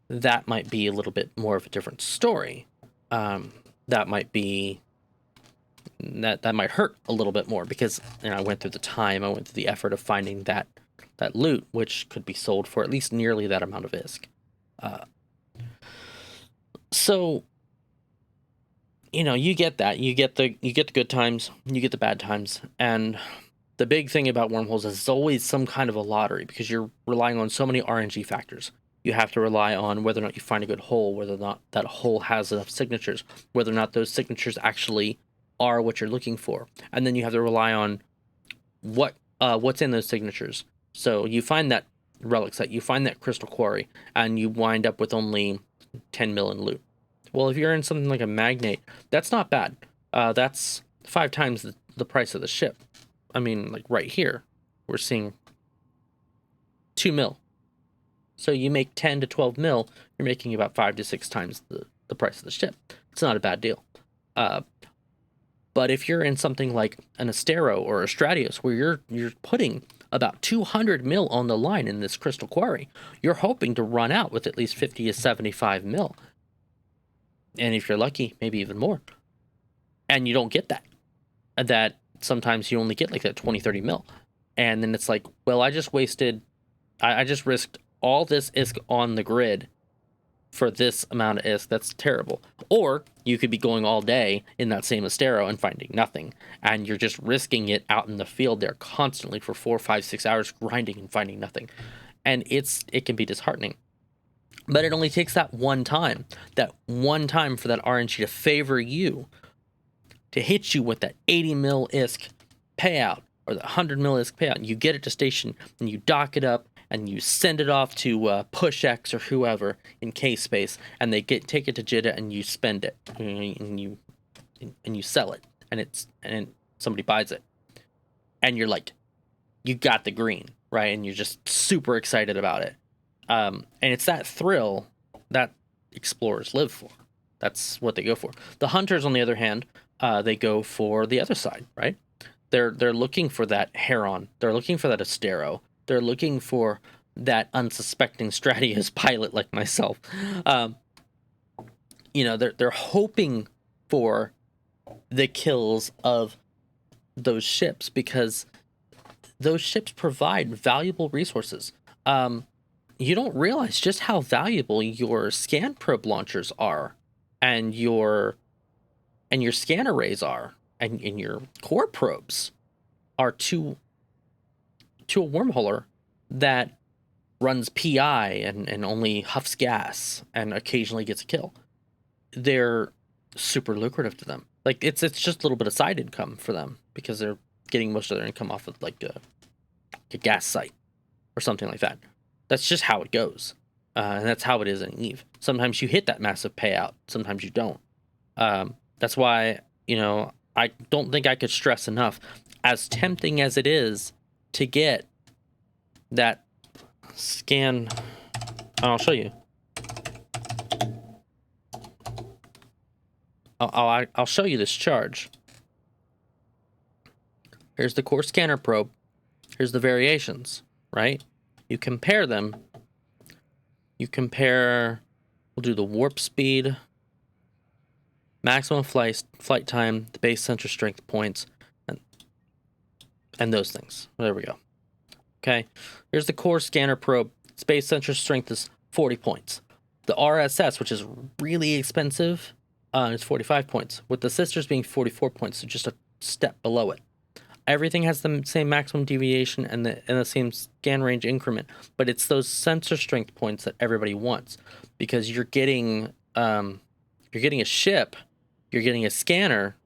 that might be a little bit more of a different story. That might be that might hurt a little bit more, because I went through the time, I went through the effort of finding that loot, which could be sold for at least nearly that amount of ISK. So you get that, you get the good times, you get the bad times, and the big thing about wormholes is it's always some kind of a lottery, because you're relying on so many RNG factors. You have to rely on whether or not you find a good hole, whether or not that hole has enough signatures, whether or not those signatures actually are what you're looking for, and then you have to rely on what's in those signatures. So you find that relic set, you find that crystal quarry, and you wind up with only 10 mil in loot. Well, if you're in something like a magnate, that's not bad. That's 5 times the price of the ship. I mean, like right here, we're seeing 2 mil. So you make 10 to 12 mil, you're making about 5 to 6 times the price of the ship. It's not a bad deal. But if you're in something like an Astero or a Stratios, where you're putting about 200 mil on the line in this crystal quarry, you're hoping to run out with at least 50 to 75 mil. And if you're lucky, maybe even more. And you don't get that. That sometimes you only get like that 20, 30 mil. And then it's like, well, I just risked all this ISK on the grid for this amount of ISK. That's terrible. Or you could be going all day in that same Astero and finding nothing. And you're just risking it out in the field there constantly for 4, 5, 6 hours grinding and finding nothing. And it can be disheartening. But it only takes that one time for that RNG to favor you, to hit you with that 80 mil ISK payout or the 100 mil ISK payout. And you get it to station and you dock it up and you send it off to PushX or whoever in K-Space, and they take it to JITA and you spend it and you sell it, and somebody buys it, and you're like, you got the green, right? And you're just super excited about it. And it's that thrill that explorers live for. That's what they go for. The hunters, on the other hand, they go for the other side, right? They're looking for that Heron. They're looking for that Astero. They're looking for that unsuspecting Stratios pilot like myself. They're hoping for the kills of those ships, because those ships provide valuable resources. You don't realize just how valuable your scan probe launchers are, and your scan arrays are, and your core probes are to a wormholer that runs PI and only huffs gas and occasionally gets a kill. They're super lucrative to them. Like it's just a little bit of side income for them, because they're getting most of their income off of like a gas site or something like that. That's just how it goes. And that's how it is in EVE. Sometimes you hit that massive payout, sometimes you don't. That's why, I don't think I could stress enough, as tempting as it is to get that scan. I'll show you. I'll show you this charge. Here's the core scanner probe. Here's the variations, right? You compare them. We'll do the warp speed, maximum flight time, the base sensor strength points, and those things. There we go. Okay, here's the core scanner probe. Space sensor strength is 40 points. The RSS, which is really expensive, is 45 points, with the sisters being 44 points, so just a step below it. Everything has the same maximum deviation and the same scan range increment, but it's those sensor strength points that everybody wants, because you're getting a ship, you're getting a scanner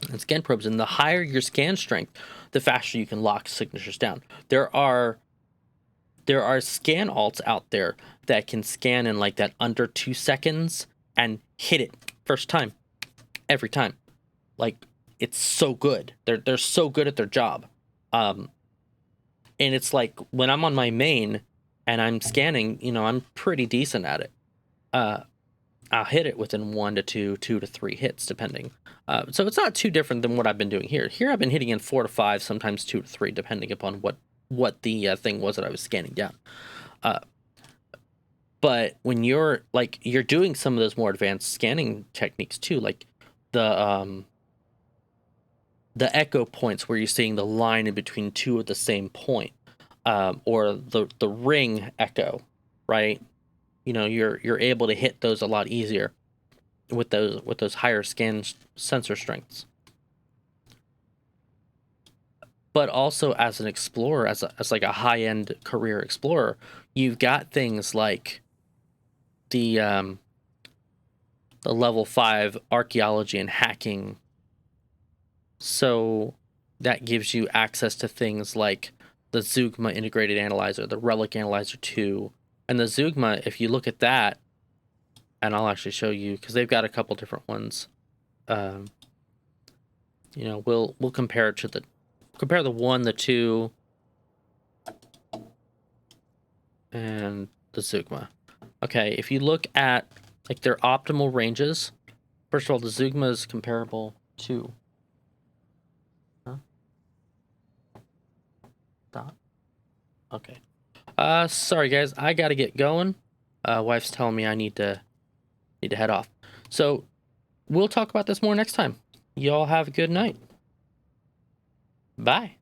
and scan probes, and the higher your scan strength, the faster you can lock signatures down. There are scan alts out there that can scan in like that under 2 seconds and hit it first time, every time. Like, it's so good. They're so good at their job. And it's like, when I'm on my main and I'm scanning, I'm pretty decent at it. I'll hit it within 1 to 2, 2 to 3 hits, depending. So it's not too different than what I've been doing here. Here I've been hitting in 4 to 5, sometimes 2 to 3, depending upon what the thing was that I was scanning down. But when you're doing some of those more advanced scanning techniques too, like the echo points where you're seeing the line in between two at the same point, or the ring echo, right? You're able to hit those a lot easier with those higher scan sensor strengths. But also as an explorer, as like a high-end career explorer, you've got things like the level 5 archaeology and hacking. So that gives you access to things like the Zeugma integrated analyzer, the Relic Analyzer 2. And the Zeugma, if you look at that, and I'll actually show you because they've got a couple different ones. We'll compare it to compare the 1, the 2, and the Zeugma. Okay, if you look at like their optimal ranges, first of all, the Zeugma is comparable to dot. Okay. Sorry guys, I gotta get going. Wife's telling me I need to head off. So we'll talk about this more next time. Y'all have a good night. Bye.